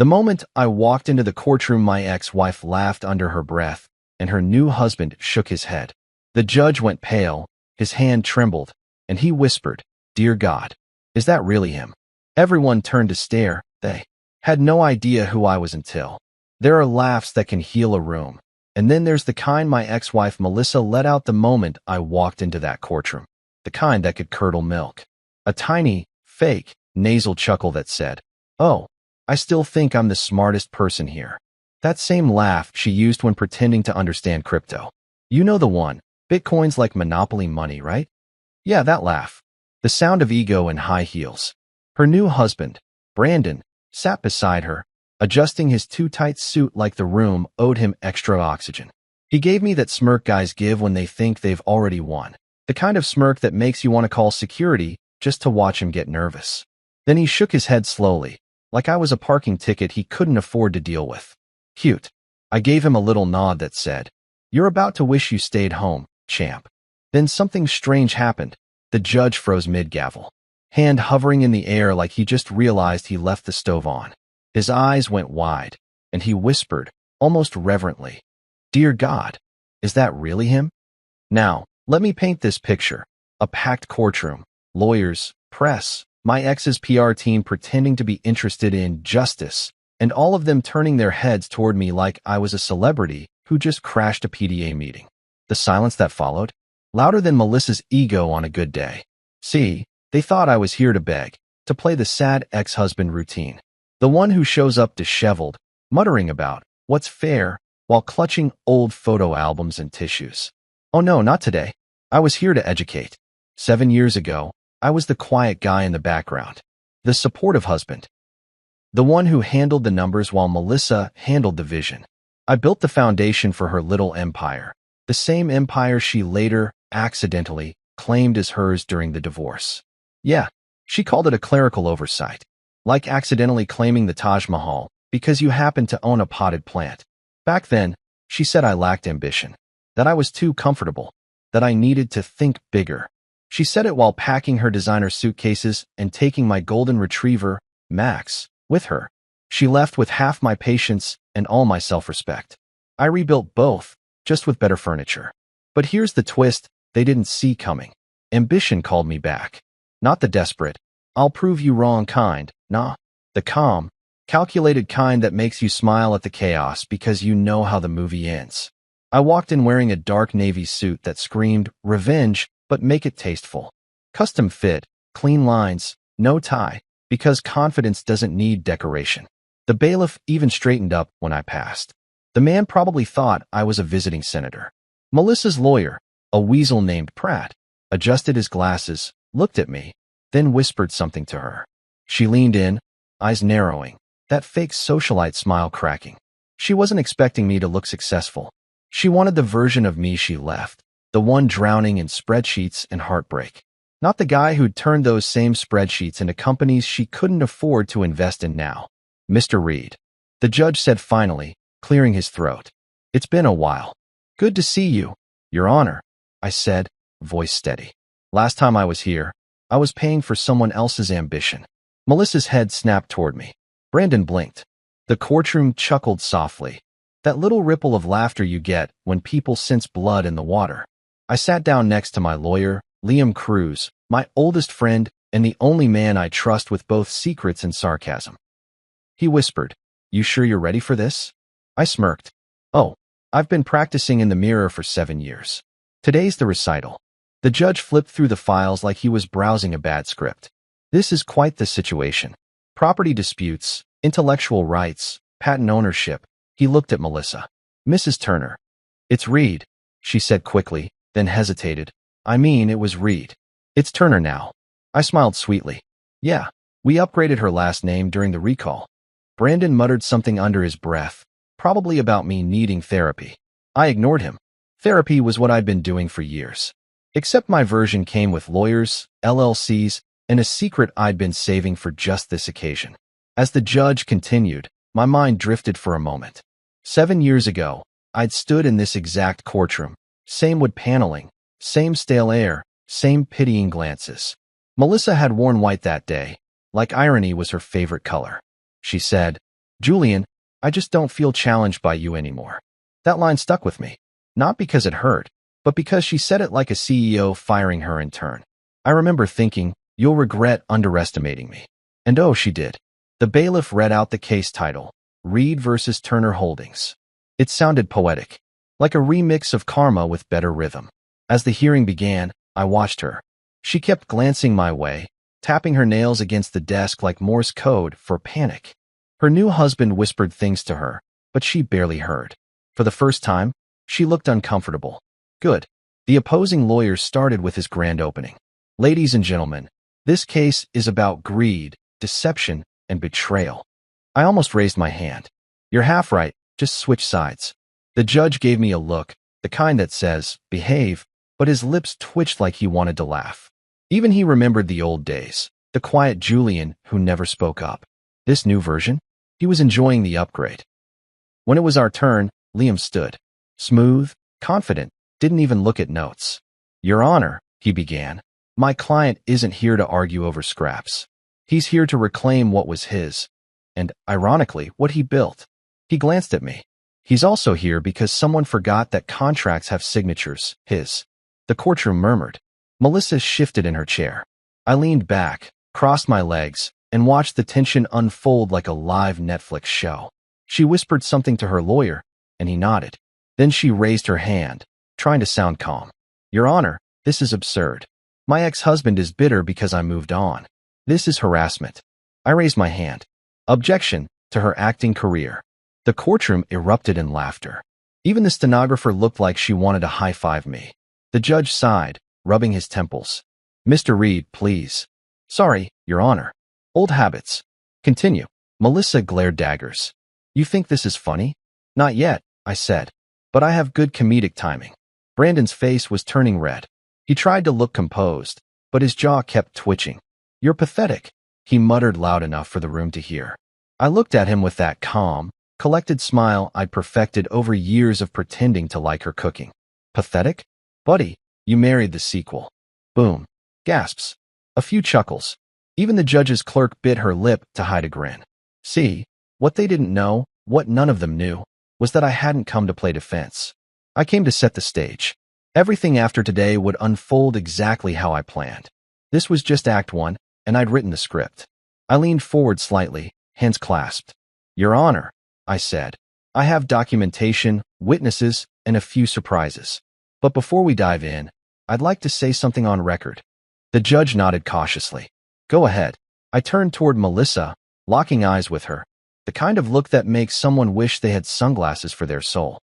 The moment I walked into the courtroom, my ex-wife laughed under her breath, and her new husband shook his head. The judge went pale, his hand trembled, and he whispered, "Dear God, is that really him?" Everyone turned to stare. They had no idea who I was until. There are laughs that can heal a room, and then there's the kind my ex-wife Melissa let out the moment I walked into that courtroom. The kind that could curdle milk. A tiny, fake, nasal chuckle that said, "Oh, I still think I'm the smartest person here." That same laugh she used when pretending to understand crypto. You know the one, Bitcoin's like Monopoly money, right? Yeah, that laugh. The sound of ego in high heels. Her new husband, Brandon, sat beside her, adjusting his too-tight suit like the room owed him extra oxygen. He gave me that smirk guys give when they think they've already won. The kind of smirk that makes you want to call security just to watch him get nervous. Then he shook his head slowly, like I was a parking ticket he couldn't afford to deal with. Cute. I gave him a little nod that said, "You're about to wish you stayed home, champ." Then something strange happened. The judge froze mid-gavel, hand hovering in the air like he just realized he left the stove on. His eyes went wide, and he whispered, almost reverently, "Dear God, is that really him?" Now, let me paint this picture. A packed courtroom, lawyers, press, my ex's PR team pretending to be interested in justice, and all of them turning their heads toward me like I was a celebrity who just crashed a PDA meeting. The silence that followed, louder than Melissa's ego on a good day. See, they thought I was here to beg, to play the sad ex-husband routine. The one who shows up disheveled, muttering about what's fair, while clutching old photo albums and tissues. Oh no, not today. I was here to educate. 7 years ago, I was the quiet guy in the background. The supportive husband. The one who handled the numbers while Melissa handled the vision. I built the foundation for her little empire. The same empire she later, accidentally, claimed as hers during the divorce. Yeah, she called it a clerical oversight. Like accidentally claiming the Taj Mahal because you happened to own a potted plant. Back then, she said I lacked ambition, that I was too comfortable, that I needed to think bigger. She said it while packing her designer suitcases and taking my golden retriever, Max, with her. She left with half my patience and all my self-respect. I rebuilt both, just with better furniture. But here's the twist they didn't see coming. Ambition called me back. Not the desperate, "I'll prove you wrong" kind, nah. The calm, calculated kind that makes you smile at the chaos because you know how the movie ends. I walked in wearing a dark navy suit that screamed, "Revenge, but make it tasteful." Custom fit, clean lines, no tie, because confidence doesn't need decoration. The bailiff even straightened up when I passed. The man probably thought I was a visiting senator. Melissa's lawyer, a weasel named Pratt, adjusted his glasses, looked at me, then whispered something to her. She leaned in, eyes narrowing, that fake socialite smile cracking. She wasn't expecting me to look successful. She wanted the version of me she left, the one drowning in spreadsheets and heartbreak. Not the guy who'd turned those same spreadsheets into companies she couldn't afford to invest in now. "Mr. Reed," the judge said finally, clearing his throat. "It's been a while." "Good to see you, Your Honor," I said, voice steady. "Last time I was here, I was paying for someone else's ambition." Melissa's head snapped toward me. Brandon blinked. The courtroom chuckled softly. That little ripple of laughter you get when people sense blood in the water. I sat down next to my lawyer, Liam Cruz, my oldest friend and the only man I trust with both secrets and sarcasm. He whispered, "You sure you're ready for this?" I smirked. "Oh, I've been practicing in the mirror for 7 years. Today's the recital." The judge flipped through the files like he was browsing a bad script. "This is quite the situation. Property disputes, intellectual rights, patent ownership." He looked at Melissa. "Mrs. Turner." "It's Reed," she said quickly, then hesitated. "I mean, it was Reed. It's Turner now." I smiled sweetly. "Yeah, we upgraded her last name during the recall." Brandon muttered something under his breath, probably about me needing therapy. I ignored him. Therapy was what I'd been doing for years. Except my version came with lawyers, LLCs, and a secret I'd been saving for just this occasion. As the judge continued, my mind drifted for a moment. 7 years ago, I'd stood in this exact courtroom. Same wood paneling, same stale air, same pitying glances. Melissa had worn white that day, like irony was her favorite color. She said, Julian, I just don't feel challenged by you anymore. That line stuck with me. Not because it hurt, but because she said it like a CEO firing her intern. I remember thinking, you'll regret underestimating me. And oh, she did. The bailiff read out the case title, Reed versus Turner Holdings. It sounded poetic, like a remix of Karma with better rhythm. As the hearing began, I watched her. She kept glancing my way, tapping her nails against the desk like Morse code for panic. Her new husband whispered things to her, but she barely heard. For the first time, she looked uncomfortable. Good. The opposing lawyer started with his grand opening. Ladies and gentlemen, this case is about greed, deception, and betrayal. I almost raised my hand. You're half right, just switch sides. The judge gave me a look, the kind that says, behave, but his lips twitched like he wanted to laugh. Even he remembered the old days, the quiet Julian who never spoke up. This new version? He was enjoying the upgrade. When it was our turn, Liam stood. Smooth, confident, didn't even look at notes. Your Honor, he began, my client isn't here to argue over scraps. He's here to reclaim what was his. And, ironically, what he built. He glanced at me. He's also here because someone forgot that contracts have signatures, his. The courtroom murmured. Melissa shifted in her chair. I leaned back, crossed my legs, and watched the tension unfold like a live Netflix show. She whispered something to her lawyer, and he nodded. Then she raised her hand, trying to sound calm. Your Honor, this is absurd. My ex-husband is bitter because I moved on. This is harassment. I raised my hand. Objection to her acting career. The courtroom erupted in laughter. Even the stenographer looked like she wanted to high-five me. The judge sighed, rubbing his temples. Mr. Reed, please. Sorry, Your Honor. Old habits. Continue. Melissa glared daggers. You think this is funny? Not yet, I said. But I have good comedic timing. Brandon's face was turning red. He tried to look composed, but his jaw kept twitching. You're pathetic, he muttered loud enough for the room to hear. I looked at him with that calm, collected smile I'd perfected over years of pretending to like her cooking. Pathetic? Buddy, you married the sequel. Boom. Gasps. A few chuckles. Even the judge's clerk bit her lip to hide a grin. See, what they didn't know, what none of them knew, was that I hadn't come to play defense. I came to set the stage. Everything after today would unfold exactly how I planned. This was just Act 1, and I'd written the script. I leaned forward slightly, hands clasped. Your Honor, I said, I have documentation, witnesses, and a few surprises. But before we dive in, I'd like to say something on record. The judge nodded cautiously. Go ahead. I turned toward Melissa, locking eyes with her, the kind of look that makes someone wish they had sunglasses for their soul.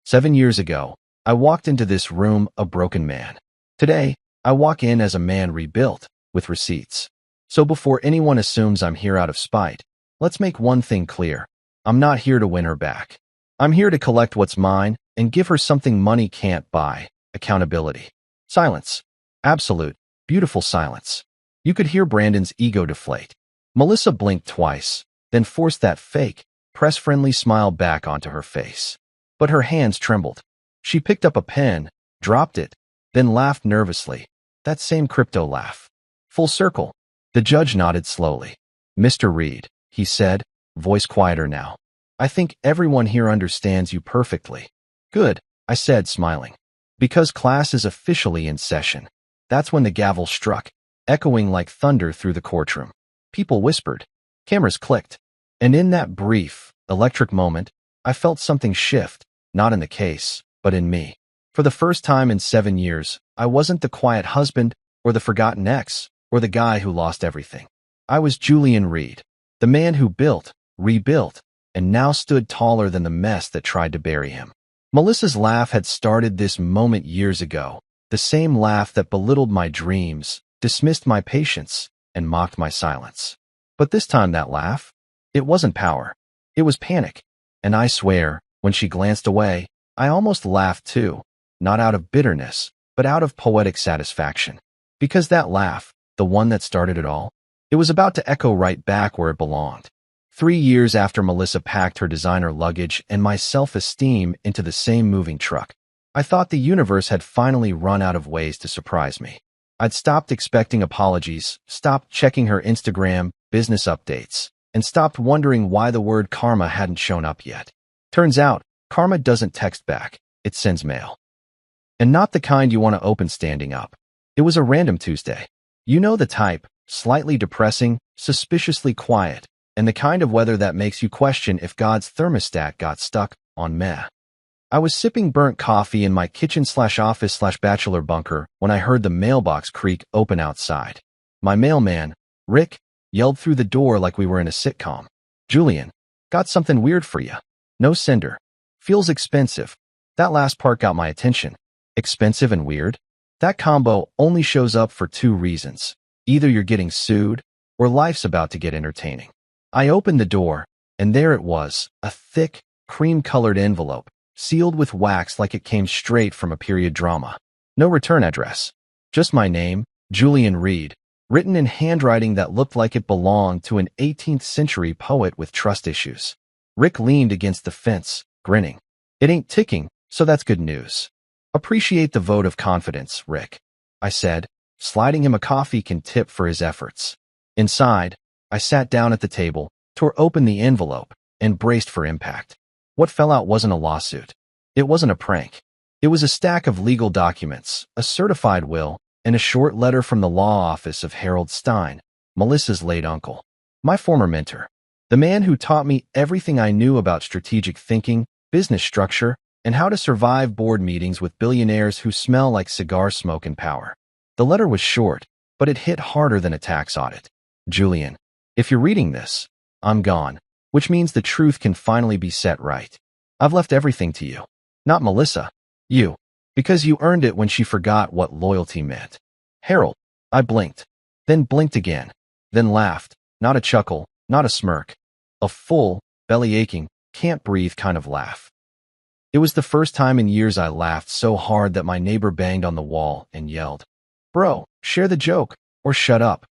7 years ago, I walked into this room a broken man. Today, I walk in as a man rebuilt, with receipts. So before anyone assumes I'm here out of spite, let's make one thing clear. I'm not here to win her back. I'm here to collect what's mine and give her something money can't buy, accountability. Silence. Absolute, beautiful silence. You could hear Brandon's ego deflate. Melissa blinked twice, then forced that fake, press-friendly smile back onto her face. But her hands trembled. She picked up a pen, dropped it, then laughed nervously. That same crypto laugh. Full circle. The judge nodded slowly. Mr. Reed, he said, voice quieter now. I think everyone here understands you perfectly. Good, I said, smiling. Because class is officially in session. That's when the gavel struck, echoing like thunder through the courtroom. People whispered. Cameras clicked. And in that brief, electric moment, I felt something shift, not in the case, but in me. For the first time in 7 years, I wasn't the quiet husband, or the forgotten ex, or the guy who lost everything. I was Julian Reed, the man who built, rebuilt, and now stood taller than the mess that tried to bury him. Melissa's laugh had started this moment years ago, the same laugh that belittled my dreams, dismissed my patience, and mocked my silence. But this time that laugh, it wasn't power. It was panic. And I swear, when she glanced away, I almost laughed too, not out of bitterness, but out of poetic satisfaction. Because that laugh, the one that started it all, it was about to echo right back where it belonged. 3 years after Melissa packed her designer luggage and my self-esteem into the same moving truck, I thought the universe had finally run out of ways to surprise me. I'd stopped expecting apologies, stopped checking her Instagram, business updates, and stopped wondering why the word karma hadn't shown up yet. Turns out, karma doesn't text back, it sends mail. And not the kind you want to open standing up. It was a random Tuesday. You know the type, slightly depressing, suspiciously quiet, and the kind of weather that makes you question if God's thermostat got stuck on meh. I was sipping burnt coffee in my kitchen/office/bachelor bunker when I heard the mailbox creak open outside. My mailman, Rick, yelled through the door like we were in a sitcom. "Julian, got something weird for you. No sender. Feels expensive." That last part got my attention. Expensive and weird? That combo only shows up for two reasons. Either you're getting sued, or life's about to get entertaining. I opened the door, and there it was, a thick, cream-colored envelope, sealed with wax like it came straight from a period drama. No return address. Just my name, Julian Reed, written in handwriting that looked like it belonged to an 18th century poet with trust issues. Rick leaned against the fence, grinning. "It ain't ticking, so that's good news." "Appreciate the vote of confidence, Rick," I said, sliding him a coffee can tip for his efforts. Inside, I sat down at the table, tore open the envelope, and braced for impact. What fell out wasn't a lawsuit. It wasn't a prank. It was a stack of legal documents, a certified will, and a short letter from the law office of Harold Stein, Melissa's late uncle. My former mentor. The man who taught me everything I knew about strategic thinking, business structure, and how to survive board meetings with billionaires who smell like cigar smoke and power. The letter was short, but it hit harder than a tax audit. "Julian, if you're reading this, I'm gone, which means the truth can finally be set right. I've left everything to you. Not Melissa. You. Because you earned it when she forgot what loyalty meant." "Harold." I blinked. Then blinked again. Then laughed. Not a chuckle, not a smirk. A full, belly-aching, can't-breathe kind of laugh. It was the first time in years I laughed so hard that my neighbor banged on the wall and yelled, "Bro, share the joke, or shut up."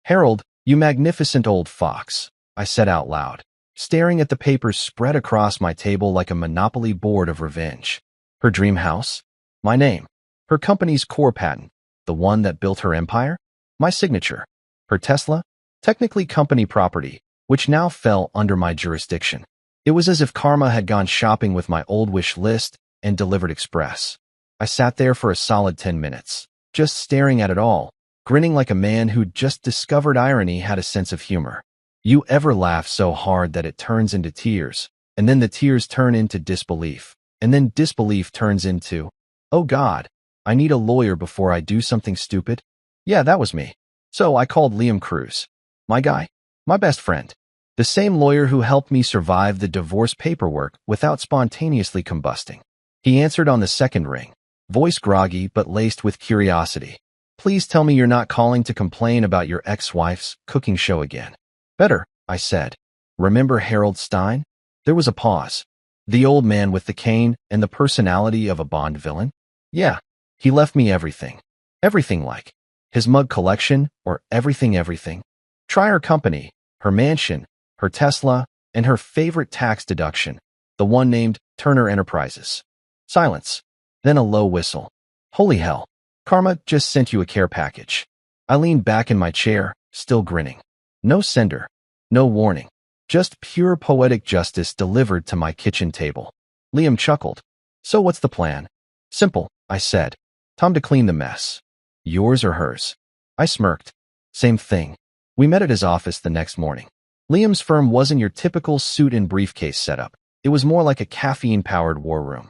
"Harold, you magnificent old fox," I said out loud, staring at the papers spread across my table like a Monopoly board of revenge. Her dream house? My name. Her company's core patent, the one that built her empire? My signature. Her Tesla? Technically company property, which now fell under my jurisdiction. It was as if karma had gone shopping with my old wish list and delivered express. I sat there for a solid 10 minutes, just staring at it all, grinning like a man who'd just discovered irony had a sense of humor. You ever laugh so hard that it turns into tears, and then the tears turn into disbelief, and then disbelief turns into, "Oh God, I need a lawyer before I do something stupid"? Yeah, that was me. So I called Liam Cruz. My guy. My best friend. The same lawyer who helped me survive the divorce paperwork without spontaneously combusting. He answered on the second ring, voice groggy but laced with curiosity. "Please tell me you're not calling to complain about your ex-wife's cooking show again." "Better," I said. "Remember Harold Stein?" There was a pause. "The old man with the cane and the personality of a Bond villain?" "Yeah. He left me everything." "Everything like? His mug collection, or everything? Try her company, her mansion, her Tesla, and her favorite tax deduction, the one named Turner Enterprises." Silence. Then a low whistle. "Holy hell. Karma just sent you a care package." I leaned back in my chair, still grinning. No sender. No warning. Just pure poetic justice delivered to my kitchen table. Liam chuckled. "So what's the plan?" "Simple," I said. "Time to clean the mess." "Yours or hers?" I smirked. "Same thing." We met at his office the next morning. Liam's firm wasn't your typical suit and briefcase setup. It was more like a caffeine-powered war room.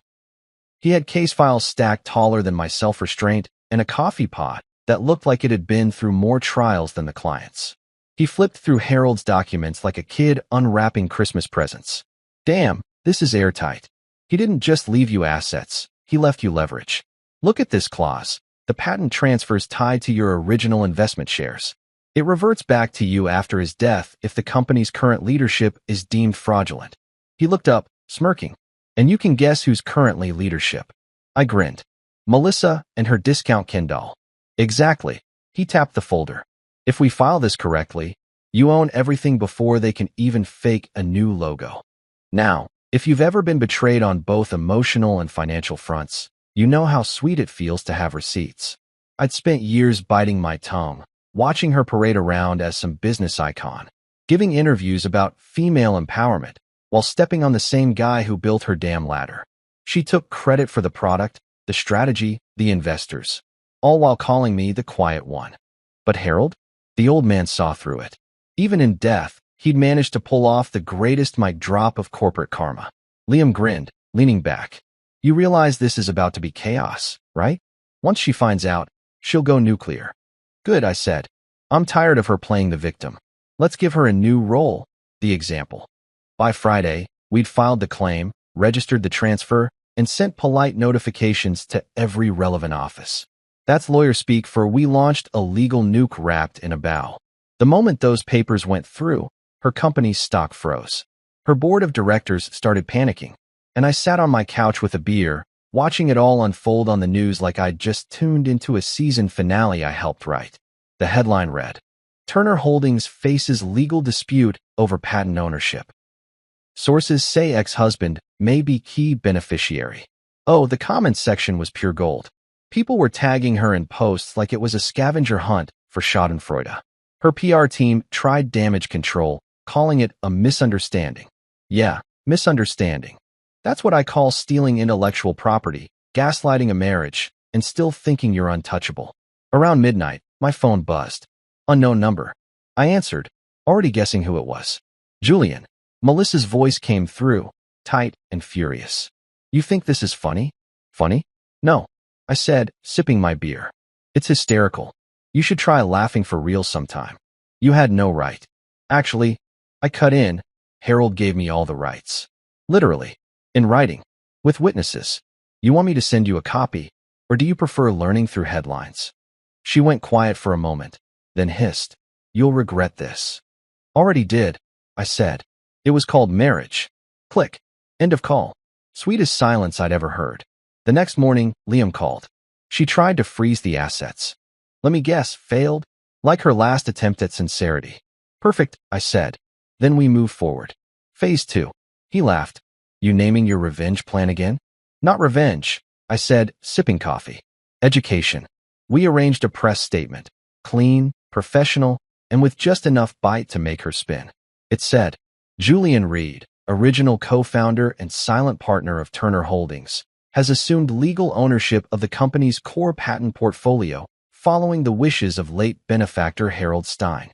He had case files stacked taller than my self-restraint and a coffee pot that looked like it had been through more trials than the client's. He flipped through Harold's documents like a kid unwrapping Christmas presents. "Damn, this is airtight. He didn't just leave you assets, he left you leverage. Look at this clause. The patent transfers tied to your original investment shares. It reverts back to you after his death if the company's current leadership is deemed fraudulent." He looked up, smirking. "And you can guess who's currently leadership." I grinned. "Melissa and her discount Ken doll." "Exactly." He tapped the folder. "If we file this correctly, you own everything before they can even fake a new logo. Now, if you've ever been betrayed on both emotional and financial fronts, you know how sweet it feels to have receipts." I'd spent years biting my tongue, watching her parade around as some business icon. giving interviews about female empowerment while stepping on the same guy who built her damn ladder. She took credit for the product, the strategy, the investors, all while calling me the quiet one. But Harold? The old man saw through it. Even in death, he'd managed to pull off the greatest mic drop of corporate karma. Liam grinned, leaning back. You realize this is about to be chaos, right? Once she finds out, she'll go nuclear. Good, I said. I'm tired of her playing the victim. Let's give her a new role, the example. By Friday, we'd filed the claim, registered the transfer, and sent polite notifications to every relevant office. That's lawyer speak for we launched a legal nuke wrapped in a bow. The moment those papers went through, her company's stock froze. Her board of directors started panicking, and I sat on my couch with a beer, watching it all unfold on the news like I'd just tuned into a season finale I helped write. The headline read, Turner Holdings faces legal dispute over patent ownership. Sources say ex-husband may be key beneficiary. Oh, the comments section was pure gold. People were tagging her in posts like it was a scavenger hunt for schadenfreude. Her PR team tried damage control, calling it a misunderstanding. Yeah, misunderstanding. That's what I call stealing intellectual property, gaslighting a marriage, and still thinking you're untouchable. Around midnight, my phone buzzed. Unknown number. I answered, already guessing who it was. Julian. Melissa's voice came through, tight and furious. You think this is funny? Funny? No, I said, sipping my beer. It's hysterical. You should try laughing for real sometime. You had no right. Actually, I cut in. Harold gave me all the rights. Literally. In writing. With witnesses. You want me to send you a copy, or do you prefer learning through headlines? She went quiet for a moment, then hissed. You'll regret this. Already did, I said. It was called marriage. Click. End of call. Sweetest silence I'd ever heard. The next morning, Liam called. She tried to freeze the assets. Let me guess, failed? Like her last attempt at sincerity. Perfect, I said. Then we moved forward. Phase 2. He laughed. You naming your revenge plan again? Not revenge, I said, sipping coffee. Education. We arranged a press statement. Clean, professional, and with just enough bite to make her spin. It said, Julian Reed, original co-founder and silent partner of Turner Holdings, has assumed legal ownership of the company's core patent portfolio following the wishes of late benefactor Harold Stein.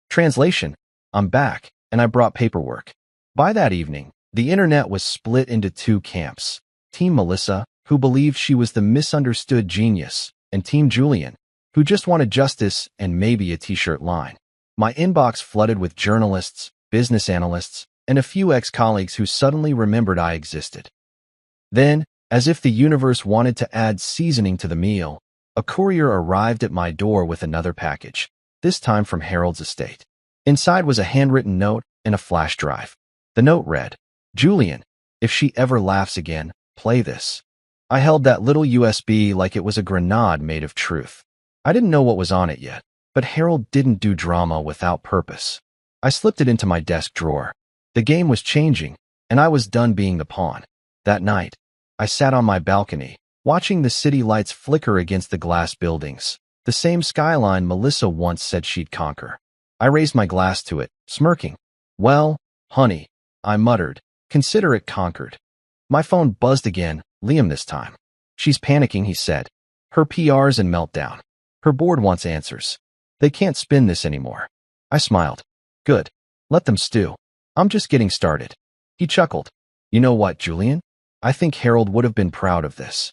Translation, I'm back, and I brought paperwork. By that evening, the internet was split into two camps. Team Melissa, who believed she was the misunderstood genius, and Team Julian, who just wanted justice and maybe a t-shirt line. My inbox flooded with journalists, business analysts, and a few ex-colleagues who suddenly remembered I existed. Then, as if the universe wanted to add seasoning to the meal, a courier arrived at my door with another package, this time from Harold's estate. Inside was a handwritten note and a flash drive. The note read, Julian, if she ever laughs again, play this. I held that little USB like it was a grenade made of truth. I didn't know what was on it yet, but Harold didn't do drama without purpose. I slipped it into my desk drawer. The game was changing, and I was done being the pawn. That night, I sat on my balcony, watching the city lights flicker against the glass buildings, the same skyline Melissa once said she'd conquer. I raised my glass to it, smirking. Well, honey, I muttered, consider it conquered. My phone buzzed again, Liam this time. She's panicking, he said. Her PR's in meltdown. Her board wants answers. They can't spin this anymore. I smiled. Good. Let them stew. I'm just getting started. He chuckled. You know what, Julian? I think Harold would have been proud of this.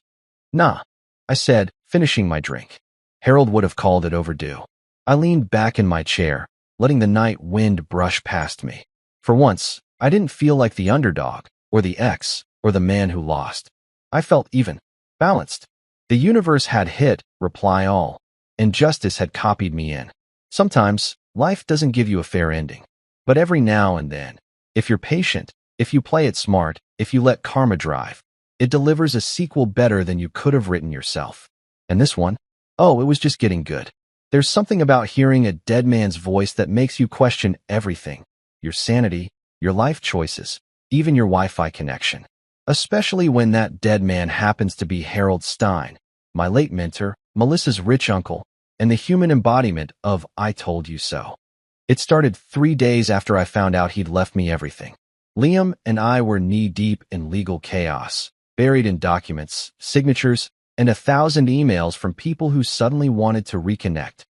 Nah, I said, finishing my drink. Harold would have called it overdue. I leaned back in my chair, letting the night wind brush past me. For once, I didn't feel like the underdog, or the ex, or the man who lost. I felt even, balanced. The universe had hit, reply all, and justice had copied me in. Sometimes, life doesn't give you a fair ending. But every now and then, if you're patient, if you play it smart, if you let karma drive, it delivers a sequel better than you could have written yourself. And this one? Oh, it was just getting good. There's something about hearing a dead man's voice that makes you question everything. Your sanity, your life choices, even your Wi-Fi connection. Especially when that dead man happens to be Harold Stein, my late mentor, Melissa's rich uncle, and the human embodiment of I told you so. It started 3 days after I found out he'd left me everything. Liam and I were knee-deep in legal chaos, buried in documents, signatures, and 1,000 emails from people who suddenly wanted to reconnect.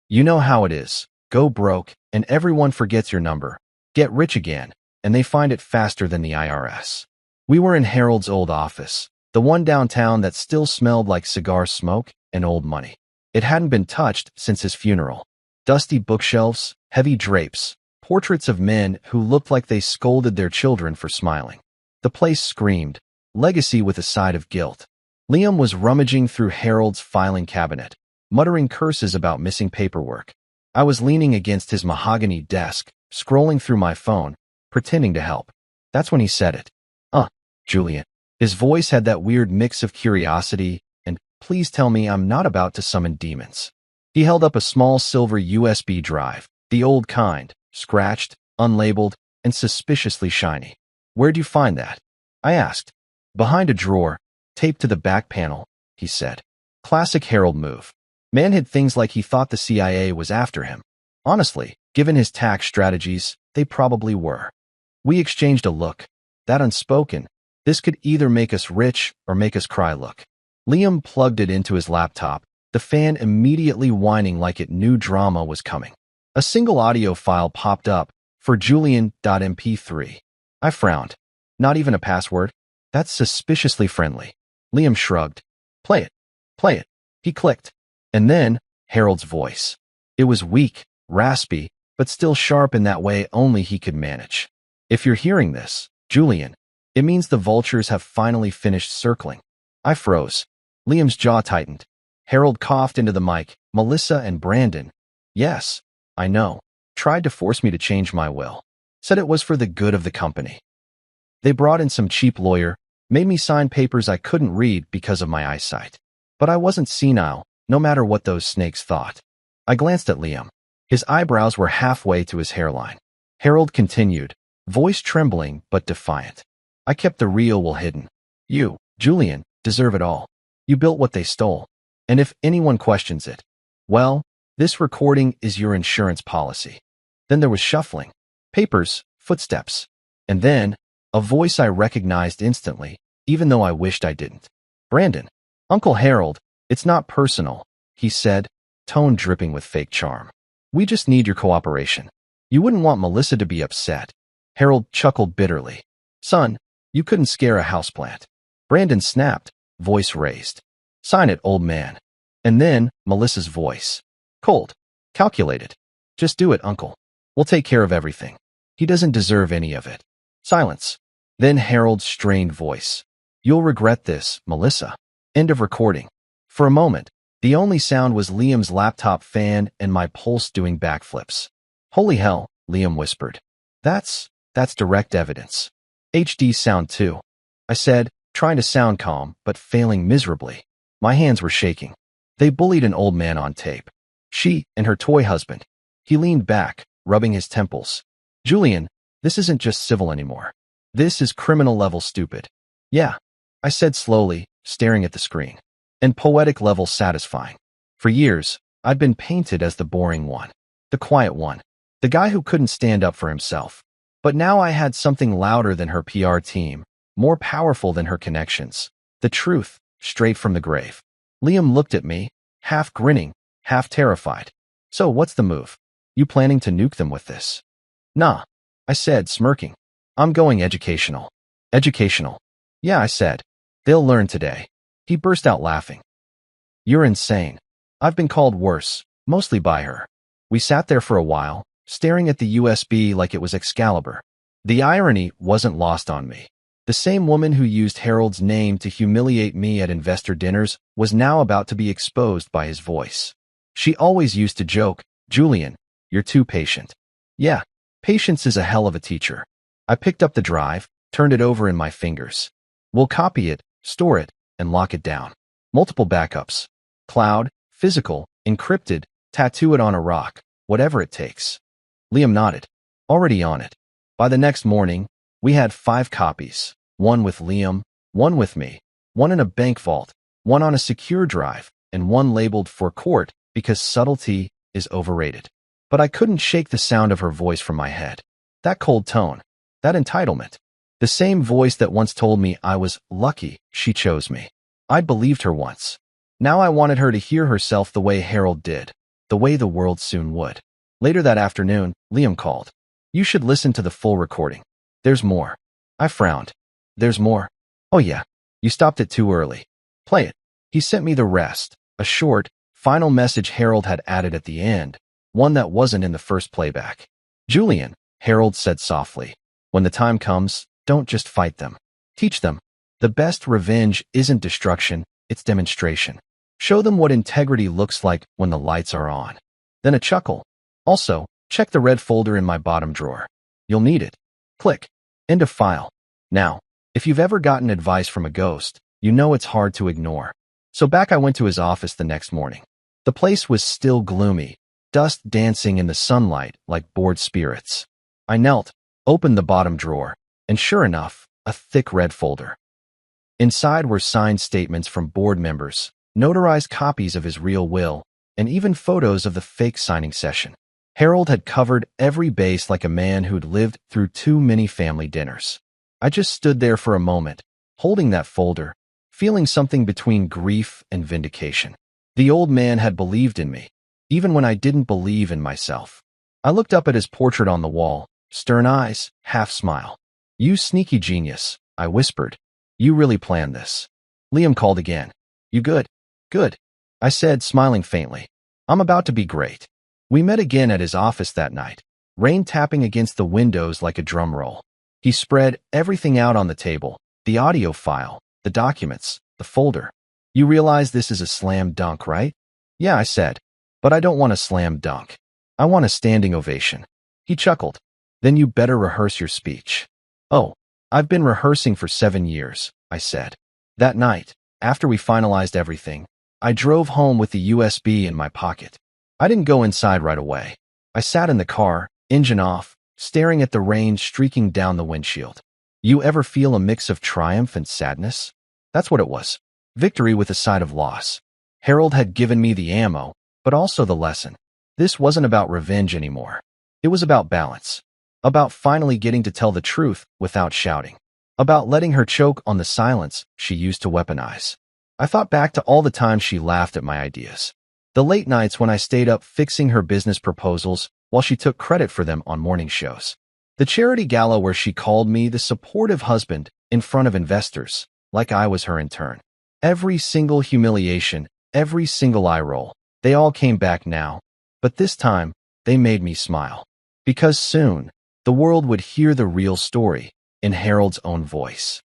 You know how it is. Go broke, and everyone forgets your number. Get rich again, and they find it faster than the IRS. We were in Harold's old office, the one downtown that still smelled like cigar smoke and old money. It hadn't been touched since his funeral. Dusty bookshelves, heavy drapes, portraits of men who looked like they scolded their children for smiling. The place screamed, legacy with a side of guilt. Liam was rummaging through Harold's filing cabinet, muttering curses about missing paperwork. I was leaning against his mahogany desk, scrolling through my phone, pretending to help. That's when he said it. Julian. His voice had that weird mix of curiosity and, please tell me I'm not about to summon demons. He held up a small silver USB drive, the old kind, scratched, unlabeled, and suspiciously shiny. Where'd you find that? I asked. Behind a drawer, taped to the back panel, he said. Classic Harold move. Man hid things like he thought the CIA was after him. Honestly, given his tax strategies, they probably were. We exchanged a look. That unspoken, this could either make us rich or make us cry look. Liam plugged it into his laptop, the fan immediately whining like it knew drama was coming. A single audio file popped up, for Julian.mp3. I frowned. Not even a password? That's suspiciously friendly. Liam shrugged. Play it. Play it. He clicked. And then, Harold's voice. It was weak, raspy, but still sharp in that way only he could manage. If you're hearing this, Julian, it means the vultures have finally finished circling. I froze. Liam's jaw tightened. Harold coughed into the mic. Melissa and Brandon. Yes, I know. Tried to force me to change my will. Said it was for the good of the company. They brought in some cheap lawyer, made me sign papers I couldn't read because of my eyesight. But I wasn't senile, no matter what those snakes thought. I glanced at Liam. His eyebrows were halfway to his hairline. Harold continued, voice trembling but defiant. I kept the real will hidden. You, Julian, deserve it all. You built what they stole. And if anyone questions it, well, this recording is your insurance policy. Then there was shuffling, papers, footsteps, and then a voice I recognized instantly, even though I wished I didn't. Brandon. Uncle Harold, it's not personal, he said, tone dripping with fake charm. We just need your cooperation. You wouldn't want Melissa to be upset. Harold chuckled bitterly. Son, you couldn't scare a houseplant. Brandon snapped, voice raised. Sign it, old man. And then, Melissa's voice. Cold. Calculated. Just do it, uncle. We'll take care of everything. He doesn't deserve any of it. Silence. Then Harold's strained voice. You'll regret this, Melissa. End of recording. For a moment, the only sound was Liam's laptop fan and my pulse doing backflips. Holy hell, Liam whispered. That's direct evidence. HD sound too. I said, trying to sound calm, but failing miserably. My hands were shaking. They bullied an old man on tape. She and her toy husband. He leaned back, rubbing his temples. Julian, this isn't just civil anymore. This is criminal level stupid. Yeah, I said slowly, staring at the screen. And poetic level satisfying. For years, I'd been painted as the boring one. The quiet one. The guy who couldn't stand up for himself. But now I had something louder than her PR team, more powerful than her connections. The truth, straight from the grave. Liam looked at me, half grinning, half terrified. So what's the move? You planning to nuke them with this? Nah, I said, smirking. I'm going educational. Educational. Yeah, I said. They'll learn today. He burst out laughing. You're insane. I've been called worse, mostly by her. We sat there for a while, staring at the USB like it was Excalibur. The irony wasn't lost on me. The same woman who used Harold's name to humiliate me at investor dinners was now about to be exposed by his voice. She always used to joke, Julian, you're too patient. Yeah, patience is a hell of a teacher. I picked up the drive, turned it over in my fingers. We'll copy it, store it, and lock it down. Multiple backups. Cloud, physical, encrypted, tattoo it on a rock, whatever it takes. Liam nodded. Already on it. By the next morning, we had 5 copies. 1 with Liam, 1 with me, 1 in a bank vault, 1 on a secure drive, and 1 labeled for court because subtlety is overrated. but I couldn't shake the sound of her voice from my head. That cold tone, that entitlement. The same voice that once told me I was lucky she chose me. I'd believed her once. Now I wanted her to hear herself the way Harold did, the way the world soon would. Later that afternoon, Liam called. You should listen to the full recording. There's more. I frowned. There's more? Oh yeah. You stopped it too early. Play it. He sent me the rest, a short, final message Harold had added at the end, one that wasn't in the first playback. Julian, Harold said softly, when the time comes, don't just fight them. Teach them. The best revenge isn't destruction, it's demonstration. Show them what integrity looks like when the lights are on. Then a chuckle. Also, check the red folder in my bottom drawer. You'll need it. Click. End of file. Now, if you've ever gotten advice from a ghost, you know it's hard to ignore. So back I went to his office the next morning. The place was still gloomy, dust dancing in the sunlight like bored spirits. I knelt, opened the bottom drawer, and sure enough, a thick red folder. Inside were signed statements from board members, notarized copies of his real will, and even photos of the fake signing session. Harold had covered every base like a man who'd lived through too many family dinners. I just stood there for a moment, holding that folder, feeling something between grief and vindication. The old man had believed in me, even when I didn't believe in myself. I looked up at his portrait on the wall, stern eyes, half smile. You sneaky genius, I whispered. You really planned this. Liam called again. You good? Good, I said, smiling faintly. I'm about to be great. We met again at his office that night, rain tapping against the windows like a drum roll. He spread everything out on the table, the audio file, the documents, the folder. You realize this is a slam dunk, right? Yeah, I said. But I don't want a slam dunk. I want a standing ovation. He chuckled. Then you better rehearse your speech. Oh, I've been rehearsing for 7 years, I said. That night, after we finalized everything, I drove home with the USB in my pocket. I didn't go inside right away. I sat in the car, engine off, staring at the rain streaking down the windshield. You ever feel a mix of triumph and sadness? That's what it was. Victory with a side of loss. Harold had given me the ammo, but also the lesson. This wasn't about revenge anymore. It was about balance. About finally getting to tell the truth without shouting. About letting her choke on the silence she used to weaponize. I thought back to all the times she laughed at my ideas. The late nights when I stayed up fixing her business proposals while she took credit for them on morning shows. The charity gala where she called me the supportive husband in front of investors, like I was her intern. Every single humiliation, every single eye roll, they all came back now. But this time, they made me smile. Because soon, the world would hear the real story in Harold's own voice.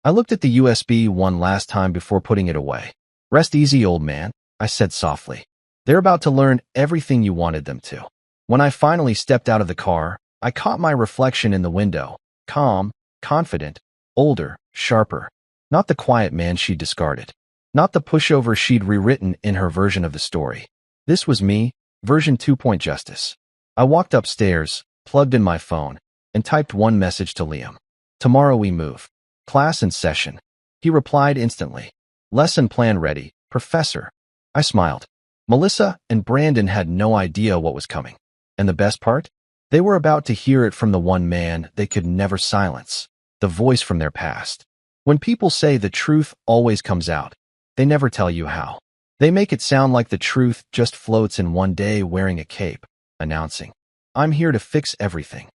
I looked at the USB one last time before putting it away. Rest easy, old man, I said softly. They're about to learn everything you wanted them to. When I finally stepped out of the car, I caught my reflection in the window, calm, confident, older, sharper. Not the quiet man she'd discarded. Not the pushover she'd rewritten in her version of the story. This was me, version 2. Justice. I walked upstairs, plugged in my phone, and typed one message to Liam. Tomorrow we move. Class in session. He replied instantly. Lesson plan ready, Professor. I smiled. Melissa and Brandon had no idea what was coming. And the best part? They were about to hear it from the one man they could never silence, the voice from their past. When people say the truth always comes out, they never tell you how. They make it sound like the truth just floats in one day wearing a cape, announcing, I'm here to fix everything.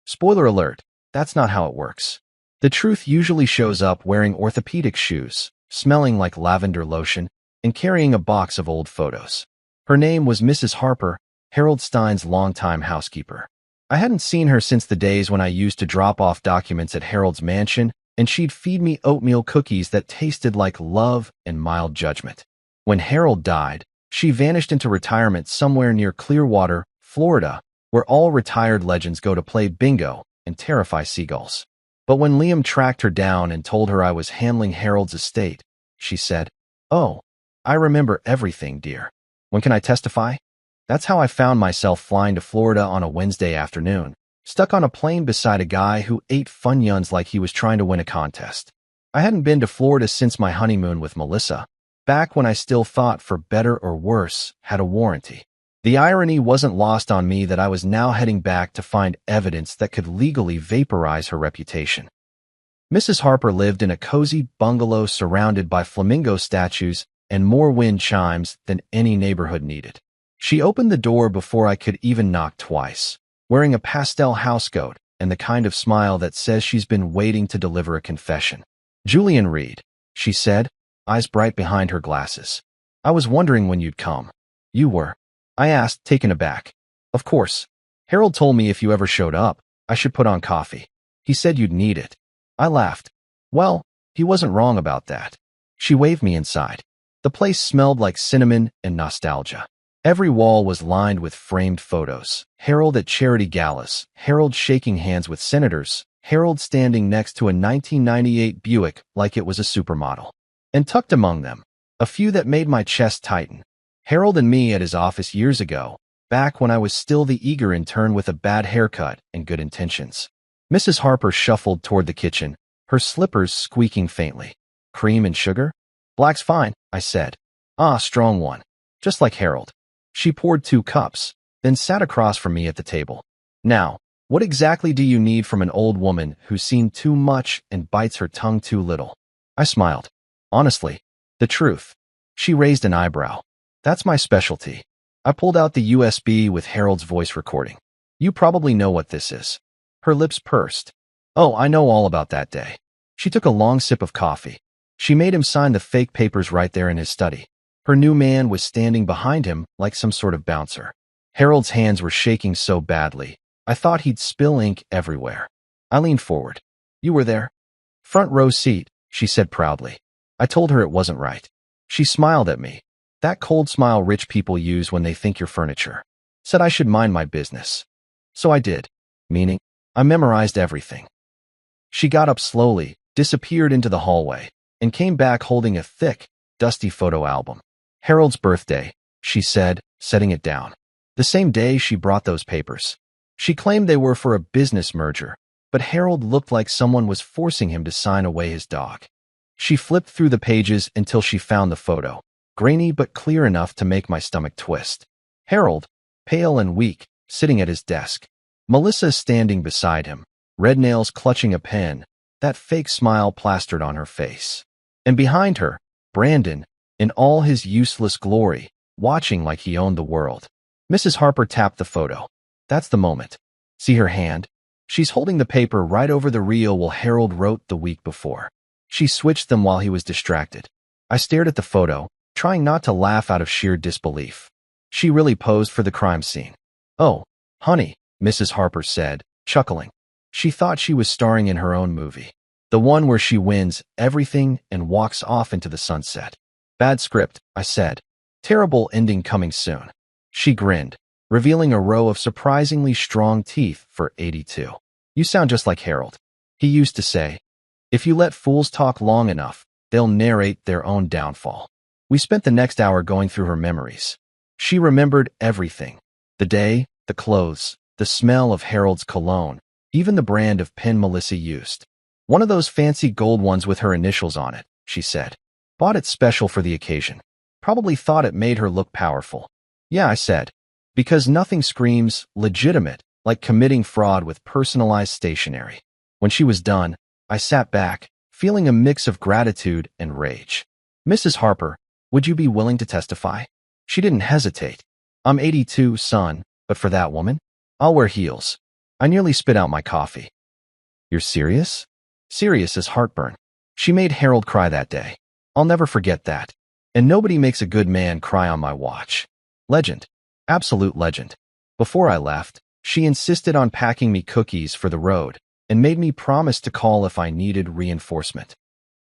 Spoiler alert, that's not how it works. The truth usually shows up wearing orthopedic shoes, smelling like lavender lotion, and carrying a box of old photos. Her name was Mrs. Harper, Harold Stein's longtime housekeeper. I hadn't seen her since the days when I used to drop off documents at Harold's mansion, and she'd feed me oatmeal cookies that tasted like love and mild judgment. When Harold died, she vanished into retirement somewhere near Clearwater, Florida, where all retired legends go to play bingo and terrify seagulls. But when Liam tracked her down and told her I was handling Harold's estate, she said, Oh, I remember everything, dear. When can I testify? That's how I found myself flying to Florida on a Wednesday afternoon, stuck on a plane beside a guy who ate Funyuns like he was trying to win a contest. I hadn't been to Florida since my honeymoon with Melissa, back when I still thought For Better or Worse had a warranty. The irony wasn't lost on me that I was now heading back to find evidence that could legally vaporize her reputation. Mrs. Harper lived in a cozy bungalow surrounded by flamingo statues and more wind chimes than any neighborhood needed. She opened the door before I could even knock twice, wearing a pastel housecoat and the kind of smile that says she's been waiting to deliver a confession. "Julian Reed," she said, eyes bright behind her glasses. "I was wondering when you'd come." "You were?" I asked, taken aback. "Of course. Harold told me if you ever showed up, I should put on coffee. He said you'd need it." I laughed. Well, he wasn't wrong about that. She waved me inside. The place smelled like cinnamon and nostalgia. Every wall was lined with framed photos. Harold at charity galas, Harold shaking hands with senators, Harold standing next to a 1998 Buick like it was a supermodel. And tucked among them, a few that made my chest tighten. Harold and me at his office years ago, back when I was still the eager intern with a bad haircut and good intentions. Mrs. Harper shuffled toward the kitchen, her slippers squeaking faintly. "Cream and sugar?" "Black's fine," I said. "Ah, strong one. Just like Harold." She poured 2 cups, then sat across from me at the table. "Now, what exactly do you need from an old woman who's seen too much and bites her tongue too little?" I smiled. "Honestly, the truth." She raised an eyebrow. "That's my specialty." I pulled out the USB with Harold's voice recording. "You probably know what this is." Her lips pursed. "Oh, I know all about that day." She took a long sip of coffee. She made him sign the fake papers right there in his study. Her new man was standing behind him like some sort of bouncer. Harold's hands were shaking so badly, I thought he'd spill ink everywhere. I leaned forward. "You were there?" "Front row seat," she said proudly. I told her it wasn't right. She smiled at me. That cold smile rich people use when they think you're furniture. Said I should mind my business. So I did. Meaning, I memorized everything. She got up slowly, disappeared into the hallway, and came back holding a thick, dusty photo album. "Harold's birthday," she said, setting it down. The same day she brought those papers. She claimed they were for a business merger, but Harold looked like someone was forcing him to sign away his dog. She flipped through the pages until she found the photo, grainy but clear enough to make my stomach twist. Harold, pale and weak, sitting at his desk. Melissa standing beside him, red nails clutching a pen, that fake smile plastered on her face. And behind her, Brandon, in all his useless glory, watching like he owned the world. Mrs. Harper tapped the photo. "That's the moment. See her hand? She's holding the paper right over the reel Harold wrote the week before." She switched them while he was distracted. I stared at the photo, trying not to laugh out of sheer disbelief. She really posed for the crime scene. "Oh, honey," Mrs. Harper said, chuckling. She thought she was starring in her own movie. The one where she wins everything and walks off into the sunset. "Bad script," I said. "Terrible ending coming soon." She grinned, revealing a row of surprisingly strong teeth for 82. "You sound just like Harold. He used to say, if you let fools talk long enough, they'll narrate their own downfall." We spent the next hour going through her memories. She remembered everything. The day, the clothes, the smell of Harold's cologne, even the brand of pen Melissa used. "One of those fancy gold ones with her initials on it," she said. "Bought it special for the occasion. Probably thought it made her look powerful." "Yeah," I said. Because nothing screams legitimate like committing fraud with personalized stationery. When she was done, I sat back, feeling a mix of gratitude and rage. "Mrs. Harper, would you be willing to testify?" She didn't hesitate. "I'm 82, son, but for that woman, I'll wear heels." I nearly spit out my coffee. "You're serious?" Serious as heartburn. She made Harold cry that day. I'll never forget that. And nobody makes a good man cry on my watch. Legend. Absolute legend. Before I left, she insisted on packing me cookies for the road and made me promise to call if I needed reinforcement.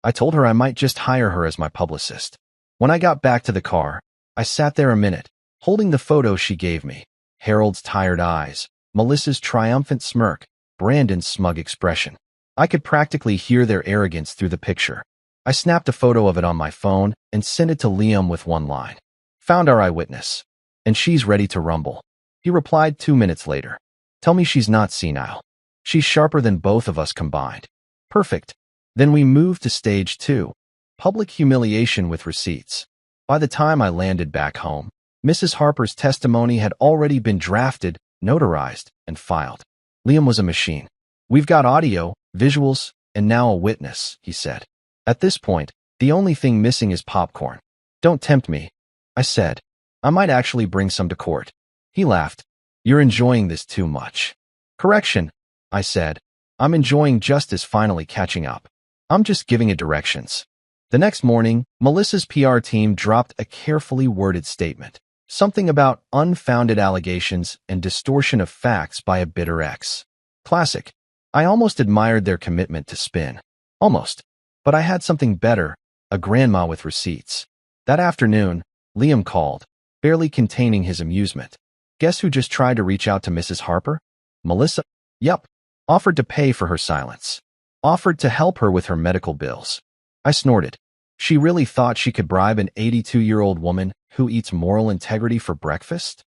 I told her I might just hire her as my publicist. When I got back to the car, I sat there a minute, holding the photo she gave me. Harold's tired eyes, Melissa's triumphant smirk, Brandon's smug expression. I could practically hear their arrogance through the picture. I snapped a photo of it on my phone and sent it to Liam with one line. "Found our eyewitness. And she's ready to rumble." He replied 2 minutes later. "Tell me she's not senile. She's sharper than both of us combined." Perfect. Then we moved to stage 2. Public humiliation with receipts. By the time I landed back home, Mrs. Harper's testimony had already been drafted, notarized, and filed. Liam was a machine. We've got audio, visuals, and now a witness, he said. At this point, the only thing missing is popcorn. Don't tempt me, I said. I might actually bring some to court. He laughed. You're enjoying this too much. Correction, I said. I'm enjoying justice finally catching up. I'm just giving it directions. The next morning, Melissa's PR team dropped a carefully worded statement. Something about unfounded allegations and distortion of facts by a bitter ex. Classic. I almost admired their commitment to spin. Almost. But I had something better, a grandma with receipts. That afternoon, Liam called, barely containing his amusement. Guess who just tried to reach out to Mrs. Harper? Melissa? Yup. Offered to pay for her silence. Offered to help her with her medical bills. I snorted. She really thought she could bribe an 82-year-old woman who eats moral integrity for breakfast?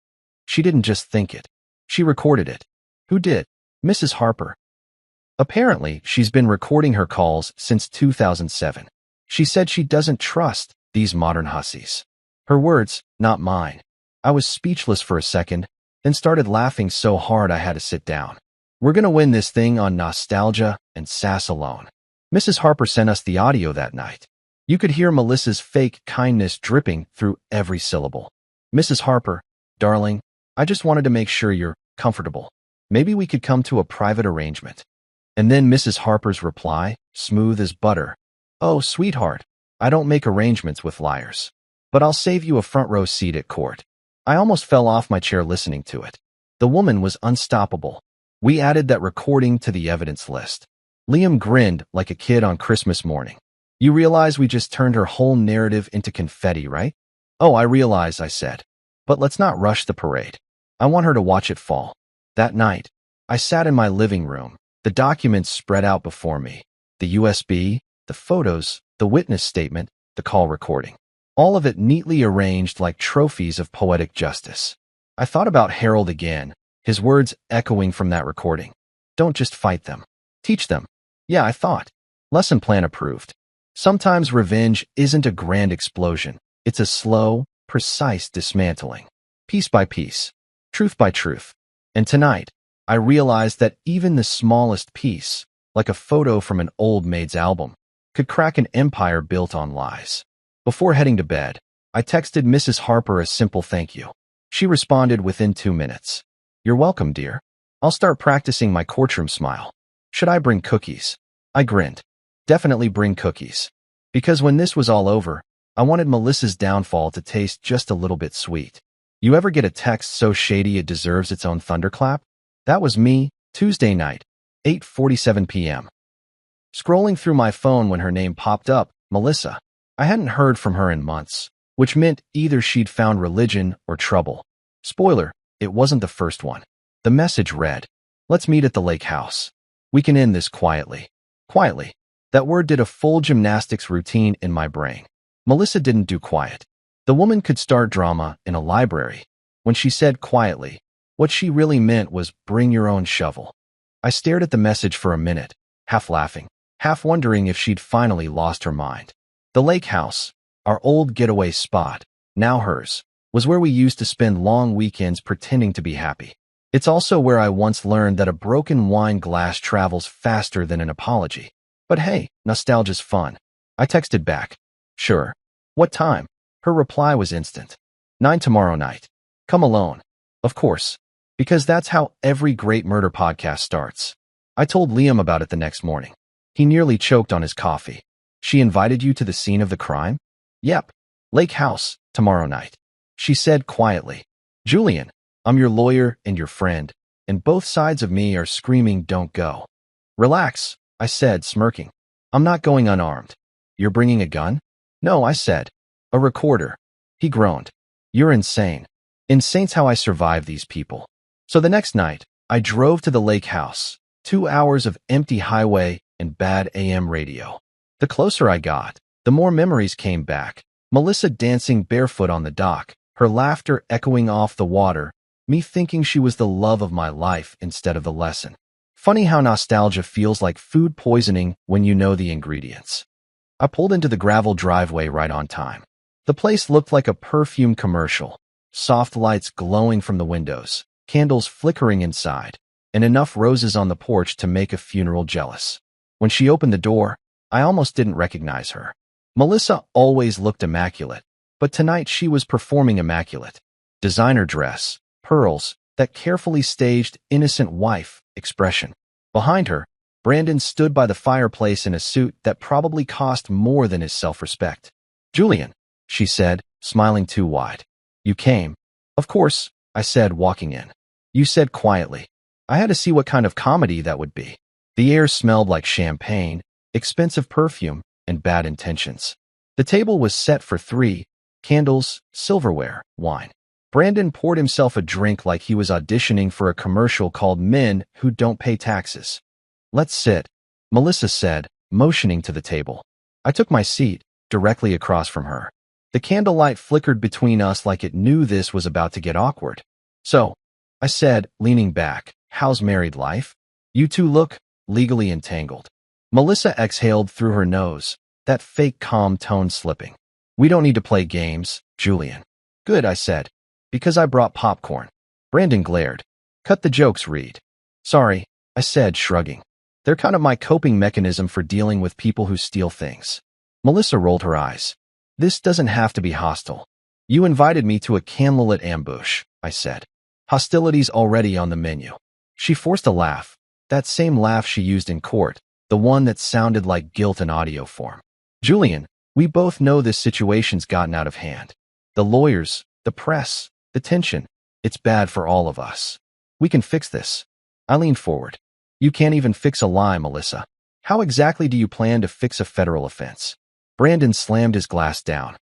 She didn't just think it. She recorded it. Who did? Mrs. Harper. Apparently, she's been recording her calls since 2007. She said she doesn't trust these modern hussies. Her words, not mine. I was speechless for a second, then started laughing so hard I had to sit down. We're gonna win this thing on nostalgia and sass alone. Mrs. Harper sent us the audio that night. You could hear Melissa's fake kindness dripping through every syllable. Mrs. Harper, darling, I just wanted to make sure you're comfortable. Maybe we could come to a private arrangement. And then Mrs. Harper's reply, smooth as butter. Oh, sweetheart, I don't make arrangements with liars. But I'll save you a front row seat at court. I almost fell off my chair listening to it. The woman was unstoppable. We added that recording to the evidence list. Liam grinned like a kid on Christmas morning. You realize we just turned her whole narrative into confetti, right? Oh, I realize, I said. But let's not rush the parade. I want her to watch it fall. That night, I sat in my living room, the documents spread out before me. The USB, the photos, the witness statement, the call recording. All of it neatly arranged like trophies of poetic justice. I thought about Harold again, his words echoing from that recording. Don't just fight them. Teach them. Yeah, I thought. Lesson plan approved. Sometimes revenge isn't a grand explosion. It's a slow, precise dismantling. Piece by piece. Truth by truth. And tonight, I realized that even the smallest piece, like a photo from an old maid's album, could crack an empire built on lies. Before heading to bed, I texted Mrs. Harper a simple thank you. She responded within 2 minutes. You're welcome, dear. I'll start practicing my courtroom smile. Should I bring cookies? I grinned. Definitely bring cookies. Because when this was all over, I wanted Melissa's downfall to taste just a little bit sweet. You ever get a text so shady it deserves its own thunderclap? That was me, Tuesday night, 8:47 p.m. Scrolling through my phone when her name popped up, Melissa. I hadn't heard from her in months, which meant either she'd found religion or trouble. Spoiler, it wasn't the first one. The message read, let's meet at the lake house. We can end this quietly. Quietly. That word did a full gymnastics routine in my brain. Melissa didn't do quiet. The woman could start drama in a library. When she said quietly, what she really meant was bring your own shovel. I stared at the message for a minute, half laughing, half wondering if she'd finally lost her mind. The lake house, our old getaway spot, now hers, was where we used to spend long weekends pretending to be happy. It's also where I once learned that a broken wine glass travels faster than an apology. But hey, nostalgia's fun. I texted back. Sure. What time? Her reply was instant. 9 tomorrow night. Come alone. Of course. Because that's how every great murder podcast starts. I told Liam about it the next morning. He nearly choked on his coffee. She invited you to the scene of the crime? Yep. Lake house, tomorrow night. She said quietly. Julian, I'm your lawyer and your friend, and both sides of me are screaming don't go. Relax, I said, smirking. I'm not going unarmed. You're bringing a gun? No, I said. A recorder. He groaned. You're insane. Insane's how I survive these people. So the next night, I drove to the lake house, 2 hours of empty highway and bad AM radio. The closer I got, the more memories came back. Melissa dancing barefoot on the dock, her laughter echoing off the water, me thinking she was the love of my life instead of the lesson. Funny how nostalgia feels like food poisoning when you know the ingredients. I pulled into the gravel driveway right on time. The place looked like a perfume commercial. soft lights glowing from the windows, candles flickering inside, and enough roses on the porch to make a funeral jealous. When she opened the door, I almost didn't recognize her. Melissa always looked immaculate, but tonight she was performing immaculate. Designer dress, pearls, that carefully staged innocent wife expression. Behind her, Brandon stood by the fireplace in a suit that probably cost more than his self-respect. "Julian," she said, smiling too wide. "You came." "Of course," I said, walking in. "You said quietly. I had to see what kind of comedy that would be." The air smelled like champagne, expensive perfume, and bad intentions. The table was set for three: candles, silverware, wine. Brandon poured himself a drink like he was auditioning for a commercial called Men Who Don't Pay Taxes. "Let's sit," Melissa said, motioning to the table. I took my seat, directly across from her. The candlelight flickered between us like it knew this was about to get awkward. "So," I said, leaning back, "how's married life? You two look legally entangled." Melissa exhaled through her nose, that fake calm tone slipping. "We don't need to play games, Julian." "Good," I said, "because I brought popcorn." Brandon glared. "Cut the jokes, Reed." "Sorry," I said, shrugging. "They're kind of my coping mechanism for dealing with people who steal things." Melissa rolled her eyes. "This doesn't have to be hostile. You invited me to a candlelit ambush," I said. "Hostility's already on the menu." She forced a laugh, that same laugh she used in court, the one that sounded like guilt in audio form. "Julian, we both know this situation's gotten out of hand. The lawyers, the press, the tension. It's bad for all of us. We can fix this." I leaned forward. "You can't even fix a lie, Melissa. How exactly do you plan to fix a federal offense?" Brandon slammed his glass down.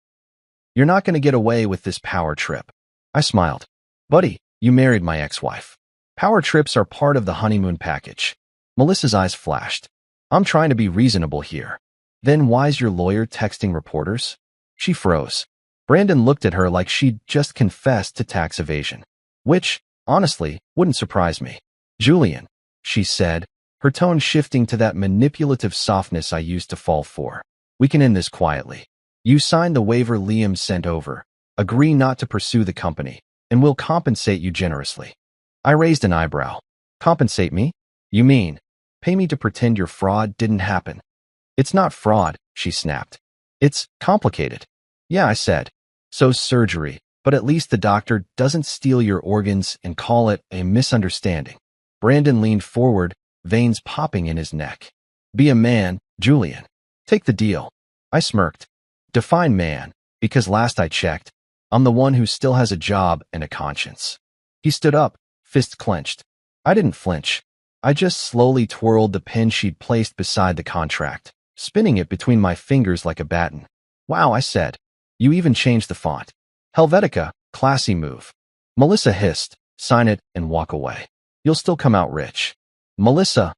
"You're not going to get away with this power trip." I smiled. "Buddy, you married my ex-wife. Power trips are part of the honeymoon package." Melissa's eyes flashed. "I'm trying to be reasonable here." "Then why's your lawyer texting reporters?" She froze. Brandon looked at her like she'd just confessed to tax evasion. Which, honestly, wouldn't surprise me. "Julian," she said, her tone shifting to that manipulative softness I used to fall for. "We can end this quietly. You signed the waiver Liam sent over. Agree not to pursue the company, and we'll compensate you generously." I raised an eyebrow. "Compensate me? You mean, pay me to pretend your fraud didn't happen?" "It's not fraud," she snapped. "It's complicated." "Yeah," I said. "So's surgery, but at least the doctor doesn't steal your organs and call it a misunderstanding." Brandon leaned forward, veins popping in his neck. "Be a man, Julian. Take the deal." I smirked. "Define man, because last I checked, I'm the one who still has a job and a conscience." He stood up, fist clenched. I didn't flinch. I just slowly twirled the pen she'd placed beside the contract, spinning it between my fingers like a baton. "Wow," I said. "You even changed the font. Helvetica, classy move." Melissa hissed, "Sign it and walk away. You'll still come out rich." "Melissa,"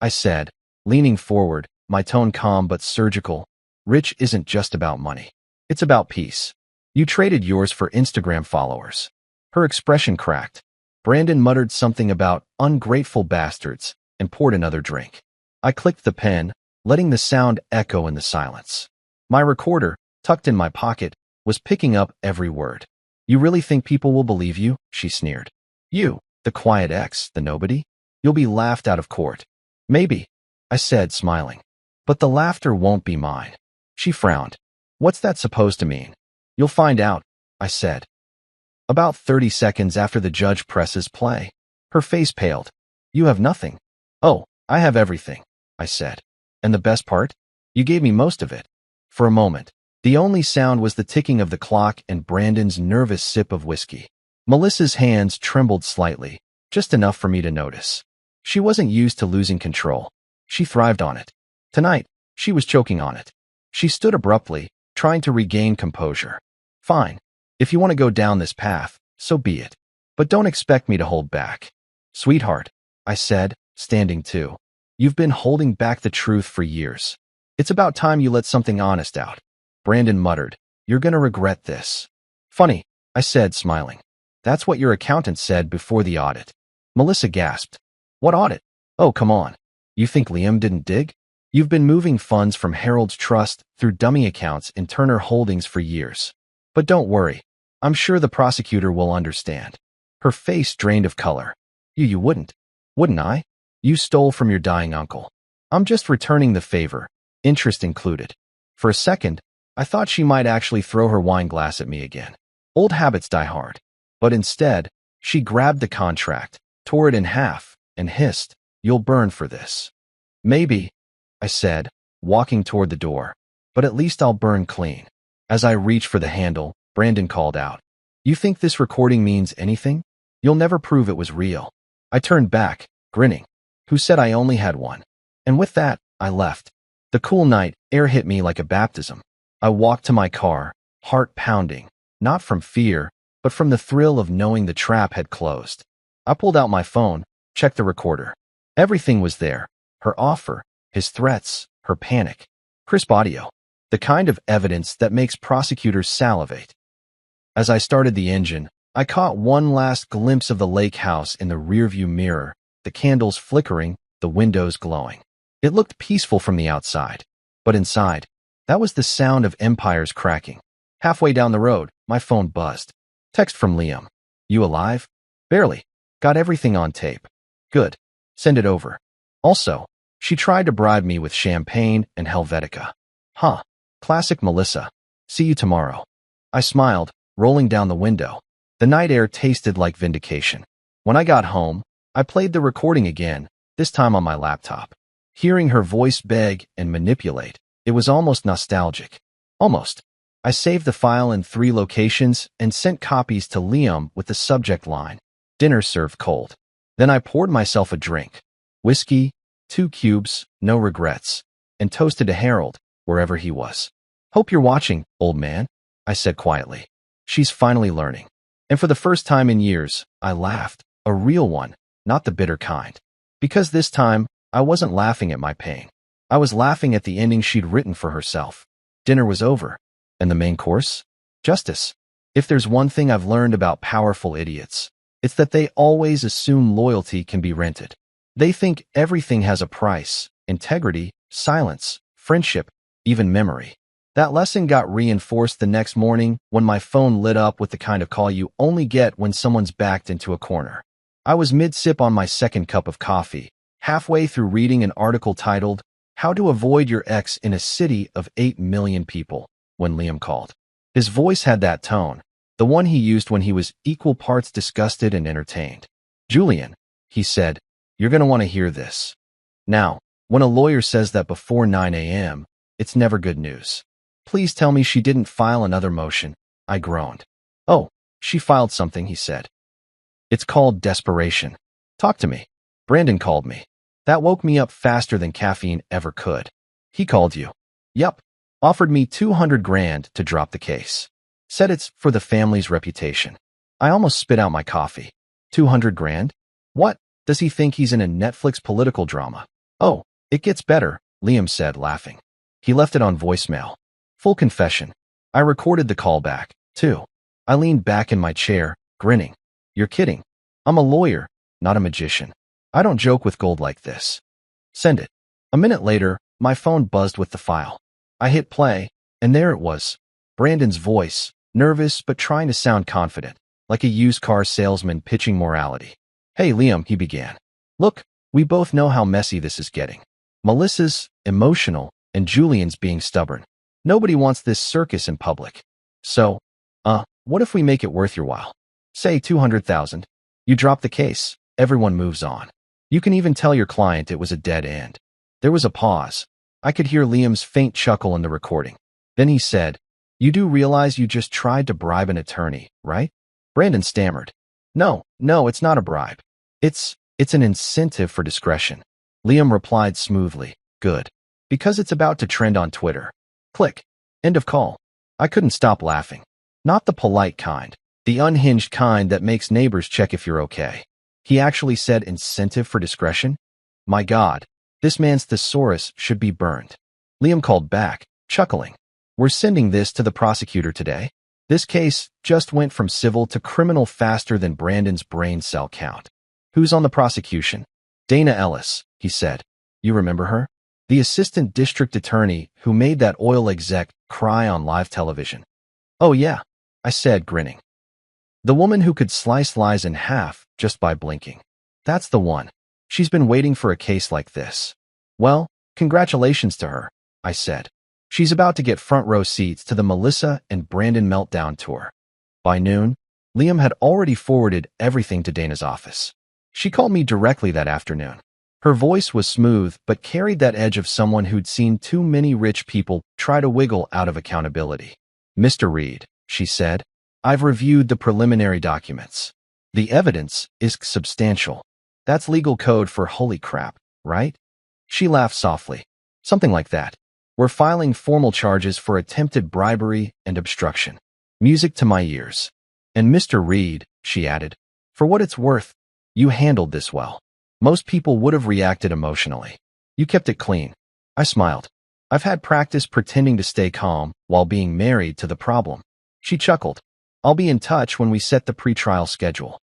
I said, leaning forward, my tone calm but surgical, "rich isn't just about money. It's about peace. You traded yours for Instagram followers." Her expression cracked. Brandon muttered something about ungrateful bastards and poured another drink. I clicked the pen, letting the sound echo in the silence. My recorder, tucked in my pocket, was picking up every word. "You really think people will believe you?" she sneered. "You, the quiet ex, the nobody? You'll be laughed out of court." "Maybe," I said, smiling. "But the laughter won't be mine." She frowned. "What's that supposed to mean?" "You'll find out," I said. About 30 seconds after the judge presses play, her face paled. "You have nothing." "Oh, I have everything," I said. "And the best part? You gave me most of it." For a moment, the only sound was the ticking of the clock and Brandon's nervous sip of whiskey. Melissa's hands trembled slightly, just enough for me to notice. She wasn't used to losing control. She thrived on it. Tonight, she was choking on it. She stood abruptly, trying to regain composure. "Fine. If you want to go down this path, so be it. But don't expect me to hold back." "Sweetheart," I said, standing too. "You've been holding back the truth for years. It's about time you let something honest out." Brandon muttered, "You're gonna regret this." "Funny," I said, smiling. "That's what your accountant said before the audit." Melissa gasped. "What audit?" "Oh, come on. You think Liam didn't dig? You've been moving funds from Harold's Trust through dummy accounts in Turner Holdings for years. But don't worry. I'm sure the prosecutor will understand. Her face drained of color. You wouldn't. Wouldn't I? You stole from your dying uncle. I'm just returning the favor, interest included. For a second, I thought she might actually throw her wine glass at me again. Old habits die hard. But instead, she grabbed the contract, tore it in half, and hissed, "You'll burn for this." "Maybe," I said, walking toward the door, "but at least I'll burn clean." As I reached for the handle, Brandon called out, "You think this recording means anything? You'll never prove it was real." I turned back, grinning. Who said I only had one? And with that, I left. The cool night air hit me like a baptism. I walked to my car, heart pounding, not from fear, but from the thrill of knowing the trap had closed. I pulled out my phone, checked the recorder. Everything was there. Her offer, his threats, her panic. Crisp audio. The kind of evidence that makes prosecutors salivate. As I started the engine, I caught one last glimpse of the lake house in the rearview mirror, the candles flickering, the windows glowing. It looked peaceful from the outside, but inside, that was the sound of empires cracking. Halfway down the road, my phone buzzed. Text from Liam. "You alive?" "Barely. Got everything on tape." "Good. Send it over." Also, she tried to bribe me with champagne and Helvetica. Huh. Classic Melissa. "See you tomorrow." I smiled, rolling down the window. The night air tasted like vindication. When I got home, I played the recording again, this time on my laptop. Hearing her voice beg and manipulate, it was almost nostalgic. Almost. I saved the file in 3 locations and sent copies to Liam with the subject line, "Dinner served cold." Then I poured myself a drink. Whiskey, 2 cubes, no regrets, and toasted to Harold, wherever he was. "Hope you're watching, old man," I said quietly. "She's finally learning." And for the first time in years, I laughed. A real one, not the bitter kind. Because this time, I wasn't laughing at my pain. I was laughing at the ending she'd written for herself. Dinner was over. And the main course? Justice. If there's one thing I've learned about powerful idiots, it's that they always assume loyalty can be rented. They think everything has a price: integrity, silence, friendship, even memory. That lesson got reinforced the next morning when my phone lit up with the kind of call you only get when someone's backed into a corner. I was mid-sip on my second cup of coffee, halfway through reading an article titled, "How to Avoid Your Ex in a City of 8 Million People," when Liam called. His voice had that tone, the one he used when he was equal parts disgusted and entertained. "Julian," he said, "you're going to want to hear this." Now, when a lawyer says that before 9 a.m., it's never good news. "Please tell me she didn't file another motion," I groaned. "Oh, she filed something," he said. "It's called desperation. Talk to me." "Brandon called me. That woke me up faster than caffeine ever could." "He called you?" "Yup. Offered me 200 grand to drop the case. Said it's for the family's reputation." I almost spit out my coffee. 200 grand? What? Does he think he's in a Netflix political drama? "Oh, it gets better," Liam said, laughing. He left it on voicemail. Full confession. I recorded the call back, too. I leaned back in my chair, grinning. "You're kidding. I'm a lawyer, not a magician. I don't joke with gold like this." "Send it." A minute later, my phone buzzed with the file. I hit play, and there it was. Brandon's voice, nervous but trying to sound confident, like a used car salesman pitching morality. "Hey, Liam," he began. "Look, we both know how messy this is getting. Melissa's emotional, and Julian's being stubborn. Nobody wants this circus in public. So, what if we make it worth your while? Say 200,000. You drop the case, everyone moves on. You can even tell your client it was a dead end." There was a pause. I could hear Liam's faint chuckle in the recording. Then he said, "You do realize you just tried to bribe an attorney, right?" Brandon stammered. No, it's not a bribe. It's an incentive for discretion." Liam replied smoothly, "Good. Because it's about to trend on Twitter." Click. End of call. I couldn't stop laughing. Not the polite kind, the unhinged kind that makes neighbors check if you're okay. He actually said incentive for discretion? My God, this man's thesaurus should be burned. Liam called back, chuckling. "We're sending this to the prosecutor today. This case just went from civil to criminal faster than Brandon's brain cell count." "Who's on the prosecution?" "Dana Ellis," he said. "You remember her? The assistant district attorney who made that oil exec cry on live television." "Oh yeah," I said, grinning. The woman who could slice lies in half just by blinking. That's the one. She's been waiting for a case like this. Well, congratulations to her, I said. She's about to get front row seats to the Melissa and Brandon meltdown tour. By noon, Liam had already forwarded everything to Dana's office. She called me directly that afternoon. Her voice was smooth but carried that edge of someone who'd seen too many rich people try to wiggle out of accountability. Mr. Reed, she said, I've reviewed the preliminary documents. The evidence is substantial. That's legal code for holy crap, right? She laughed softly. Something like that. We're filing formal charges for attempted bribery and obstruction. Music to my ears. And Mr. Reed, she added, for what it's worth, you handled this well. Most people would have reacted emotionally. You kept it clean. I smiled. I've had practice pretending to stay calm while being married to the problem. She chuckled. I'll be in touch when we set the pre-trial schedule.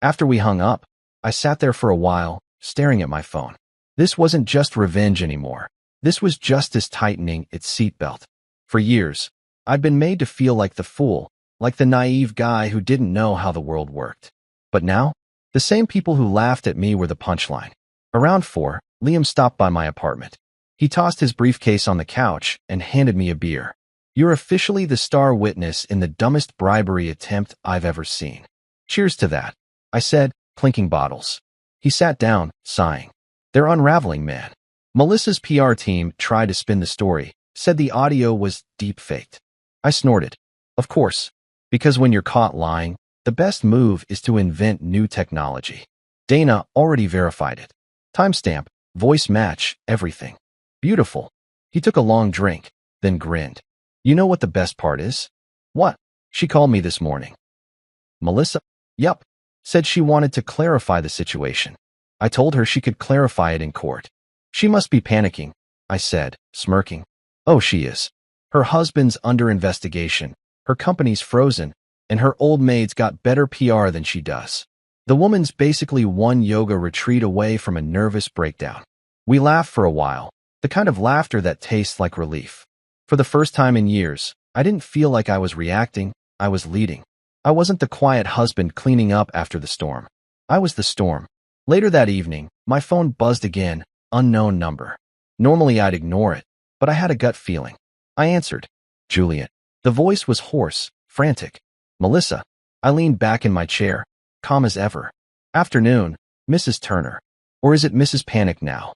After we hung up, I sat there for a while, staring at my phone. This wasn't just revenge anymore. This was justice tightening its seatbelt. For years, I'd been made to feel like the fool, like the naive guy who didn't know how the world worked. But now, the same people who laughed at me were the punchline. Around 4, Liam stopped by my apartment. He tossed his briefcase on the couch and handed me a beer. You're officially the star witness in the dumbest bribery attempt I've ever seen. Cheers to that, I said, clinking bottles. He sat down, sighing. They're unraveling, man. Melissa's PR team tried to spin the story, said the audio was deep-faked. I snorted. Of course, because when you're caught lying, the best move is to invent new technology. Dana already verified it. Timestamp, voice match, everything. Beautiful. He took a long drink, then grinned. You know what the best part is? What? She called me this morning. Melissa? Yup. Said she wanted to clarify the situation. I told her she could clarify it in court. She must be panicking, I said, smirking. Oh, she is. Her husband's under investigation, her company's frozen, and her old maid's got better PR than she does. The woman's basically one yoga retreat away from a nervous breakdown. We laughed for a while, the kind of laughter that tastes like relief. For the first time in years, I didn't feel like I was reacting, I was leading. I wasn't the quiet husband cleaning up after the storm. I was the storm. Later that evening, my phone buzzed again, unknown number. Normally I'd ignore it, but I had a gut feeling. I answered. Juliet. The voice was hoarse, frantic. Melissa. I leaned back in my chair, calm as ever. Afternoon, Mrs. Turner. Or is it Mrs. Panic now?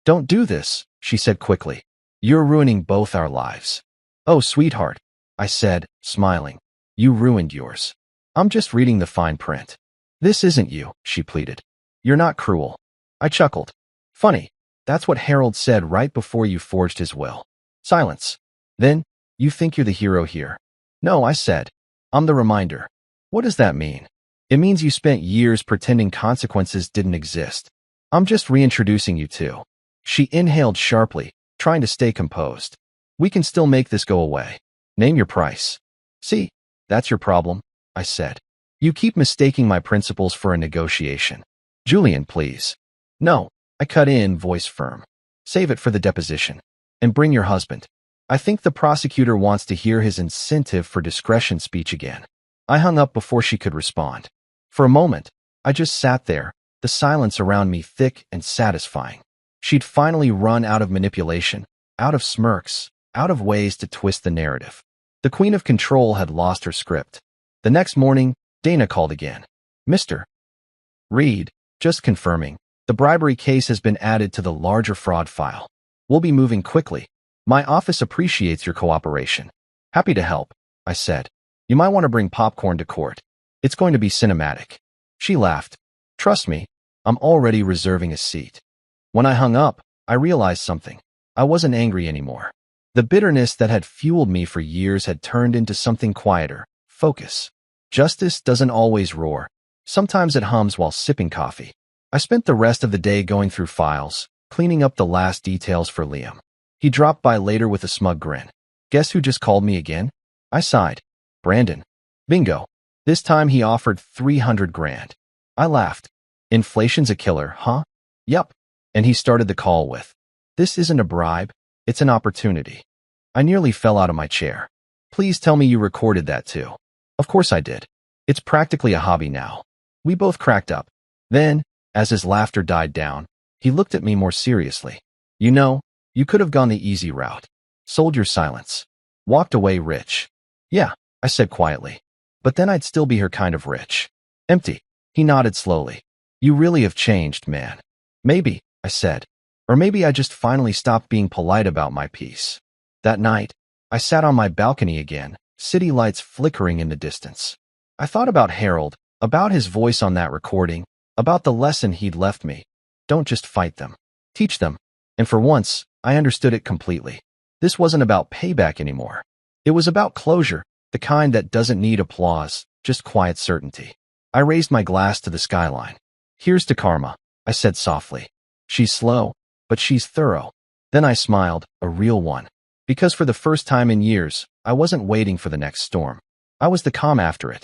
Don't do this, she said quickly. You're ruining both our lives. Oh, sweetheart, I said, smiling. You ruined yours. I'm just reading the fine print. This isn't you, she pleaded. You're not cruel. I chuckled. Funny, that's what Harold said right before you forged his will. Silence. Then, you think you're the hero here. No, I said. I'm the reminder. What does that mean? It means you spent years pretending consequences didn't exist. I'm just reintroducing you to. She inhaled sharply, trying to stay composed. We can still make this go away. Name your price. See, that's your problem, I said. You keep mistaking my principles for a negotiation. Julian, please. No, I cut in, voice firm. Save it for the deposition. And bring your husband. I think the prosecutor wants to hear his incentive for discretion speech again. I hung up before she could respond. For a moment, I just sat there, the silence around me thick and satisfying. She'd finally run out of manipulation, out of smirks, out of ways to twist the narrative. The Queen of Control had lost her script. The next morning, Dana called again. Mr. Reed, just confirming, the bribery case has been added to the larger fraud file. We'll be moving quickly. My office appreciates your cooperation. Happy to help, I said. You might want to bring popcorn to court. It's going to be cinematic. She laughed. Trust me, I'm already reserving a seat. When I hung up, I realized something. I wasn't angry anymore. The bitterness that had fueled me for years had turned into something quieter. Focus. Justice doesn't always roar. Sometimes it hums while sipping coffee. I spent the rest of the day going through files, cleaning up the last details for Liam. He dropped by later with a smug grin. Guess who just called me again? I sighed. Brandon. Bingo. This time he offered 300 grand. I laughed. Inflation's a killer, huh? Yup. And he started the call with, this isn't a bribe, it's an opportunity. I nearly fell out of my chair. Please tell me you recorded that too. Of course I did. It's practically a hobby now. We both cracked up. Then, as his laughter died down, he looked at me more seriously. You know, you could have gone the easy route. Sold your silence. Walked away rich. Yeah, I said quietly. But then I'd still be her kind of rich. Empty. He nodded slowly. You really have changed, man. Maybe, I said. Or maybe I just finally stopped being polite about my piece. That night, I sat on my balcony again, city lights flickering in the distance. I thought about Harold, about his voice on that recording, about the lesson he'd left me. Don't just fight them. Teach them. And for once, I understood it completely. This wasn't about payback anymore. It was about closure, the kind that doesn't need applause, just quiet certainty. I raised my glass to the skyline. Here's to Karma, I said softly. She's slow, but she's thorough. Then I smiled, a real one. Because for the first time in years, I wasn't waiting for the next storm. I was the calm after it.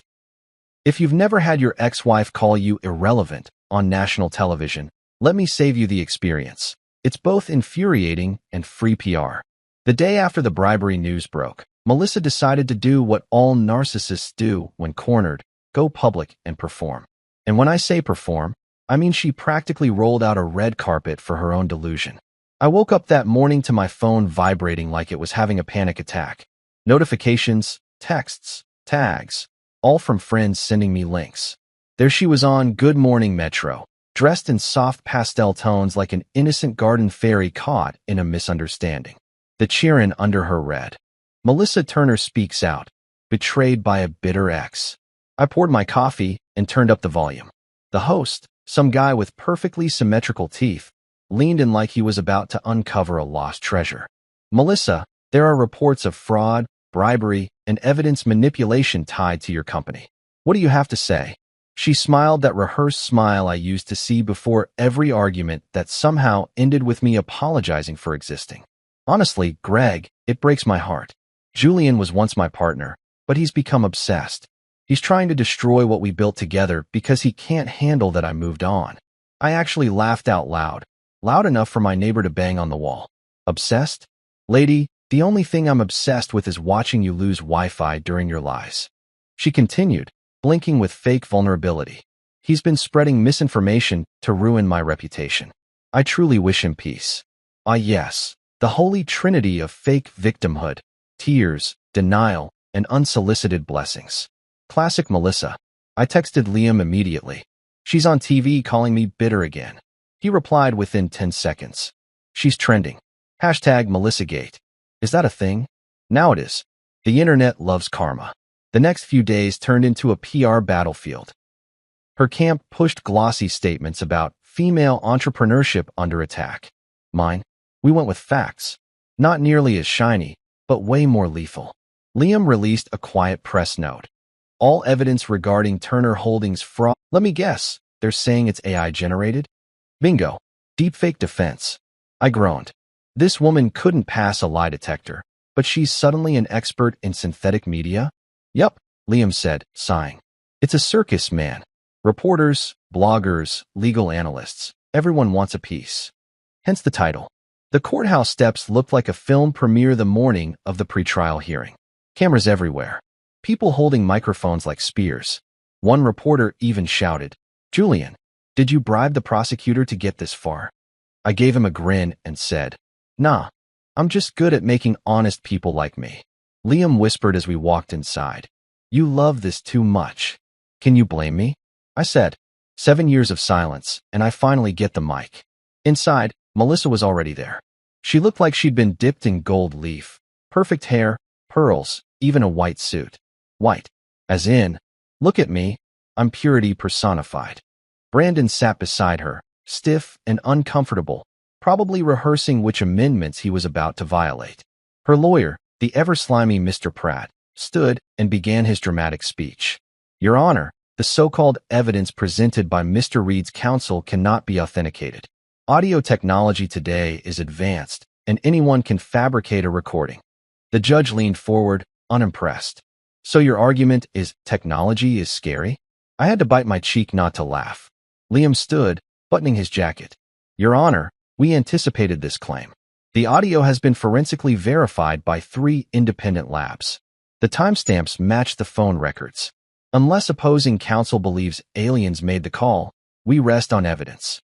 If you've never had your ex-wife call you irrelevant on national television, let me save you the experience. It's both infuriating and free PR. The day after the bribery news broke, Melissa decided to do what all narcissists do when cornered, go public and perform. And when I say perform, I mean she practically rolled out a red carpet for her own delusion. I woke up that morning to my phone vibrating like it was having a panic attack. Notifications, texts, tags, all from friends sending me links. There she was on Good Morning Metro, dressed in soft pastel tones like an innocent garden fairy caught in a misunderstanding. The cheerin' under her read. Melissa Turner speaks out, betrayed by a bitter ex. I poured my coffee and turned up the volume. The host, some guy with perfectly symmetrical teeth, leaned in like he was about to uncover a lost treasure. Melissa, there are reports of fraud, bribery, and evidence manipulation tied to your company. What do you have to say? She smiled that rehearsed smile I used to see before every argument that somehow ended with me apologizing for existing. Honestly, Greg, it breaks my heart. Julian was once my partner, but he's become obsessed. He's trying to destroy what we built together because he can't handle that I moved on. I actually laughed out loud, loud enough for my neighbor to bang on the wall. Obsessed? Lady, the only thing I'm obsessed with is watching you lose Wi-Fi during your lies. She continued, blinking with fake vulnerability. He's been spreading misinformation to ruin my reputation. I truly wish him peace. Ah yes, the holy trinity of fake victimhood, tears, denial, and unsolicited blessings. Classic Melissa. I texted Liam immediately. She's on TV calling me bitter again. He replied within 10 seconds. She's trending. Hashtag MelissaGate. Is that a thing? Now it is. The internet loves karma. The next few days turned into a PR battlefield. Her camp pushed glossy statements about female entrepreneurship under attack. Mine? We went with facts. Not nearly as shiny, but way more lethal. Liam released a quiet press note. All evidence regarding Turner Holdings fraud. Let me guess, they're saying it's AI generated? Bingo. Deepfake defense. I groaned. This woman couldn't pass a lie detector, but she's suddenly an expert in synthetic media? Yup, Liam said, sighing. It's a circus, man. Reporters, bloggers, legal analysts, everyone wants a piece. Hence the title. The courthouse steps looked like a film premiere the morning of the pretrial hearing. Cameras everywhere. People holding microphones like spears. One reporter even shouted, Julian, did you bribe the prosecutor to get this far? I gave him a grin and said, Nah, I'm just good at making honest people like me. Liam whispered as we walked inside. You love this too much. Can you blame me? I said. 7 years of silence, and I finally get the mic. Inside, Melissa was already there. She looked like she'd been dipped in gold leaf. Perfect hair, pearls, even a white suit. White. As in, look at me, I'm purity personified. Brandon sat beside her, stiff and uncomfortable, probably rehearsing which amendments he was about to violate. Her lawyer, the ever-slimy Mr. Pratt, stood and began his dramatic speech. Your Honor, the so-called evidence presented by Mr. Reed's counsel cannot be authenticated. Audio technology today is advanced, and anyone can fabricate a recording. The judge leaned forward, unimpressed. So your argument is technology is scary? I had to bite my cheek not to laugh. Liam stood, buttoning his jacket. Your Honor, we anticipated this claim. The audio has been forensically verified by 3 independent labs. The timestamps match the phone records. Unless opposing counsel believes aliens made the call, we rest on evidence.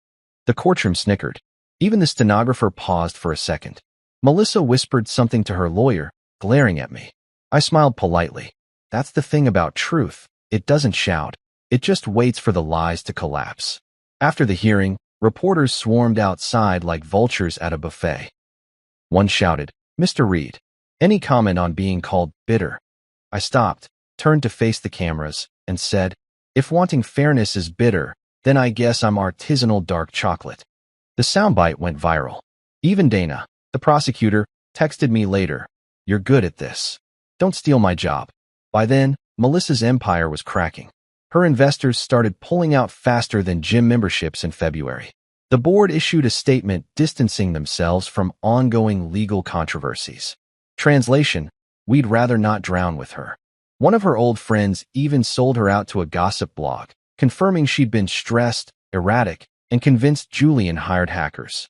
The courtroom snickered. Even the stenographer paused for a second. Melissa whispered something to her lawyer, glaring at me. I smiled politely. That's the thing about truth. It doesn't shout. It just waits for the lies to collapse. After the hearing, reporters swarmed outside like vultures at a buffet. One shouted, "Mr. Reed, any comment on being called bitter?" I stopped, turned to face the cameras, and said, "If wanting fairness is bitter, then I guess I'm artisanal dark chocolate." The soundbite went viral. Even Dana, the prosecutor, texted me later, "You're good at this. Don't steal my job." By then, Melissa's empire was cracking. Her investors started pulling out faster than gym memberships in February. The board issued a statement distancing themselves from ongoing legal controversies. Translation: we'd rather not drown with her. One of her old friends even sold her out to a gossip blog, confirming she'd been stressed, erratic, and convinced Julian hired hackers.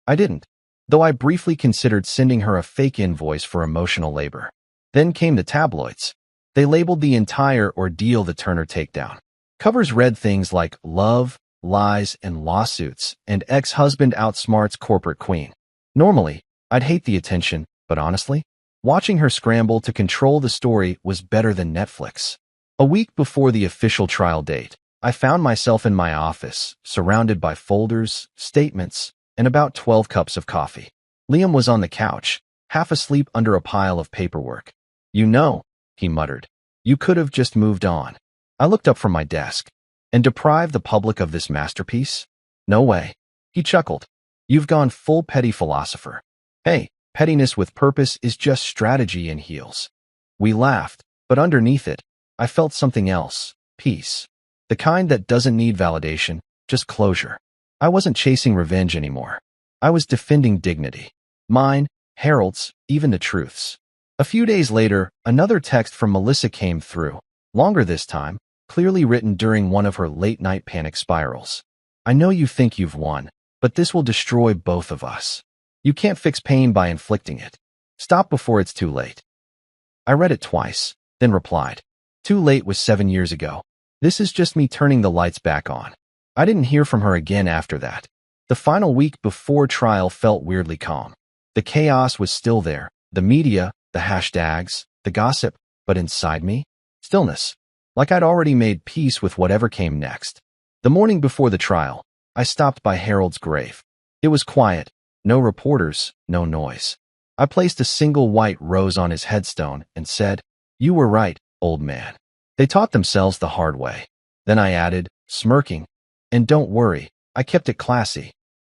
I didn't, though I briefly considered sending her a fake invoice for emotional labor. Then came the tabloids. They labeled the entire ordeal the Turner takedown. Covers read things like love, lies, and lawsuits, and ex-husband outsmarts corporate queen. Normally, I'd hate the attention, but honestly, watching her scramble to control the story was better than Netflix. A week before the official trial date, I found myself in my office, surrounded by folders, statements, and about 12 cups of coffee. Liam was on the couch, half asleep under a pile of paperwork. "You know," he muttered, "you could have just moved on." I looked up from my desk. "And deprive the public of this masterpiece? No way." He chuckled. "You've gone full petty philosopher. Hey, pettiness with purpose is just strategy in heels." We laughed, but underneath it, I felt something else: peace. The kind that doesn't need validation, just closure. I wasn't chasing revenge anymore. I was defending dignity. Mine, Harold's, even the truth's. A few days later, another text from Melissa came through, longer this time, clearly written during one of her late-night panic spirals. "I know you think you've won, but this will destroy both of us. You can't fix pain by inflicting it. Stop before it's too late." I read it twice, then replied. Too late was 7 years ago. This is just me turning the lights back on. I didn't hear from her again after that. The final week before trial felt weirdly calm. The chaos was still there, the media, the hashtags, the gossip, but inside me, stillness. Like I'd already made peace with whatever came next. The morning before the trial, I stopped by Harold's grave. It was quiet, no reporters, no noise. I placed a single white rose on his headstone and said, "You were right, old man." They taught themselves the hard way. Then I added, smirking, "And don't worry, I kept it classy."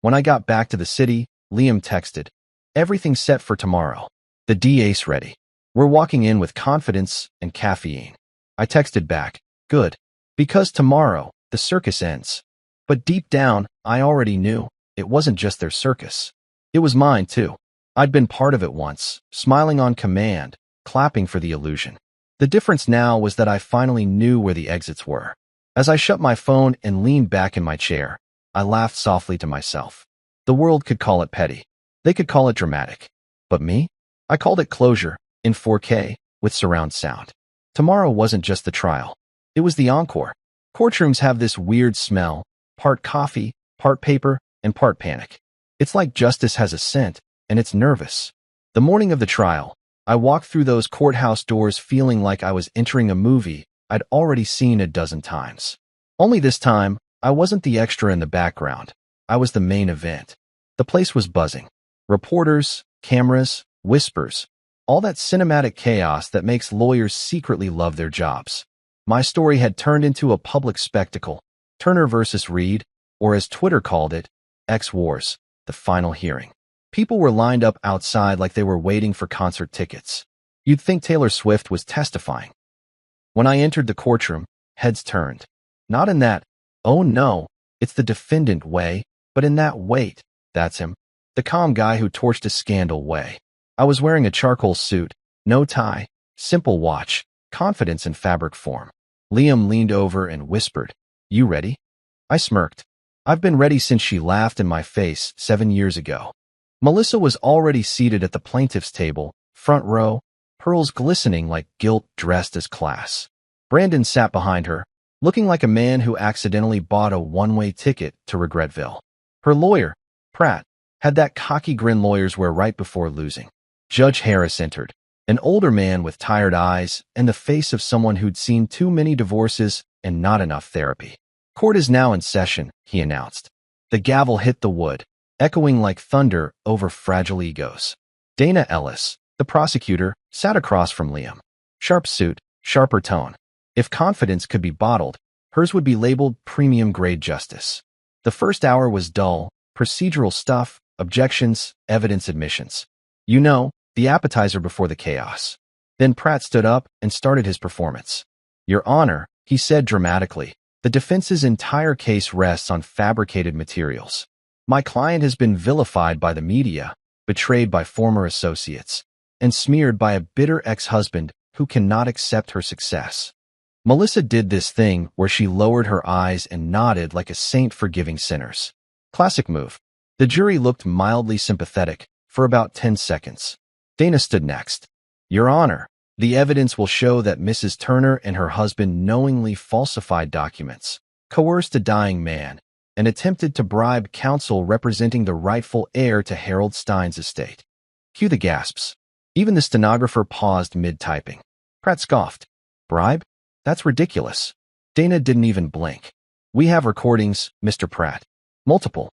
When I got back to the city, Liam texted, "Everything's set for tomorrow. The DA's ready. We're walking in with confidence and caffeine." I texted back, "Good. Because tomorrow, the circus ends." But deep down, I already knew it wasn't just their circus. It was mine too. I'd been part of it once, smiling on command, clapping for the illusion. The difference now was that I finally knew where the exits were. As I shut my phone and leaned back in my chair, I laughed softly to myself. The world could call it petty. They could call it dramatic. But me? I called it closure, in 4K, with surround sound. Tomorrow wasn't just the trial. It was the encore. Courtrooms have this weird smell, part coffee, part paper, and part panic. It's like justice has a scent, and it's nervous. The morning of the trial, I walked through those courthouse doors feeling like I was entering a movie I'd already seen a dozen times. Only this time, I wasn't the extra in the background. I was the main event. The place was buzzing. Reporters, cameras, whispers, all that cinematic chaos that makes lawyers secretly love their jobs. My story had turned into a public spectacle, Turner versus Reed, or as Twitter called it, X-Wars, the final hearing. People were lined up outside like they were waiting for concert tickets. You'd think Taylor Swift was testifying. When I entered the courtroom, heads turned. Not in that, "Oh no, it's the defendant" way, but in that, "Wait, that's him." The calm guy who torched a scandal way. I was wearing a charcoal suit, no tie, simple watch, confidence in fabric form. Liam leaned over and whispered, "You ready?" I smirked. I've been ready since she laughed in my face 7 years ago. Melissa was already seated at the plaintiff's table, front row, pearls glistening like gilt dressed as class. Brandon sat behind her, looking like a man who accidentally bought a one-way ticket to Regretville. Her lawyer, Pratt, had that cocky grin lawyers wear right before losing. Judge Harris entered, an older man with tired eyes and the face of someone who'd seen too many divorces and not enough therapy. Court is now in session, he announced. The gavel hit the wood, echoing like thunder over fragile egos. Dana Ellis, the prosecutor, sat across from Liam. Sharp suit, sharper tone. If confidence could be bottled, hers would be labeled premium-grade justice. The first hour was dull, procedural stuff, objections, evidence admissions. You know, the appetizer before the chaos. Then Pratt stood up and started his performance. Your Honor, he said dramatically, the defense's entire case rests on fabricated materials. My client has been vilified by the media, betrayed by former associates, and smeared by a bitter ex-husband who cannot accept her success. Melissa did this thing where she lowered her eyes and nodded like a saint forgiving sinners. Classic move. The jury looked mildly sympathetic for about 10 seconds. Dana stood next. Your Honor, the evidence will show that Mrs. Turner and her husband knowingly falsified documents, coerced a dying man, and attempted to bribe counsel representing the rightful heir to Harold Stein's estate. Cue the gasps. Even the stenographer paused mid-typing. Pratt scoffed. Bribe? That's ridiculous. Dana didn't even blink. We have recordings, Mr. Pratt. Multiple.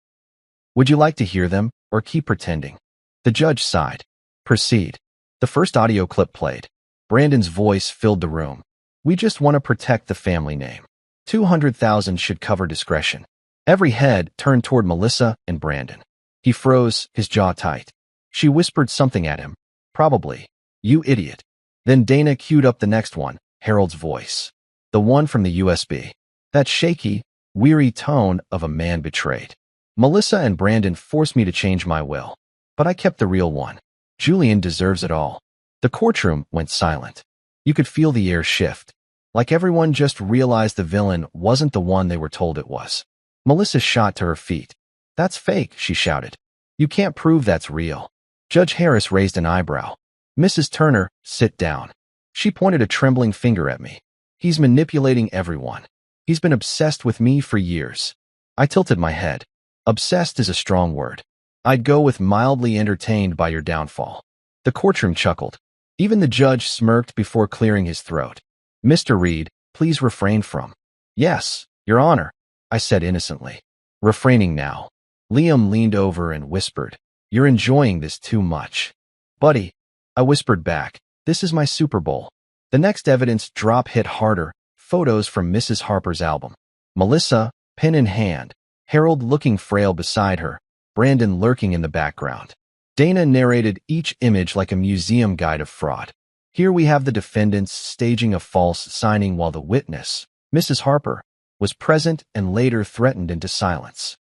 Would you like to hear them, or keep pretending? The judge sighed. Proceed. The first audio clip played. Brandon's voice filled the room. We just want to protect the family name. 200,000 should cover discretion. Every head turned toward Melissa and Brandon. He froze, his jaw tight. She whispered something at him. Probably. You idiot. Then Dana queued up the next one, Harold's voice. The one from the USB. That shaky, weary tone of a man betrayed. Melissa and Brandon forced me to change my will. But I kept the real one. Julian deserves it all. The courtroom went silent. You could feel the air shift. Like everyone just realized the villain wasn't the one they were told it was. Melissa shot to her feet. That's fake, she shouted. You can't prove that's real. Judge Harris raised an eyebrow. Mrs. Turner, sit down. She pointed a trembling finger at me. He's manipulating everyone. He's been obsessed with me for years. I tilted my head. Obsessed is a strong word. I'd go with mildly entertained by your downfall. The courtroom chuckled. Even the judge smirked before clearing his throat. Mr. Reed, please refrain from. Yes, Your Honor, I said innocently. Refraining now. Liam leaned over and whispered, You're enjoying this too much. Buddy, I whispered back, this is my Super Bowl. The next evidence drop hit harder, photos from Mrs. Harper's album. Melissa, pen in hand, Harold looking frail beside her, Brandon lurking in the background. Dana narrated each image like a museum guide of fraud. Here we have the defendants staging a false signing while the witness, Mrs. Harper, was present and later threatened into silence.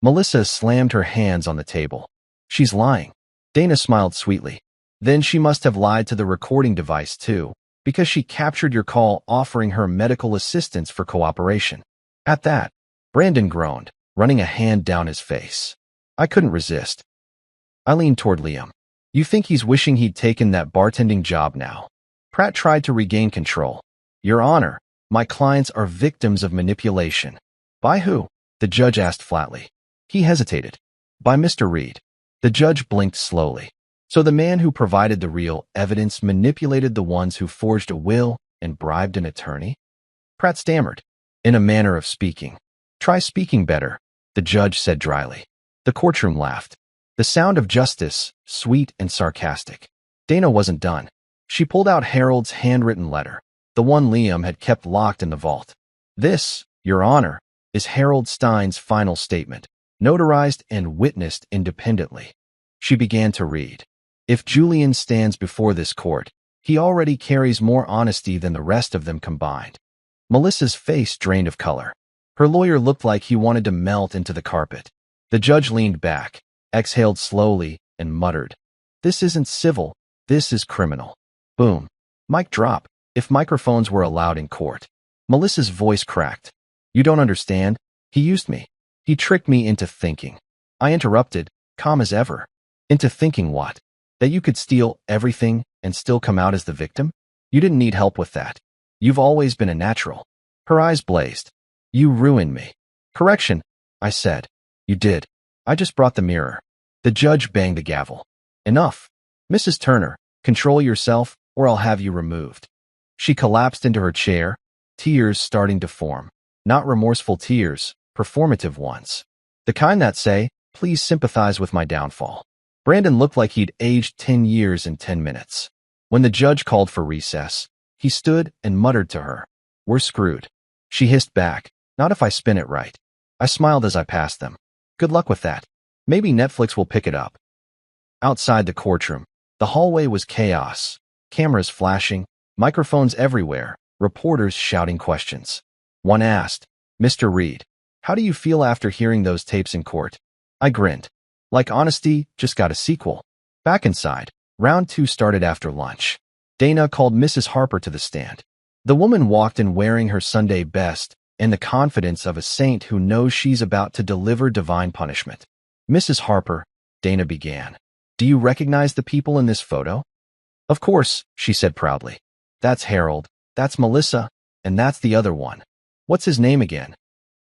Melissa slammed her hands on the table. She's lying. Dana smiled sweetly. Then she must have lied to the recording device too, because she captured your call offering her medical assistance for cooperation. At that, Brandon groaned, running a hand down his face. I couldn't resist. I leaned toward Liam. You think he's wishing he'd taken that bartending job now? Pratt tried to regain control. Your Honor, my clients are victims of manipulation. By who? The judge asked flatly. He hesitated. By Mr. Reed. The judge blinked slowly. So the man who provided the real evidence manipulated the ones who forged a will and bribed an attorney? Pratt stammered. In a manner of speaking. Try speaking better, the judge said dryly. The courtroom laughed. The sound of justice, sweet and sarcastic. Dana wasn't done. She pulled out Harold's handwritten letter, the one Liam had kept locked in the vault. This, Your Honor, is Harold Stein's final statement, notarized and witnessed independently. She began to read. If Julian stands before this court, he already carries more honesty than the rest of them combined. Melissa's face drained of color. Her lawyer looked like he wanted to melt into the carpet. The judge leaned back, exhaled slowly, and muttered, This isn't civil, this is criminal. Boom. Mic drop, if microphones were allowed in court. Melissa's voice cracked. You don't understand? He used me. He tricked me into thinking. I interrupted, calm as ever. Into thinking what? That you could steal everything and still come out as the victim? You didn't need help with that. You've always been a natural. Her eyes blazed. You ruined me. Correction, I said. You did. I just brought the mirror. The judge banged the gavel. Enough. Mrs. Turner, control yourself, or I'll have you removed. She collapsed into her chair, tears starting to form. Not remorseful tears, performative ones. The kind that say, please sympathize with my downfall. Brandon looked like he'd aged 10 years in 10 minutes. When the judge called for recess, he stood and muttered to her. We're screwed. She hissed back, not if I spin it right. I smiled as I passed them. Good luck with that. Maybe Netflix will pick it up. Outside the courtroom, the hallway was chaos. Cameras flashing, microphones everywhere, reporters shouting questions. One asked, Mr. Reed, how do you feel after hearing those tapes in court? I grinned. Like honesty, just got a sequel. Back inside, round 2 started after lunch. Dana called Mrs. Harper to the stand. The woman walked in wearing her Sunday best and the confidence of a saint who knows she's about to deliver divine punishment. Mrs. Harper, Dana began. Do you recognize the people in this photo? Of course, she said proudly. That's Harold, that's Melissa, and that's the other one. What's his name again?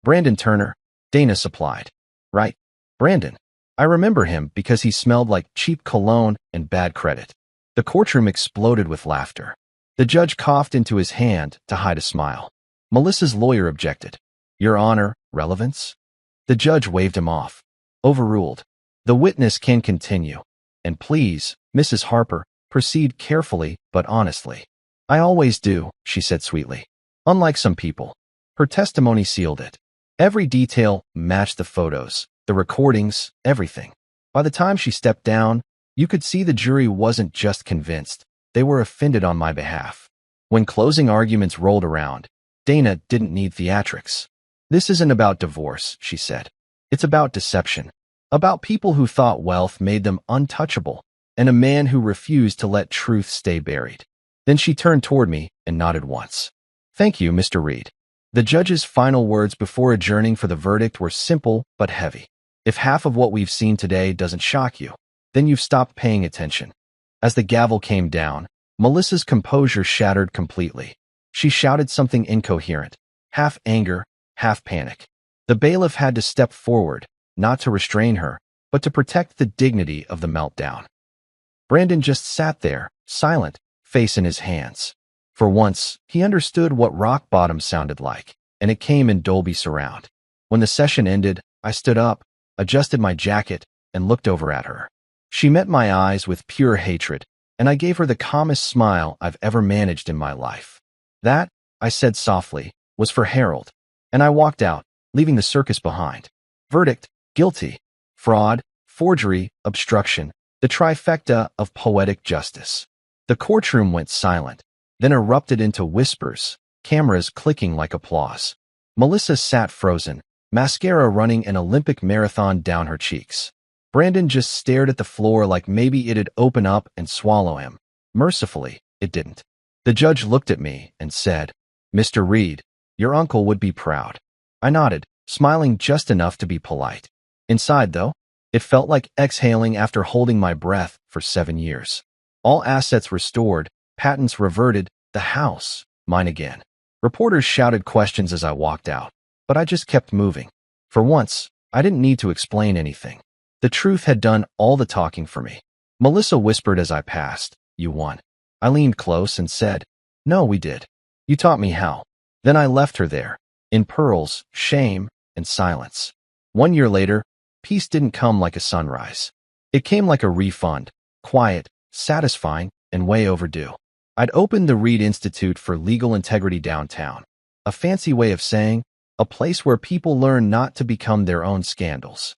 Brandon Turner, Dana supplied. Right, Brandon. I remember him because he smelled like cheap cologne and bad credit. The courtroom exploded with laughter. The judge coughed into his hand to hide a smile. Melissa's lawyer objected. Your Honor, relevance? The judge waved him off. Overruled. The witness can continue. And please, Mrs. Harper, proceed carefully but honestly. I always do, she said sweetly. Unlike some people. Her testimony sealed it. Every detail matched the photos, the recordings, everything. By the time she stepped down, you could see the jury wasn't just convinced. They were offended on my behalf. When closing arguments rolled around, Dana didn't need theatrics. This isn't about divorce, she said. It's about deception. About people who thought wealth made them untouchable, and a man who refused to let truth stay buried. Then she turned toward me and nodded once. Thank you, Mr. Reed. The judge's final words before adjourning for the verdict were simple but heavy. If half of what we've seen today doesn't shock you, then you've stopped paying attention. As the gavel came down, Melissa's composure shattered completely. She shouted something incoherent, half anger, half panic. The bailiff had to step forward, not to restrain her, but to protect the dignity of the meltdown. Brandon just sat there, silent, face in his hands. For once, he understood what rock bottom sounded like, and it came in Dolby Surround. When the session ended, I stood up, adjusted my jacket, and looked over at her. She met my eyes with pure hatred, and I gave her the calmest smile I've ever managed in my life. That, I said softly, was for Harold, and I walked out, leaving the circus behind. Verdict, guilty. Fraud, forgery, obstruction, the trifecta of poetic justice. The courtroom went silent, then erupted into whispers, cameras clicking like applause. Melissa sat frozen, mascara running an Olympic marathon down her cheeks. Brandon just stared at the floor like maybe it'd open up and swallow him. Mercifully, it didn't. The judge looked at me and said, Mr. Reed, your uncle would be proud. I nodded, smiling just enough to be polite. Inside, though, it felt like exhaling after holding my breath for 7 years. All assets restored, patents reverted, the house, mine again. Reporters shouted questions as I walked out, but I just kept moving. For once, I didn't need to explain anything. The truth had done all the talking for me. Melissa whispered as I passed, You won. I leaned close and said, No, we did. You taught me how. Then I left her there, in pearls, shame, and silence. 1 year later, peace didn't come like a sunrise. It came like a refund, quiet, satisfying, and way overdue. I'd opened the Reed Institute for Legal Integrity downtown, a fancy way of saying, a place where people learn not to become their own scandals.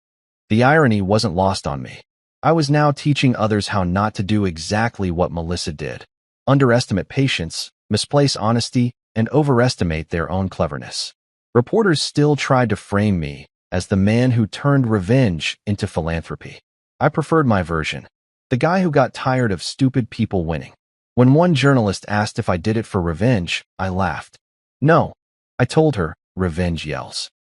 The irony wasn't lost on me. I was now teaching others how not to do exactly what Melissa did. Underestimate patience, misplace honesty, and overestimate their own cleverness. Reporters still tried to frame me as the man who turned revenge into philanthropy. I preferred my version. The guy who got tired of stupid people winning. When one journalist asked if I did it for revenge, I laughed. No, I told her, revenge yells.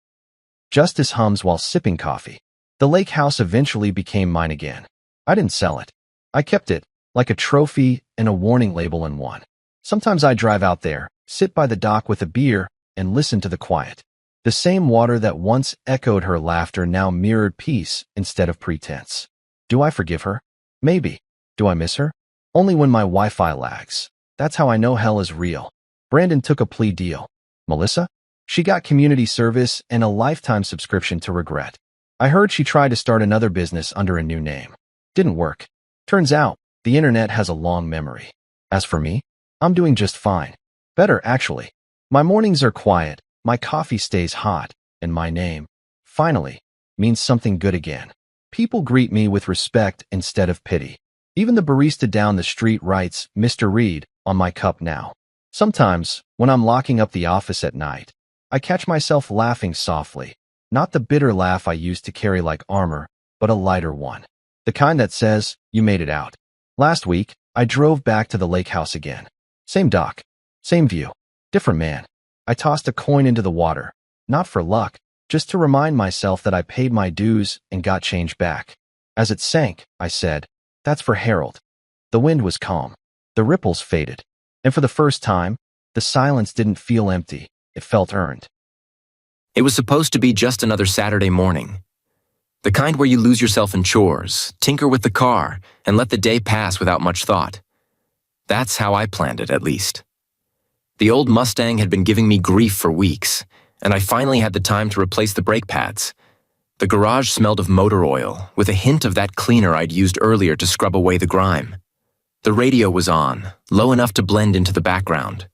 Justice hums while sipping coffee. The lake house eventually became mine again. I didn't sell it. I kept it, like a trophy and a warning label in one. Sometimes I drive out there, sit by the dock with a beer, and listen to the quiet. The same water that once echoed her laughter now mirrored peace instead of pretense. Do I forgive her? Maybe. Do I miss her? Only when my Wi-Fi lags. That's how I know hell is real. Brandon took a plea deal. Melissa? She got community service and a lifetime subscription to Regret. I heard she tried to start another business under a new name. Didn't work. Turns out, the internet has a long memory. As for me, I'm doing just fine. Better, actually. My mornings are quiet, my coffee stays hot, and my name, finally, means something good again. People greet me with respect instead of pity. Even the barista down the street writes Mr. Reed on my cup now. Sometimes, when I'm locking up the office at night, I catch myself laughing softly. Not the bitter laugh I used to carry like armor, but a lighter one. The kind that says, you made it out. Last week, I drove back to the lake house again. Same dock, same view, different man. I tossed a coin into the water, not for luck, just to remind myself that I paid my dues and got change back. As it sank, I said, that's for Harold. The wind was calm. The ripples faded. And for the first time, the silence didn't feel empty. It felt earned. It was supposed to be just another Saturday morning. The kind where you lose yourself in chores, tinker with the car, and let the day pass without much thought. That's how I planned it, at least. The old Mustang had been giving me grief for weeks, and I finally had the time to replace the brake pads. The garage smelled of motor oil, with a hint of that cleaner I'd used earlier to scrub away the grime. The radio was on, low enough to blend into the background.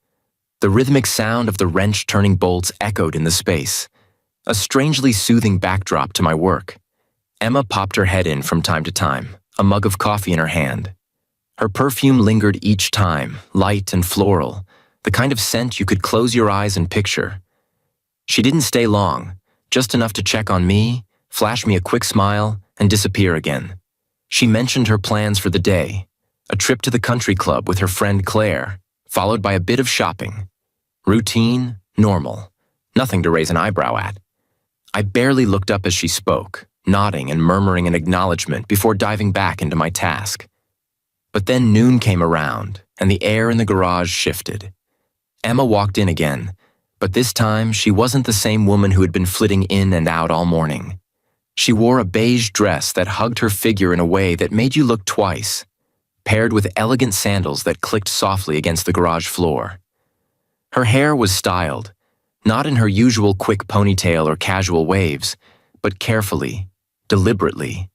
The rhythmic sound of the wrench turning bolts echoed in the space, a strangely soothing backdrop to my work. Emma popped her head in from time to time, a mug of coffee in her hand. Her perfume lingered each time, light and floral, the kind of scent you could close your eyes and picture. She didn't stay long, just enough to check on me, flash me a quick smile, and disappear again. She mentioned her plans for the day, a trip to the country club with her friend Claire, followed by a bit of shopping. Routine, normal, nothing to raise an eyebrow at. I barely looked up as she spoke, nodding and murmuring an acknowledgement before diving back into my task. But then noon came around, and the air in the garage shifted. Emma walked in again, but this time she wasn't the same woman who had been flitting in and out all morning. She wore a beige dress that hugged her figure in a way that made you look twice, paired with elegant sandals that clicked softly against the garage floor. Her hair was styled, not in her usual quick ponytail or casual waves, but carefully, deliberately.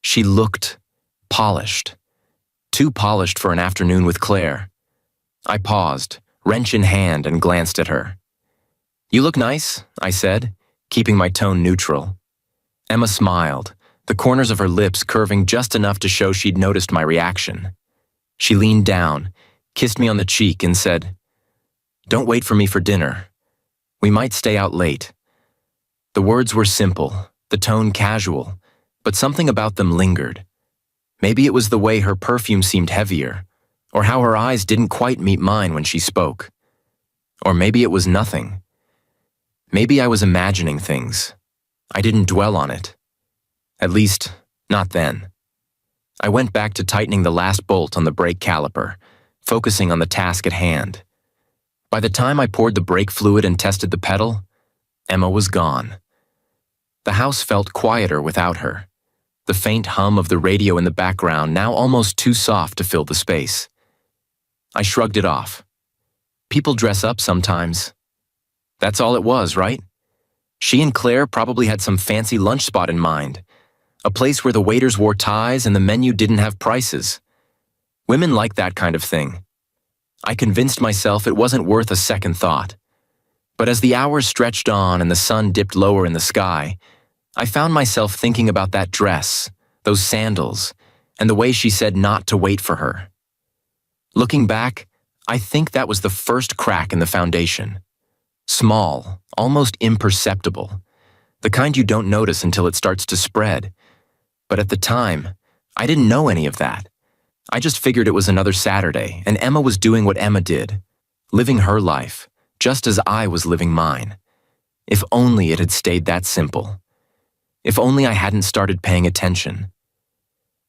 She looked polished. Too polished for an afternoon with Claire. I paused, wrench in hand, and glanced at her. "You look nice," I said, keeping my tone neutral. Emma smiled, the corners of her lips curving just enough to show she'd noticed my reaction. She leaned down, kissed me on the cheek, and said, "Don't wait for me for dinner. We might stay out late." The words were simple, the tone casual, but something about them lingered. Maybe it was the way her perfume seemed heavier, or how her eyes didn't quite meet mine when she spoke. Or maybe it was nothing. Maybe I was imagining things. I didn't dwell on it. At least, not then. I went back to tightening the last bolt on the brake caliper, focusing on the task at hand. By the time I poured the brake fluid and tested the pedal, Emma was gone. The house felt quieter without her, the faint hum of the radio in the background now almost too soft to fill the space. I shrugged it off. People dress up sometimes. That's all it was, right? She and Claire probably had some fancy lunch spot in mind, a place where the waiters wore ties and the menu didn't have prices. Women like that kind of thing. I convinced myself it wasn't worth a second thought. But as the hours stretched on and the sun dipped lower in the sky, I found myself thinking about that dress, those sandals, and the way she said not to wait for her. Looking back, I think that was the first crack in the foundation. Small, almost imperceptible, the kind you don't notice until it starts to spread. But at the time, I didn't know any of that. I just figured it was another Saturday, and Emma was doing what Emma did, living her life, just as I was living mine. If only it had stayed that simple. If only I hadn't started paying attention.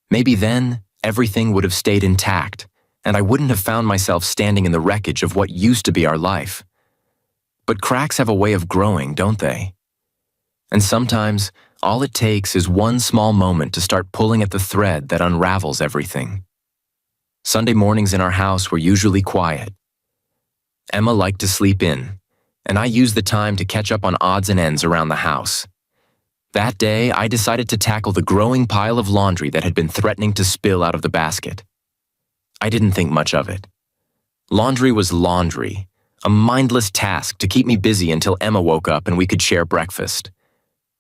Maybe then, everything would have stayed intact, and I wouldn't have found myself standing in the wreckage of what used to be our life. But cracks have a way of growing, don't they? And sometimes, all it takes is one small moment to start pulling at the thread that unravels everything. Sunday mornings in our house were usually quiet. Emma liked to sleep in, and I used the time to catch up on odds and ends around the house. That day, I decided to tackle the growing pile of laundry that had been threatening to spill out of the basket. I didn't think much of it. Laundry was laundry, a mindless task to keep me busy until Emma woke up and we could share breakfast.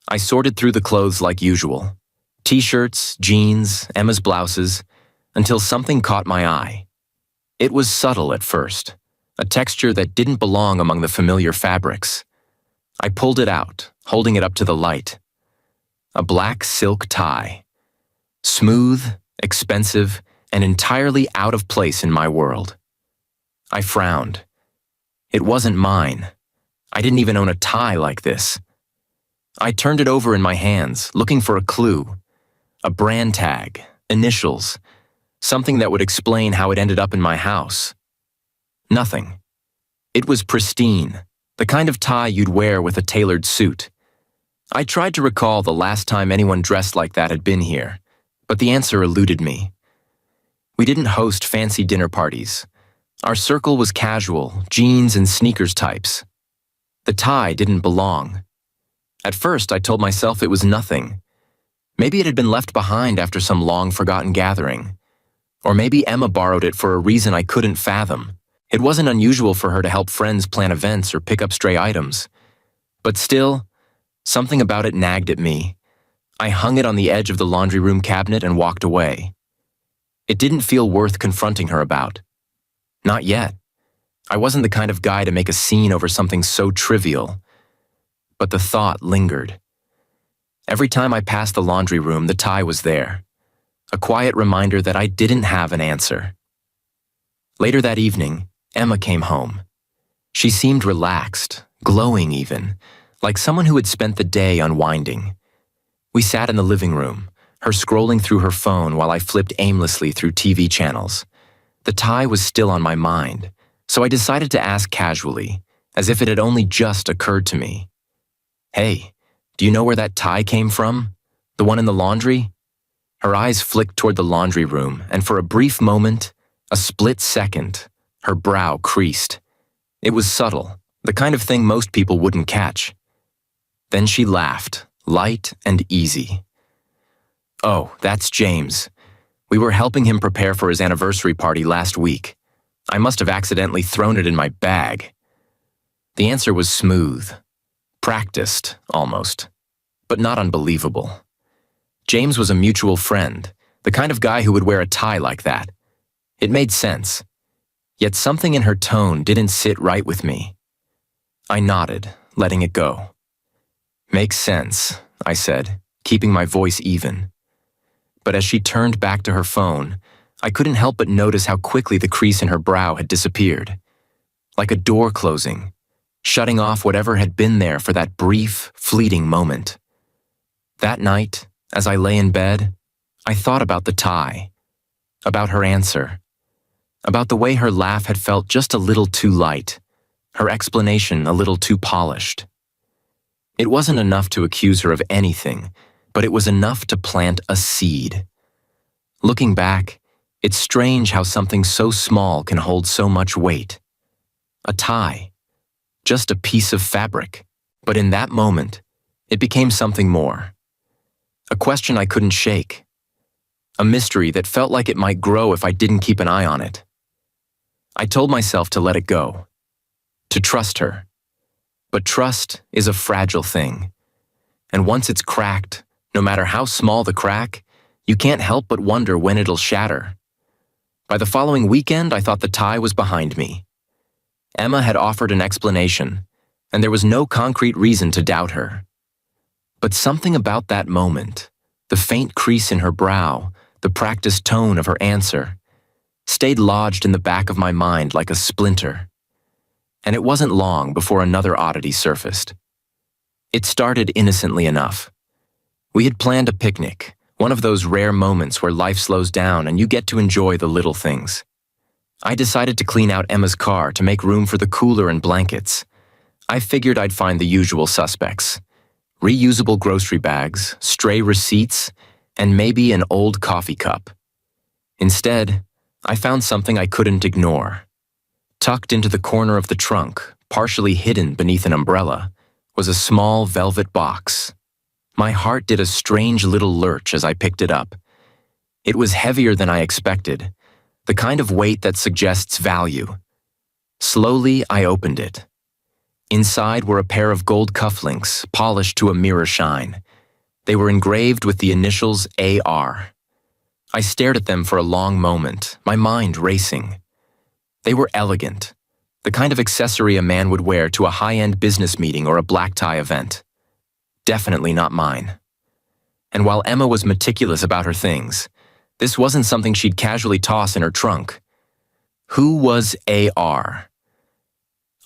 I sorted through the clothes like usual. T-shirts, jeans, Emma's blouses, until something caught my eye. It was subtle at first, a texture that didn't belong among the familiar fabrics. I pulled it out, holding it up to the light. A black silk tie. Smooth, expensive, and entirely out of place in my world. I frowned. It wasn't mine. I didn't even own a tie like this. I turned it over in my hands, looking for a clue. A brand tag, initials, something that would explain how it ended up in my house. Nothing. It was pristine, the kind of tie you'd wear with a tailored suit. I tried to recall the last time anyone dressed like that had been here, but the answer eluded me. We didn't host fancy dinner parties. Our circle was casual, jeans and sneakers types. The tie didn't belong. At first, I told myself it was nothing. Maybe it had been left behind after some long-forgotten gathering. Or maybe Emma borrowed it for a reason I couldn't fathom. It wasn't unusual for her to help friends plan events or pick up stray items. But still, something about it nagged at me. I hung it on the edge of the laundry room cabinet and walked away. It didn't feel worth confronting her about. Not yet. I wasn't the kind of guy to make a scene over something so trivial. But the thought lingered. Every time I passed the laundry room, the tie was there. A quiet reminder that I didn't have an answer. Later that evening, Emma came home. She seemed relaxed, glowing even, like someone who had spent the day unwinding. We sat in the living room, her scrolling through her phone while I flipped aimlessly through TV channels. The tie was still on my mind, so I decided to ask casually, as if it had only just occurred to me. "Hey, do you know where that tie came from? The one in the laundry?" Her eyes flicked toward the laundry room, and for a brief moment, a split second, her brow creased. It was subtle, the kind of thing most people wouldn't catch. Then she laughed, light and easy. "Oh, that's James. We were helping him prepare for his anniversary party last week. I must have accidentally thrown it in my bag." The answer was smooth. Practiced, almost, but not unbelievable. James was a mutual friend, the kind of guy who would wear a tie like that. It made sense. Yet something in her tone didn't sit right with me. I nodded, letting it go. "Makes sense," I said, keeping my voice even. But as she turned back to her phone, I couldn't help but notice how quickly the crease in her brow had disappeared. Like a door closing, shutting off whatever had been there for that brief, fleeting moment. That night, as I lay in bed, I thought about the tie, about her answer, about the way her laugh had felt just a little too light, her explanation a little too polished. It wasn't enough to accuse her of anything, but it was enough to plant a seed. Looking back, it's strange how something so small can hold so much weight. A tie. Just a piece of fabric. But in that moment, it became something more. A question I couldn't shake. A mystery that felt like it might grow if I didn't keep an eye on it. I told myself to let it go. To trust her. But trust is a fragile thing. And once it's cracked, no matter how small the crack, you can't help but wonder when it'll shatter. By the following weekend, I thought the tie was behind me. Emma had offered an explanation, and there was no concrete reason to doubt her. But something about that moment, the faint crease in her brow, the practiced tone of her answer, stayed lodged in the back of my mind like a splinter. And it wasn't long before another oddity surfaced. It started innocently enough. We had planned a picnic, one of those rare moments where life slows down and you get to enjoy the little things. I decided to clean out Emma's car to make room for the cooler and blankets. I figured I'd find the usual suspects: reusable grocery bags, stray receipts, and maybe an old coffee cup. Instead, I found something I couldn't ignore. Tucked into the corner of the trunk, partially hidden beneath an umbrella, was a small velvet box. My heart did a strange little lurch as I picked it up. It was heavier than I expected, the kind of weight that suggests value. Slowly, I opened it. Inside were a pair of gold cufflinks, polished to a mirror shine. They were engraved with the initials AR. I stared at them for a long moment, my mind racing. They were elegant, the kind of accessory a man would wear to a high-end business meeting or a black tie event. Definitely not mine. And while Emma was meticulous about her things, this wasn't something she'd casually toss in her trunk. Who was AR?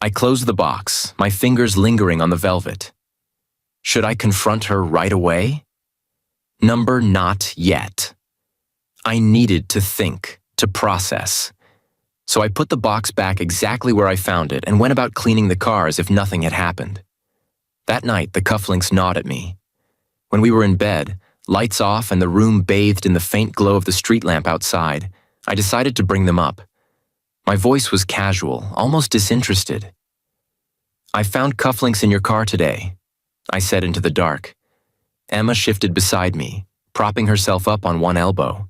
I closed the box, my fingers lingering on the velvet. Should I confront her right away? Number not yet. I needed to think, to process. So I put the box back exactly where I found it and went about cleaning the car as if nothing had happened. That night, the cufflinks gnawed at me. When we were in bed, lights off and the room bathed in the faint glow of the street lamp outside, I decided to bring them up. My voice was casual, almost disinterested. "I found cufflinks in your car today," I said into the dark. Emma shifted beside me, propping herself up on one elbow.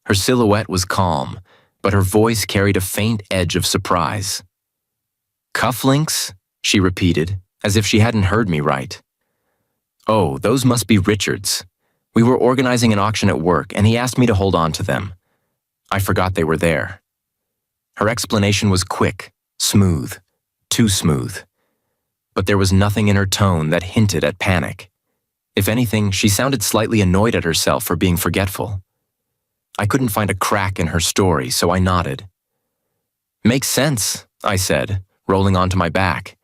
Her silhouette was calm, but her voice carried a faint edge of surprise. "Cufflinks?" she repeated, as if she hadn't heard me right. "Oh, those must be Richard's. We were organizing an auction at work, and he asked me to hold on to them. I forgot they were there." Her explanation was quick, smooth, too smooth. But there was nothing in her tone that hinted at panic. If anything, she sounded slightly annoyed at herself for being forgetful. I couldn't find a crack in her story, so I nodded. "Makes sense," I said, rolling onto my back.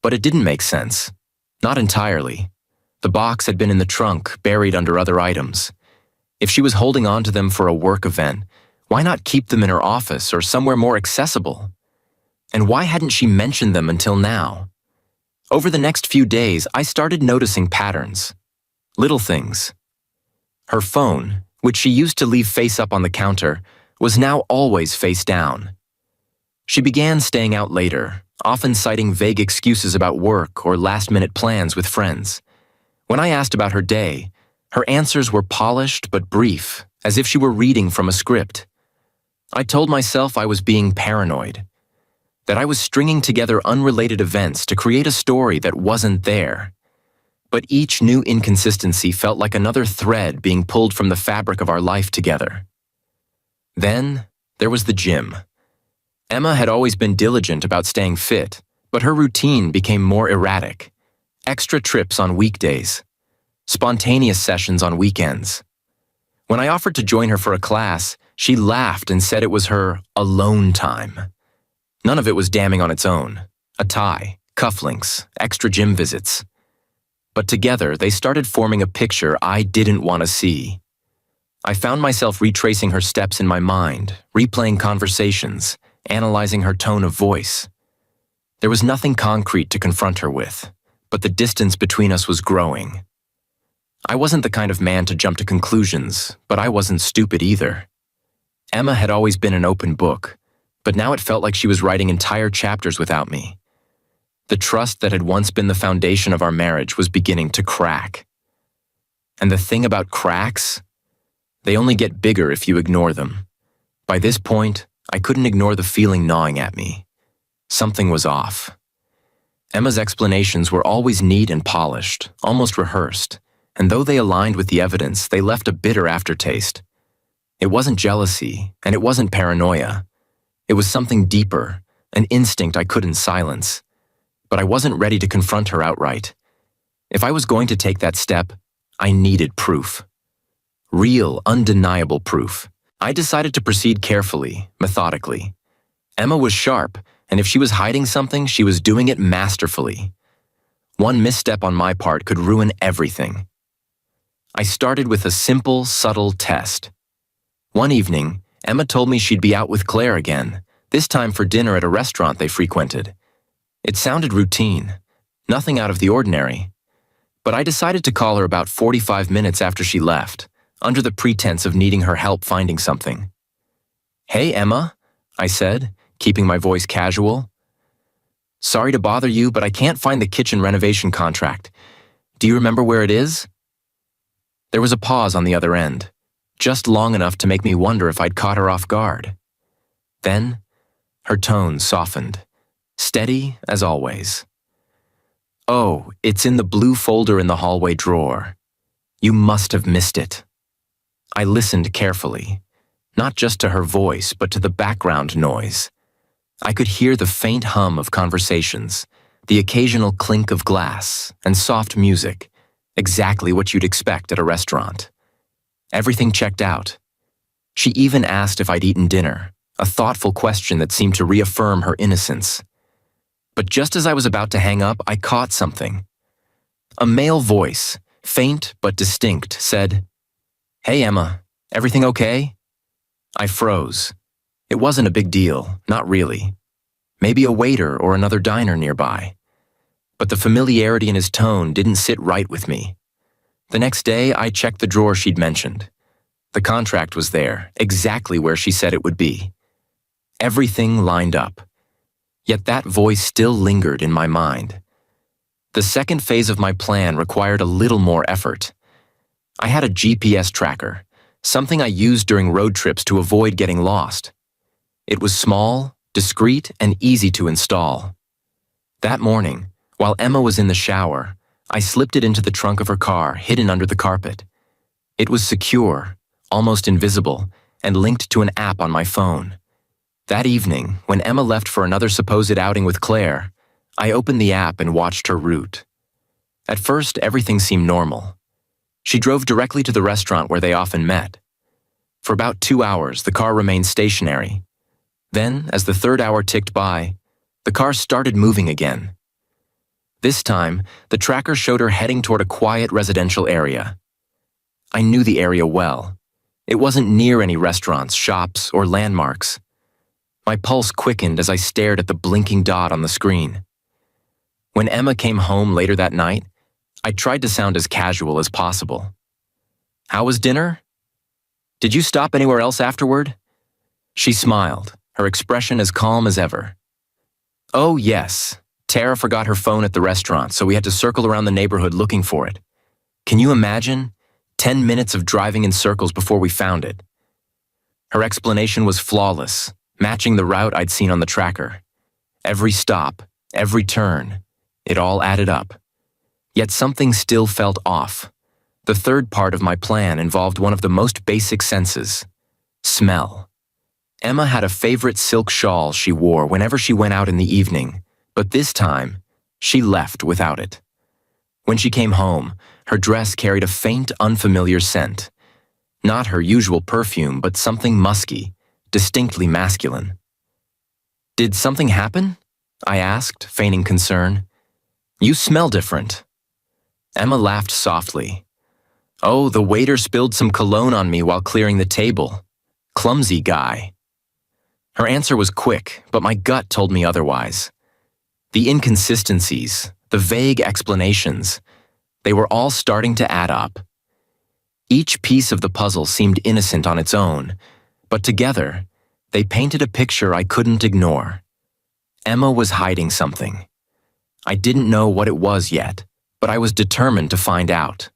But it didn't make sense. Not entirely. The box had been in the trunk, buried under other items. If she was holding on to them for a work event, why not keep them in her office or somewhere more accessible? And why hadn't she mentioned them until now? Over the next few days, I started noticing patterns. Little things. Her phone, which she used to leave face up on the counter, was now always face down. She began staying out later, often citing vague excuses about work or last-minute plans with friends. When I asked about her day, her answers were polished but brief, as if she were reading from a script. I told myself I was being paranoid, that I was stringing together unrelated events to create a story that wasn't there. But each new inconsistency felt like another thread being pulled from the fabric of our life together. Then, there was the gym. Emma had always been diligent about staying fit, but her routine became more erratic. Extra trips on weekdays, spontaneous sessions on weekends. When I offered to join her for a class, she laughed and said it was her alone time. None of it was damning on its own. A tie, cufflinks, extra gym visits. But together, they started forming a picture I didn't want to see. I found myself retracing her steps in my mind, replaying conversations, analyzing her tone of voice. There was nothing concrete to confront her with, but the distance between us was growing. I wasn't the kind of man to jump to conclusions, but I wasn't stupid either. Emma had always been an open book, but now it felt like she was writing entire chapters without me. The trust that had once been the foundation of our marriage was beginning to crack. And the thing about cracks? They only get bigger if you ignore them. By this point, I couldn't ignore the feeling gnawing at me. Something was off. Emma's explanations were always neat and polished, almost rehearsed, and though they aligned with the evidence, they left a bitter aftertaste. It wasn't jealousy, and it wasn't paranoia. It was something deeper, an instinct I couldn't silence. But I wasn't ready to confront her outright. If I was going to take that step, I needed proof. Real, undeniable proof. I decided to proceed carefully, methodically. Emma was sharp, and if she was hiding something, she was doing it masterfully. One misstep on my part could ruin everything. I started with a simple, subtle test. One evening, Emma told me she'd be out with Claire again, this time for dinner at a restaurant they frequented. It sounded routine, nothing out of the ordinary. But I decided to call her about 45 minutes after she left, under the pretense of needing her help finding something. "Hey, Emma," I said, keeping my voice casual. "Sorry to bother you, but I can't find the kitchen renovation contract. Do you remember where it is?" There was a pause on the other end, just long enough to make me wonder if I'd caught her off guard. Then, her tone softened, steady as always. "Oh, it's in the blue folder in the hallway drawer. You must have missed it." I listened carefully, not just to her voice, but to the background noise. I could hear the faint hum of conversations, the occasional clink of glass, and soft music, exactly what you'd expect at a restaurant. Everything checked out. She even asked if I'd eaten dinner, a thoughtful question that seemed to reaffirm her innocence. But just as I was about to hang up, I caught something. A male voice, faint but distinct, said, "Hey, Emma, everything okay?" I froze. It wasn't a big deal, not really. Maybe a waiter or another diner nearby. But the familiarity in his tone didn't sit right with me. The next day, I checked the drawer she'd mentioned. The contract was there, exactly where she said it would be. Everything lined up. Yet that voice still lingered in my mind. The second phase of my plan required a little more effort. I had a GPS tracker, something I used during road trips to avoid getting lost. It was small, discreet, and easy to install. That morning, while Emma was in the shower, I slipped it into the trunk of her car, hidden under the carpet. It was secure, almost invisible, and linked to an app on my phone. That evening, when Emma left for another supposed outing with Claire, I opened the app and watched her route. At first, everything seemed normal. She drove directly to the restaurant where they often met. For about 2 hours, the car remained stationary. Then, as the third hour ticked by, the car started moving again. This time, the tracker showed her heading toward a quiet residential area. I knew the area well. It wasn't near any restaurants, shops, or landmarks. My pulse quickened as I stared at the blinking dot on the screen. When Emma came home later that night, I tried to sound as casual as possible. "How was dinner? Did you stop anywhere else afterward?" She smiled, her expression as calm as ever. "Oh, yes. Tara forgot her phone at the restaurant, so we had to circle around the neighborhood looking for it. Can you imagine? 10 minutes of driving in circles before we found it." Her explanation was flawless, matching the route I'd seen on the tracker. Every stop, every turn, it all added up. Yet something still felt off. The third part of my plan involved one of the most basic senses: smell. Emma had a favorite silk shawl she wore whenever she went out in the evening, but this time, she left without it. When she came home, her dress carried a faint, unfamiliar scent. Not her usual perfume, but something musky, distinctly masculine. "Did something happen?" I asked, feigning concern. "You smell different." Emma laughed softly. "Oh, the waiter spilled some cologne on me while clearing the table. Clumsy guy." Her answer was quick, but my gut told me otherwise. The inconsistencies, the vague explanations, they were all starting to add up. Each piece of the puzzle seemed innocent on its own, but together, they painted a picture I couldn't ignore. Emma was hiding something. I didn't know what it was yet, but I was determined to find out.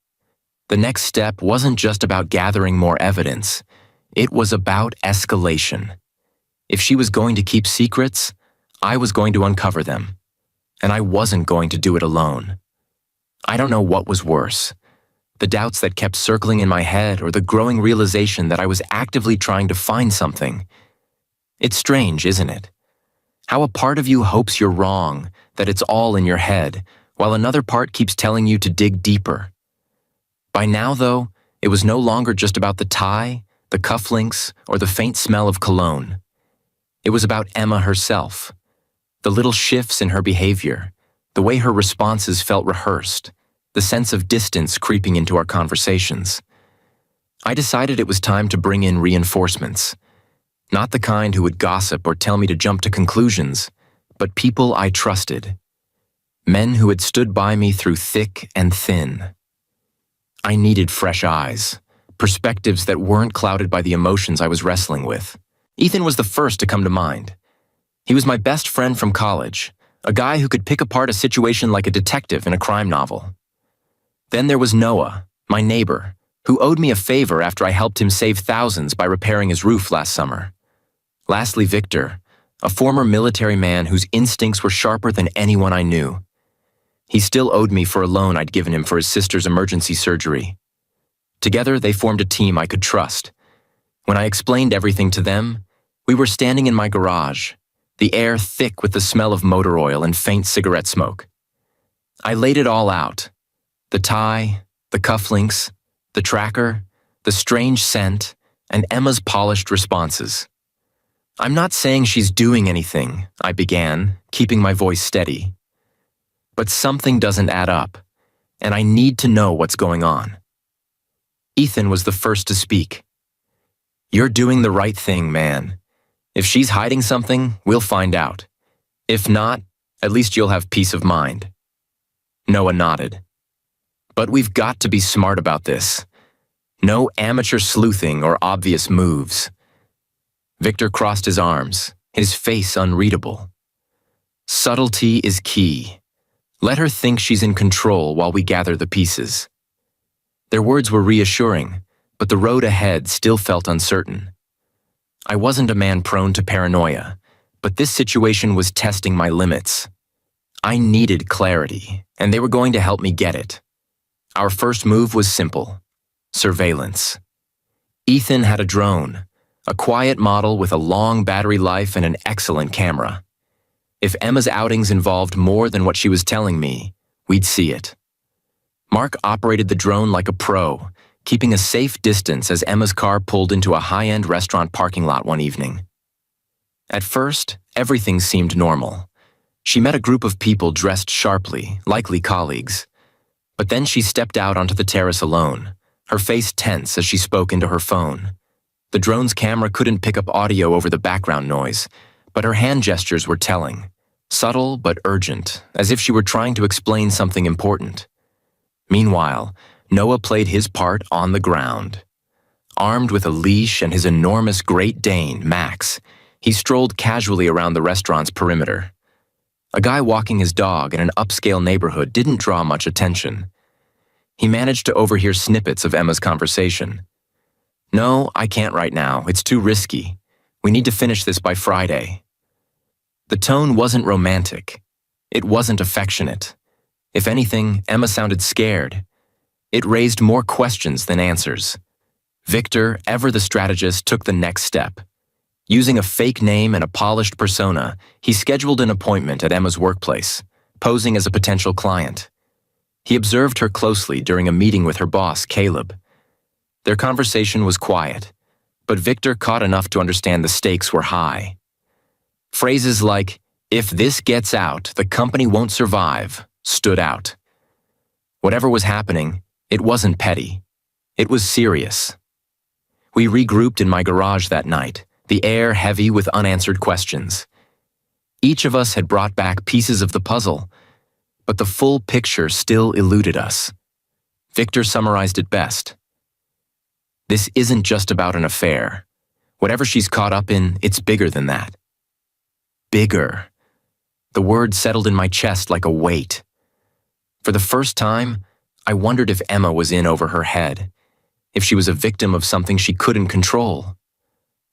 The next step wasn't just about gathering more evidence. It was about escalation. If she was going to keep secrets, I was going to uncover them. And I wasn't going to do it alone. I don't know what was worse: the doubts that kept circling in my head, or the growing realization that I was actively trying to find something. It's strange, isn't it? How a part of you hopes you're wrong, that it's all in your head, while another part keeps telling you to dig deeper. By now, though, it was no longer just about the tie, the cufflinks, or the faint smell of cologne. It was about Emma herself. The little shifts in her behavior, the way her responses felt rehearsed, the sense of distance creeping into our conversations. I decided it was time to bring in reinforcements. Not the kind who would gossip or tell me to jump to conclusions, but people I trusted. Men who had stood by me through thick and thin. I needed fresh eyes, perspectives that weren't clouded by the emotions I was wrestling with. Ethan was the first to come to mind. He was my best friend from college, a guy who could pick apart a situation like a detective in a crime novel. Then there was Noah, my neighbor, who owed me a favor after I helped him save thousands by repairing his roof last summer. Lastly, Victor, a former military man whose instincts were sharper than anyone I knew. He still owed me for a loan I'd given him for his sister's emergency surgery. Together, they formed a team I could trust. When I explained everything to them, we were standing in my garage, the air thick with the smell of motor oil and faint cigarette smoke. I laid it all out. The tie, the cufflinks, the tracker, the strange scent, and Emma's polished responses. "I'm not saying she's doing anything," I began, keeping my voice steady. "But something doesn't add up, and I need to know what's going on." Ethan was the first to speak. "You're doing the right thing, man. If she's hiding something, we'll find out. If not, at least you'll have peace of mind." Noah nodded. "But we've got to be smart about this. No amateur sleuthing or obvious moves." Victor crossed his arms, his face unreadable. "Subtlety is key. Let her think she's in control while we gather the pieces." Their words were reassuring, but the road ahead still felt uncertain. I wasn't a man prone to paranoia, but this situation was testing my limits. I needed clarity, and they were going to help me get it. Our first move was simple: surveillance. Ethan had a drone, a quiet model with a long battery life and an excellent camera. If Emma's outings involved more than what she was telling me, we'd see it. Mark operated the drone like a pro, keeping a safe distance as Emma's car pulled into a high-end restaurant parking lot one evening. At first, everything seemed normal. She met a group of people dressed sharply, likely colleagues. But then she stepped out onto the terrace alone, her face tense as she spoke into her phone. The drone's camera couldn't pick up audio over the background noise, but her hand gestures were telling, subtle but urgent, as if she were trying to explain something important. Meanwhile, Noah played his part on the ground. Armed with a leash and his enormous Great Dane, Max, he strolled casually around the restaurant's perimeter. A guy walking his dog in an upscale neighborhood didn't draw much attention. He managed to overhear snippets of Emma's conversation. "No, I can't right now. It's too risky. We need to finish this by Friday." The tone wasn't romantic. It wasn't affectionate. If anything, Emma sounded scared. It raised more questions than answers. Victor, ever the strategist, took the next step. Using a fake name and a polished persona, he scheduled an appointment at Emma's workplace, posing as a potential client. He observed her closely during a meeting with her boss, Caleb. Their conversation was quiet, but Victor caught enough to understand the stakes were high. Phrases like, "If this gets out, the company won't survive," stood out. Whatever was happening, it wasn't petty. It was serious. We regrouped in my garage that night, the air heavy with unanswered questions. Each of us had brought back pieces of the puzzle, but the full picture still eluded us. Victor summarized it best. "This isn't just about an affair. Whatever she's caught up in, it's bigger than that." Bigger. The word settled in my chest like a weight. For the first time, I wondered if Emma was in over her head, if she was a victim of something she couldn't control.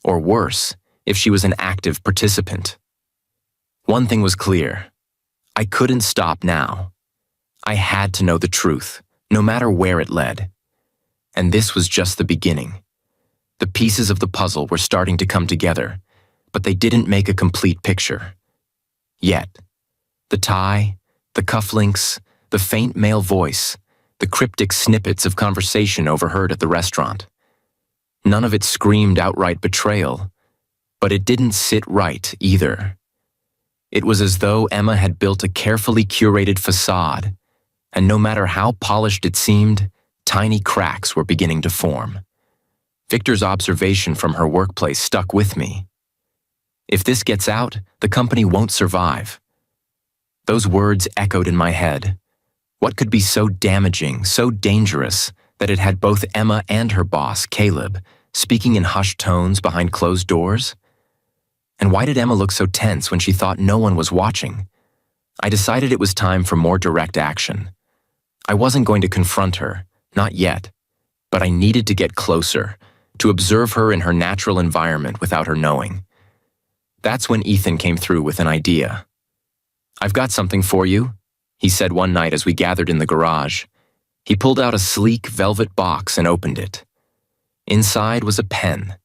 Or worse, if she was an active participant. One thing was clear. I couldn't stop now. I had to know the truth, no matter where it led. And this was just the beginning. The pieces of the puzzle were starting to come together, but they didn't make a complete picture. Yet, the tie, the cufflinks, the faint male voice, the cryptic snippets of conversation overheard at the restaurant. None of it screamed outright betrayal, but it didn't sit right either. It was as though Emma had built a carefully curated facade, and no matter how polished it seemed, tiny cracks were beginning to form. Victor's observation from her workplace stuck with me. If this gets out, the company won't survive. Those words echoed in my head. What could be so damaging, so dangerous, that it had both Emma and her boss, Caleb, speaking in hushed tones behind closed doors? And why did Emma look so tense when she thought no one was watching? I decided it was time for more direct action. I wasn't going to confront her, not yet, but I needed to get closer, to observe her in her natural environment without her knowing. That's when Ethan came through with an idea. "I've got something for you," he said one night as we gathered in the garage. He pulled out a sleek velvet box and opened it. Inside was a pen,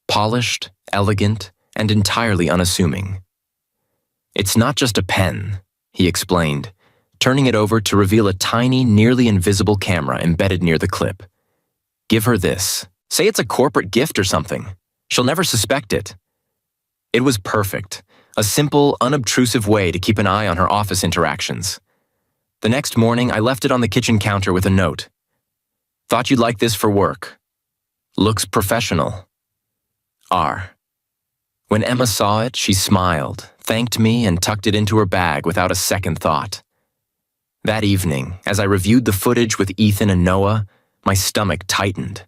polished, elegant, and entirely unassuming. "It's not just a pen," he explained, turning it over to reveal a tiny, nearly invisible camera embedded near the clip. "Give her this. Say it's a corporate gift or something. She'll never suspect it." It was perfect, a simple, unobtrusive way to keep an eye on her office interactions. The next morning, I left it on the kitchen counter with a note. "Thought you'd like this for work. Looks professional. R." When Emma saw it, she smiled, thanked me, and tucked it into her bag without a second thought. That evening, as I reviewed the footage with Ethan and Noah, my stomach tightened.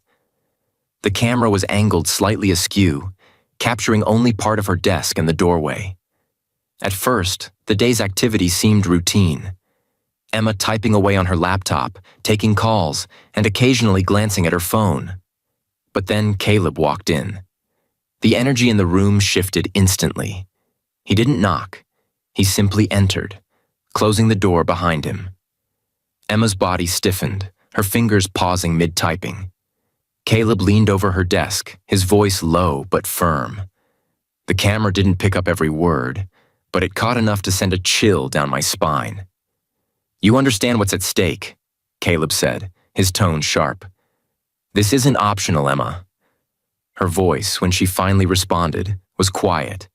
The camera was angled slightly askew, capturing only part of her desk and the doorway. At first, the day's activity seemed routine. Emma typing away on her laptop, taking calls, and occasionally glancing at her phone. But then Caleb walked in. The energy in the room shifted instantly. He didn't knock. He simply entered, closing the door behind him. Emma's body stiffened, her fingers pausing mid-typing. Caleb leaned over her desk, his voice low but firm. The camera didn't pick up every word, but it caught enough to send a chill down my spine. "You understand what's at stake," Caleb said, his tone sharp. "This isn't optional, Emma." Her voice, when she finally responded, was quiet,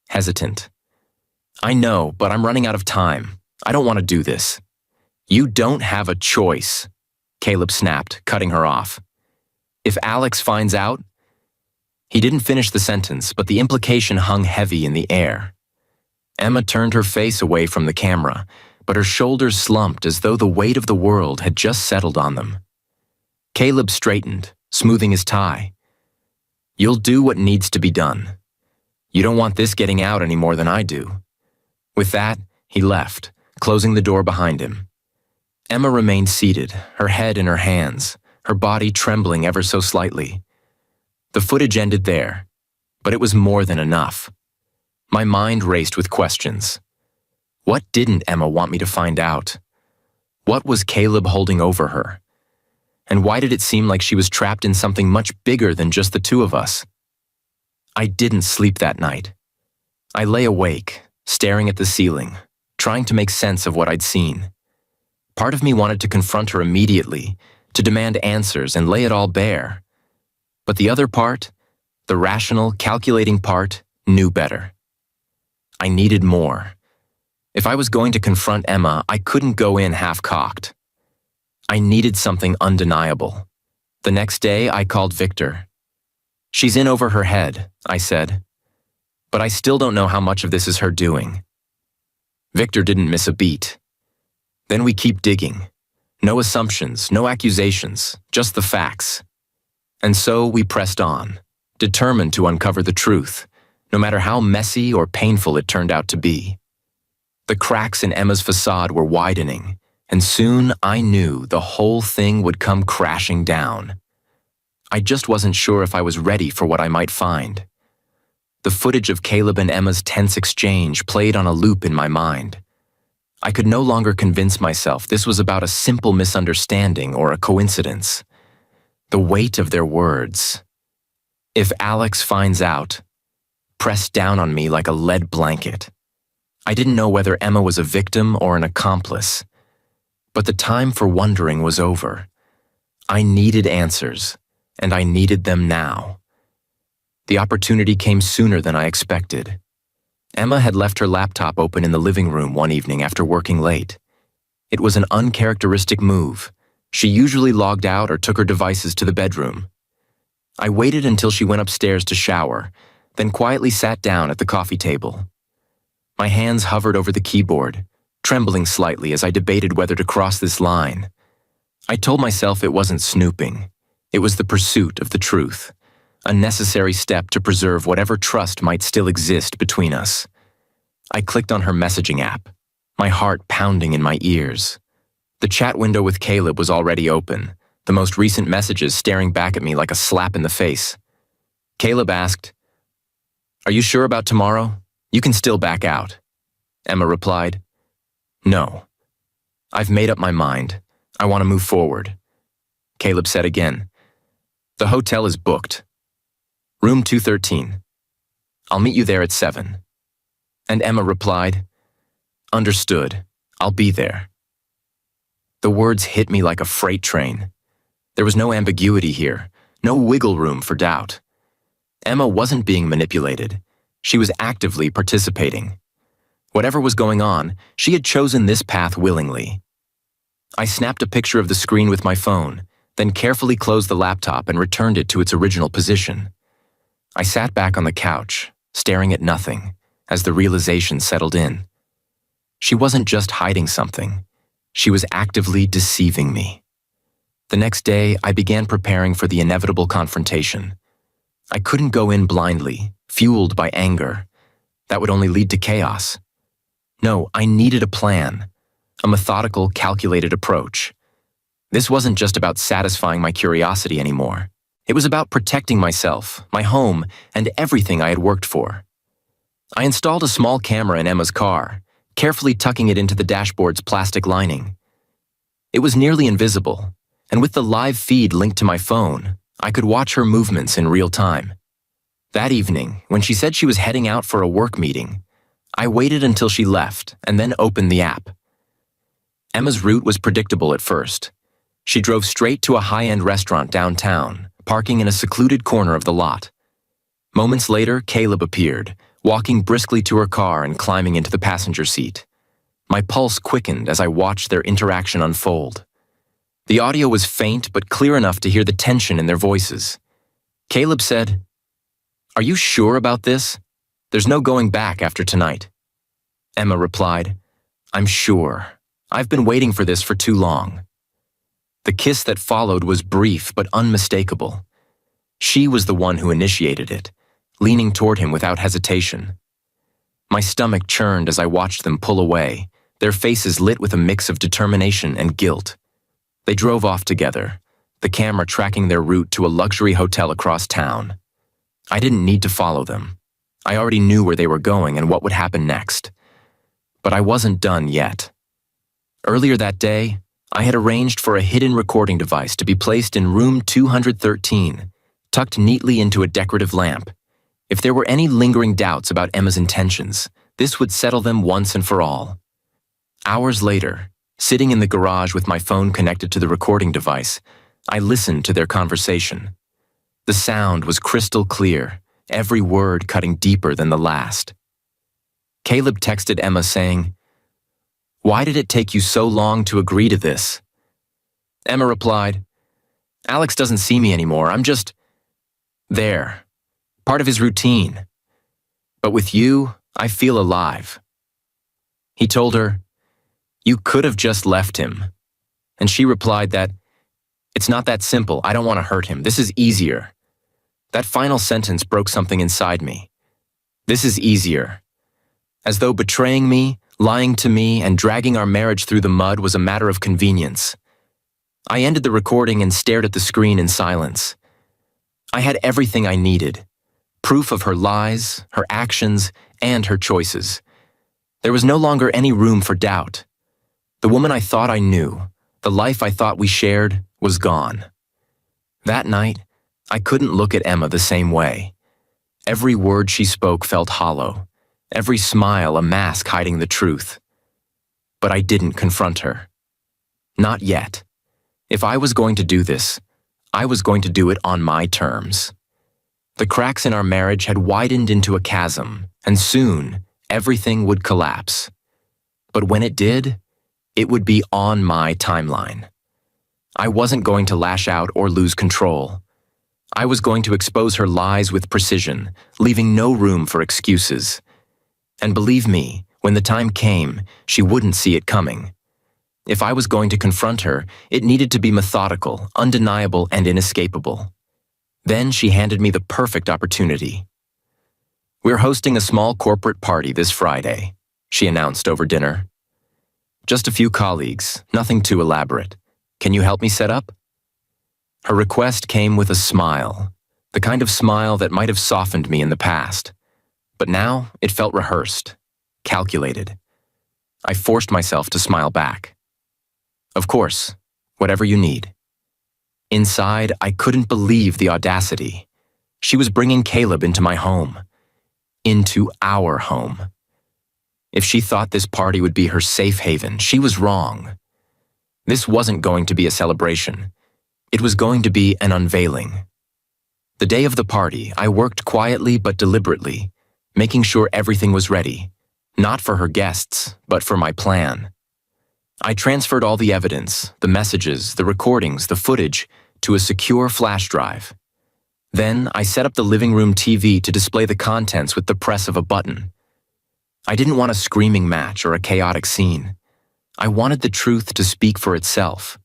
hesitant. "I know, but I'm running out of time. I don't want to do this." "You don't have a choice," Caleb snapped, cutting her off. "If Alex finds out—" He didn't finish the sentence, but the implication hung heavy in the air. Emma turned her face away from the camera, but her shoulders slumped as though the weight of the world had just settled on them. Caleb straightened, smoothing his tie. "You'll do what needs to be done. You don't want this getting out any more than I do." With that, he left, closing the door behind him. Emma remained seated, her head in her hands, her body trembling ever so slightly. The footage ended there, but it was more than enough. My mind raced with questions. What didn't Emma want me to find out? What was Caleb holding over her? And why did it seem like she was trapped in something much bigger than just the two of us? I didn't sleep that night. I lay awake, staring at the ceiling, trying to make sense of what I'd seen. Part of me wanted to confront her immediately, to demand answers and lay it all bare. But the other part, the rational, calculating part, knew better. I needed more. If I was going to confront Emma, I couldn't go in half-cocked. I needed something undeniable. The next day, I called Victor. "She's in over her head," I said. "But I still don't know how much of this is her doing." Victor didn't miss a beat. Then we keep digging. No assumptions, no accusations, just the facts. And so we pressed on, determined to uncover the truth, no matter how messy or painful it turned out to be. The cracks in Emma's facade were widening, and soon I knew the whole thing would come crashing down. I just wasn't sure if I was ready for what I might find. The footage of Caleb and Emma's tense exchange played on a loop in my mind. I could no longer convince myself this was about a simple misunderstanding or a coincidence. The weight of their words. "If Alex finds out," pressed down on me like a lead blanket. I didn't know whether Emma was a victim or an accomplice. But the time for wondering was over. I needed answers, and I needed them now. The opportunity came sooner than I expected. Emma had left her laptop open in the living room one evening after working late. It was an uncharacteristic move. She usually logged out or took her devices to the bedroom. I waited until she went upstairs to shower, then quietly sat down at the coffee table. My hands hovered over the keyboard, trembling slightly as I debated whether to cross this line. I told myself it wasn't snooping. It was the pursuit of the truth, a necessary step to preserve whatever trust might still exist between us. I clicked on her messaging app, my heart pounding in my ears. The chat window with Caleb was already open, the most recent messages staring back at me like a slap in the face. Caleb asked, "Are you sure about tomorrow? You can still back out." Emma replied, "No. I've made up my mind. I want to move forward." Caleb said again, "The hotel is booked. Room 213. I'll meet you there at 7. And Emma replied, "Understood. I'll be there." The words hit me like a freight train. There was no ambiguity here, no wiggle room for doubt. Emma wasn't being manipulated. She was actively participating. Whatever was going on, she had chosen this path willingly. I snapped a picture of the screen with my phone, then carefully closed the laptop and returned it to its original position. I sat back on the couch, staring at nothing, as the realization settled in. She wasn't just hiding something. She was actively deceiving me. The next day, I began preparing for the inevitable confrontation. I couldn't go in blindly, fueled by anger. That would only lead to chaos. No, I needed a plan, a methodical, calculated approach. This wasn't just about satisfying my curiosity anymore. It was about protecting myself, my home, and everything I had worked for. I installed a small camera in Emma's car, carefully tucking it into the dashboard's plastic lining. It was nearly invisible, and with the live feed linked to my phone, I could watch her movements in real time. That evening, when she said she was heading out for a work meeting, I waited until she left and then opened the app. Emma's route was predictable at first. She drove straight to a high-end restaurant downtown, parking in a secluded corner of the lot. Moments later, Caleb appeared, walking briskly to her car and climbing into the passenger seat. My pulse quickened as I watched their interaction unfold. The audio was faint but clear enough to hear the tension in their voices. Caleb said, "Are you sure about this? There's no going back after tonight." Emma replied, "I'm sure. I've been waiting for this for too long." The kiss that followed was brief but unmistakable. She was the one who initiated it, leaning toward him without hesitation. My stomach churned as I watched them pull away, their faces lit with a mix of determination and guilt. They drove off together, the camera tracking their route to a luxury hotel across town. I didn't need to follow them. I already knew where they were going and what would happen next. But I wasn't done yet. Earlier that day, I had arranged for a hidden recording device to be placed in room 213, tucked neatly into a decorative lamp. If there were any lingering doubts about Emma's intentions, this would settle them once and for all. Hours later, sitting in the garage with my phone connected to the recording device, I listened to their conversation. The sound was crystal clear, every word cutting deeper than the last. Caleb texted Emma saying, "Why did it take you so long to agree to this?" Emma replied, "Alex doesn't see me anymore. I'm just there, part of his routine. But with you, I feel alive." He told her, "You could have just left him." And she replied that, "It's not that simple. I don't want to hurt him. This is easier." That final sentence broke something inside me. This is easier. As though betraying me, lying to me, and dragging our marriage through the mud was a matter of convenience. I ended the recording and stared at the screen in silence. I had everything I needed. Proof of her lies, her actions, and her choices. There was no longer any room for doubt. The woman I thought I knew, the life I thought we shared, was gone. That night, I couldn't look at Emma the same way. Every word she spoke felt hollow, every smile a mask hiding the truth. But I didn't confront her. Not yet. If I was going to do this, I was going to do it on my terms. The cracks in our marriage had widened into a chasm, and soon, everything would collapse. But when it did, it would be on my timeline. I wasn't going to lash out or lose control. I was going to expose her lies with precision, leaving no room for excuses. And believe me, when the time came, she wouldn't see it coming. If I was going to confront her, it needed to be methodical, undeniable, and inescapable. Then she handed me the perfect opportunity. "We're hosting a small corporate party this Friday," she announced over dinner. "Just a few colleagues, nothing too elaborate. Can you help me set up?" Her request came with a smile, the kind of smile that might have softened me in the past. But now it felt rehearsed, calculated. I forced myself to smile back. "Of course, whatever you need." Inside, I couldn't believe the audacity. She was bringing Caleb into my home. Into our home. If she thought this party would be her safe haven, she was wrong. This wasn't going to be a celebration. It was going to be an unveiling. The day of the party, I worked quietly but deliberately, making sure everything was ready, not for her guests, but for my plan. I transferred all the evidence, the messages, the recordings, the footage, to a secure flash drive. Then I set up the living room TV to display the contents with the press of a button. I didn't want a screaming match or a chaotic scene. I wanted the truth to speak for itself.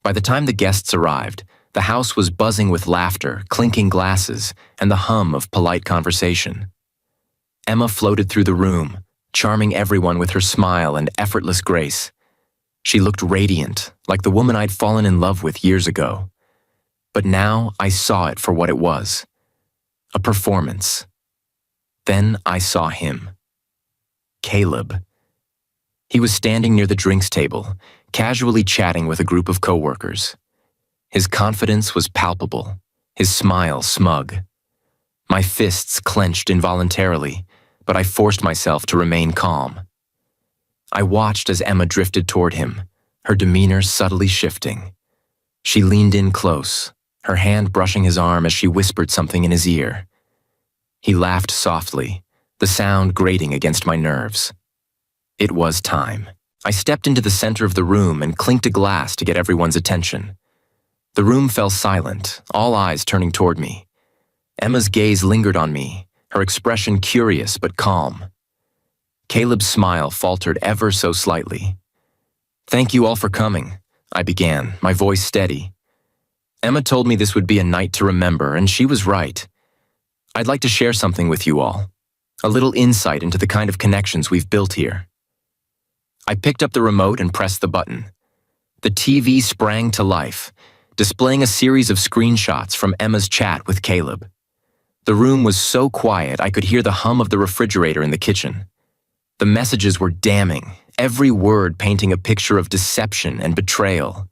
By the time the guests arrived, the house was buzzing with laughter, clinking glasses, and the hum of polite conversation. Emma floated through the room, charming everyone with her smile and effortless grace. She looked radiant, like the woman I'd fallen in love with years ago. But now I saw it for what it was. A performance. Then I saw him. Caleb. He was standing near the drinks table, casually chatting with a group of coworkers. His confidence was palpable, his smile smug. My fists clenched involuntarily, but I forced myself to remain calm. I watched as Emma drifted toward him, her demeanor subtly shifting. She leaned in close, her hand brushing his arm as she whispered something in his ear. He laughed softly, the sound grating against my nerves. It was time. I stepped into the center of the room and clinked a glass to get everyone's attention. The room fell silent, all eyes turning toward me. Emma's gaze lingered on me, her expression curious but calm. Caleb's smile faltered ever so slightly. "Thank you all for coming," I began, my voice steady. "Emma told me this would be a night to remember, and she was right. I'd like to share something with you all, a little insight into the kind of connections we've built here." I picked up the remote and pressed the button. The TV sprang to life, displaying a series of screenshots from Emma's chat with Caleb. The room was so quiet I could hear the hum of the refrigerator in the kitchen. The messages were damning, every word painting a picture of deception and betrayal.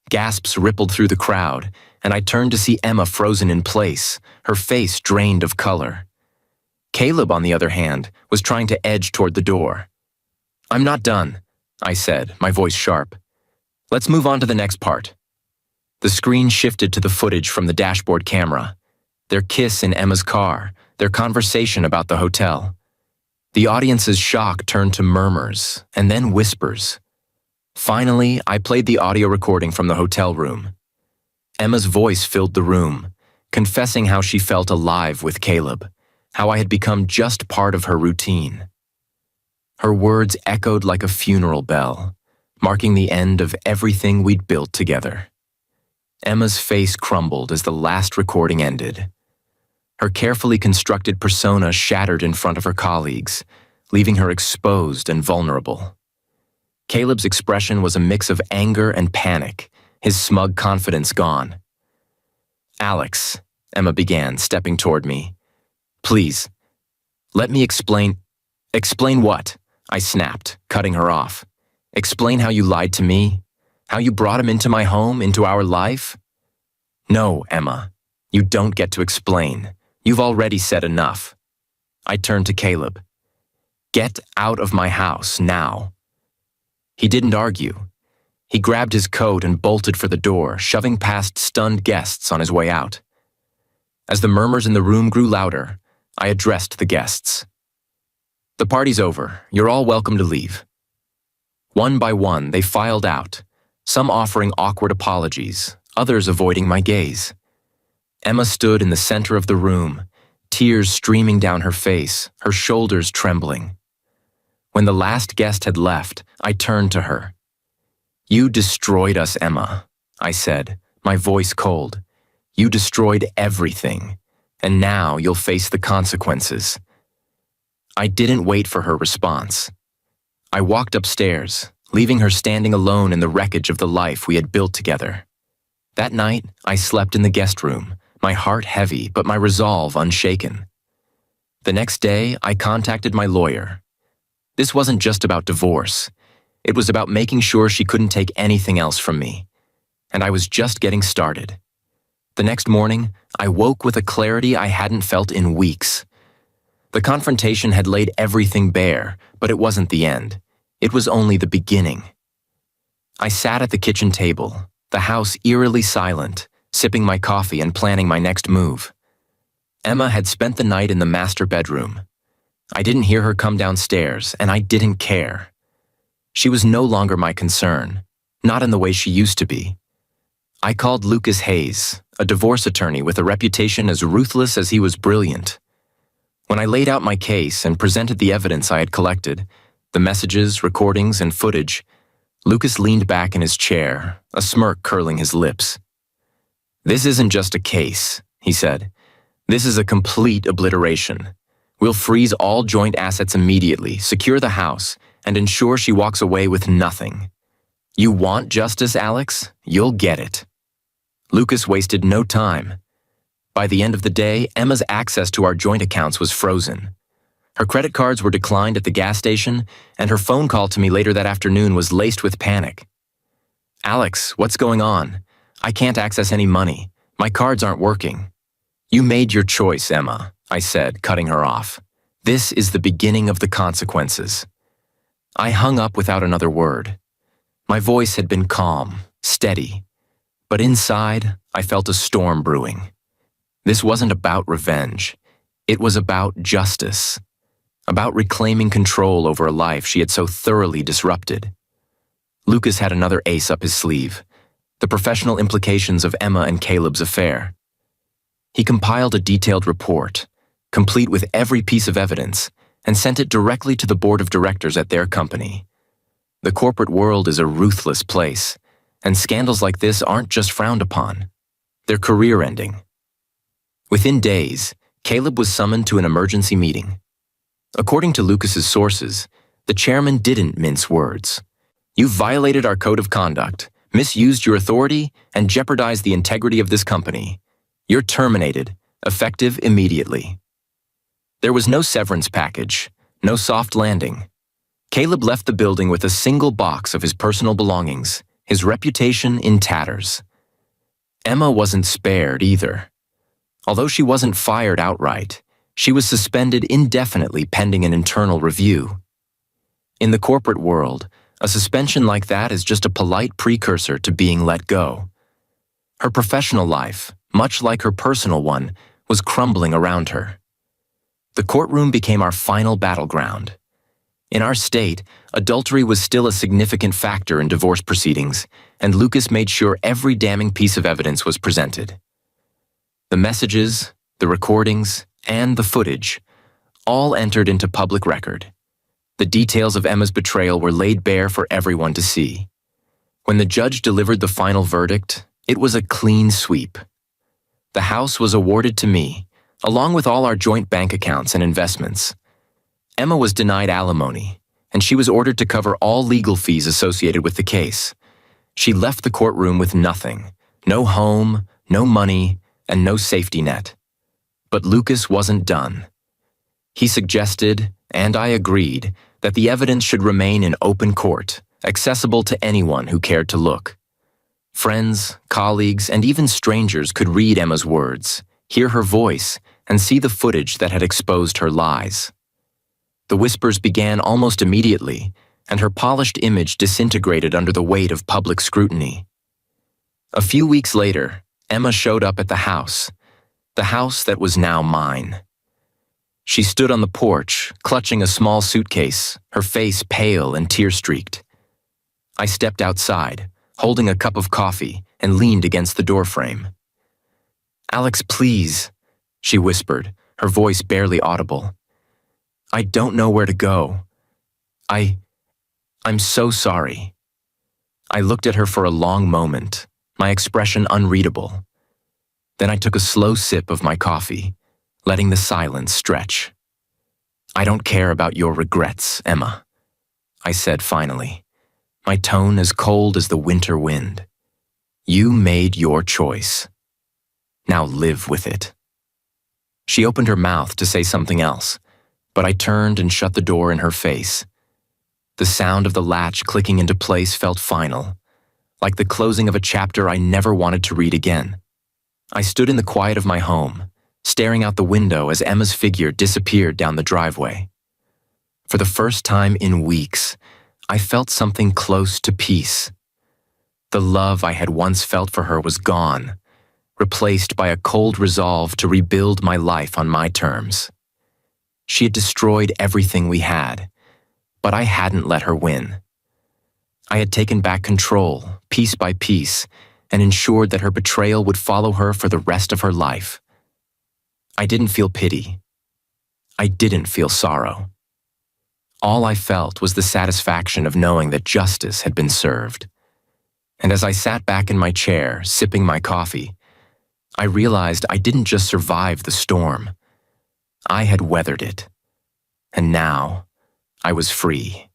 Gasps rippled through the crowd, and I turned to see Emma frozen in place, her face drained of color. Caleb, on the other hand, was trying to edge toward the door. "I'm not done," I said, my voice sharp. "Let's move on to the next part." The screen shifted to the footage from the dashboard camera. Their kiss in Emma's car, their conversation about the hotel. The audience's shock turned to murmurs, and then whispers. Finally, I played the audio recording from the hotel room. Emma's voice filled the room, confessing how she felt alive with Caleb, how I had become just part of her routine. Her words echoed like a funeral bell, marking the end of everything we'd built together. Emma's face crumbled as the last recording ended. Her carefully constructed persona shattered in front of her colleagues, leaving her exposed and vulnerable. Caleb's expression was a mix of anger and panic, his smug confidence gone. "Alex," Emma began, stepping toward me. "Please, let me explain." "Explain what?" I snapped, cutting her off. "Explain how you lied to me? How you brought him into my home, into our life?" "No, Emma, you don't get to explain. You've already said enough." I turned to Caleb. "Get out of my house, now." He didn't argue. He grabbed his coat and bolted for the door, shoving past stunned guests on his way out. As the murmurs in the room grew louder, I addressed the guests. "The party's over. You're all welcome to leave." One by one, they filed out, some offering awkward apologies, others avoiding my gaze. Emma stood in the center of the room, tears streaming down her face, her shoulders trembling. When the last guest had left, I turned to her. "You destroyed us, Emma," I said, my voice cold. "You destroyed everything, and now you'll face the consequences." I didn't wait for her response. I walked upstairs, leaving her standing alone in the wreckage of the life we had built together. That night, I slept in the guest room, my heart heavy but my resolve unshaken. The next day, I contacted my lawyer. This wasn't just about divorce. It was about making sure she couldn't take anything else from me. And I was just getting started. The next morning, I woke with a clarity I hadn't felt in weeks. The confrontation had laid everything bare, but it wasn't the end. It was only the beginning. I sat at the kitchen table, the house eerily silent, sipping my coffee and planning my next move. Emma had spent the night in the master bedroom. I didn't hear her come downstairs, and I didn't care. She was no longer my concern, not in the way she used to be. I called Lucas Hayes, a divorce attorney with a reputation as ruthless as he was brilliant. When I laid out my case and presented the evidence I had collected, the messages, recordings, and footage, Lucas leaned back in his chair, a smirk curling his lips. "This isn't just a case," he said. "This is a complete obliteration. We'll freeze all joint assets immediately, secure the house, and ensure she walks away with nothing. You want justice, Alex? You'll get it." Lucas wasted no time. By the end of the day, Emma's access to our joint accounts was frozen. Her credit cards were declined at the gas station, and her phone call to me later that afternoon was laced with panic. "Alex, what's going on? I can't access any money. My cards aren't working." "You made your choice, Emma," I said, cutting her off. "This is the beginning of the consequences." I hung up without another word. My voice had been calm, steady, but inside, I felt a storm brewing. This wasn't about revenge. It was about justice, about reclaiming control over a life she had so thoroughly disrupted. Lucas had another ace up his sleeve, the professional implications of Emma and Caleb's affair. He compiled a detailed report, complete with every piece of evidence, and sent it directly to the board of directors at their company. The corporate world is a ruthless place, and scandals like this aren't just frowned upon. They're career-ending. Within days, Caleb was summoned to an emergency meeting. According to Lucas's sources, the chairman didn't mince words. "You've violated our code of conduct, misused your authority, and jeopardized the integrity of this company. You're terminated, effective immediately." There was no severance package, no soft landing. Caleb left the building with a single box of his personal belongings, his reputation in tatters. Emma wasn't spared either. Although she wasn't fired outright, she was suspended indefinitely pending an internal review. In the corporate world, a suspension like that is just a polite precursor to being let go. Her professional life, much like her personal one, was crumbling around her. The courtroom became our final battleground. In our state, adultery was still a significant factor in divorce proceedings, and Lucas made sure every damning piece of evidence was presented. The messages, the recordings, and the footage all entered into public record. The details of Emma's betrayal were laid bare for everyone to see. When the judge delivered the final verdict, it was a clean sweep. The house was awarded to me, along with all our joint bank accounts and investments. Emma was denied alimony, and she was ordered to cover all legal fees associated with the case. She left the courtroom with nothing, no home, no money, and no safety net. But Lucas wasn't done. He suggested, and I agreed, that the evidence should remain in open court, accessible to anyone who cared to look. Friends, colleagues, and even strangers could read Emma's words, hear her voice, and see the footage that had exposed her lies. The whispers began almost immediately, and her polished image disintegrated under the weight of public scrutiny. A few weeks later, Emma showed up at the house that was now mine. She stood on the porch, clutching a small suitcase, her face pale and tear-streaked. I stepped outside, holding a cup of coffee, and leaned against the doorframe. Alex, please, she whispered, her voice barely audible. I don't know where to go. I'm so sorry. I looked at her for a long moment, my expression unreadable. Then I took a slow sip of my coffee, letting the silence stretch. I don't care about your regrets, Emma, I said finally, my tone as cold as the winter wind. You made your choice. Now live with it. She opened her mouth to say something else, but I turned and shut the door in her face. The sound of the latch clicking into place felt final, like the closing of a chapter I never wanted to read again. I stood in the quiet of my home, staring out the window as Emma's figure disappeared down the driveway. For the first time in weeks, I felt something close to peace. The love I had once felt for her was gone, replaced by a cold resolve to rebuild my life on my terms. She had destroyed everything we had, but I hadn't let her win. I had taken back control, piece by piece, and ensured that her betrayal would follow her for the rest of her life. I didn't feel pity. I didn't feel sorrow. All I felt was the satisfaction of knowing that justice had been served. And as I sat back in my chair, sipping my coffee, I realized I didn't just survive the storm. I had weathered it. And now, I was free.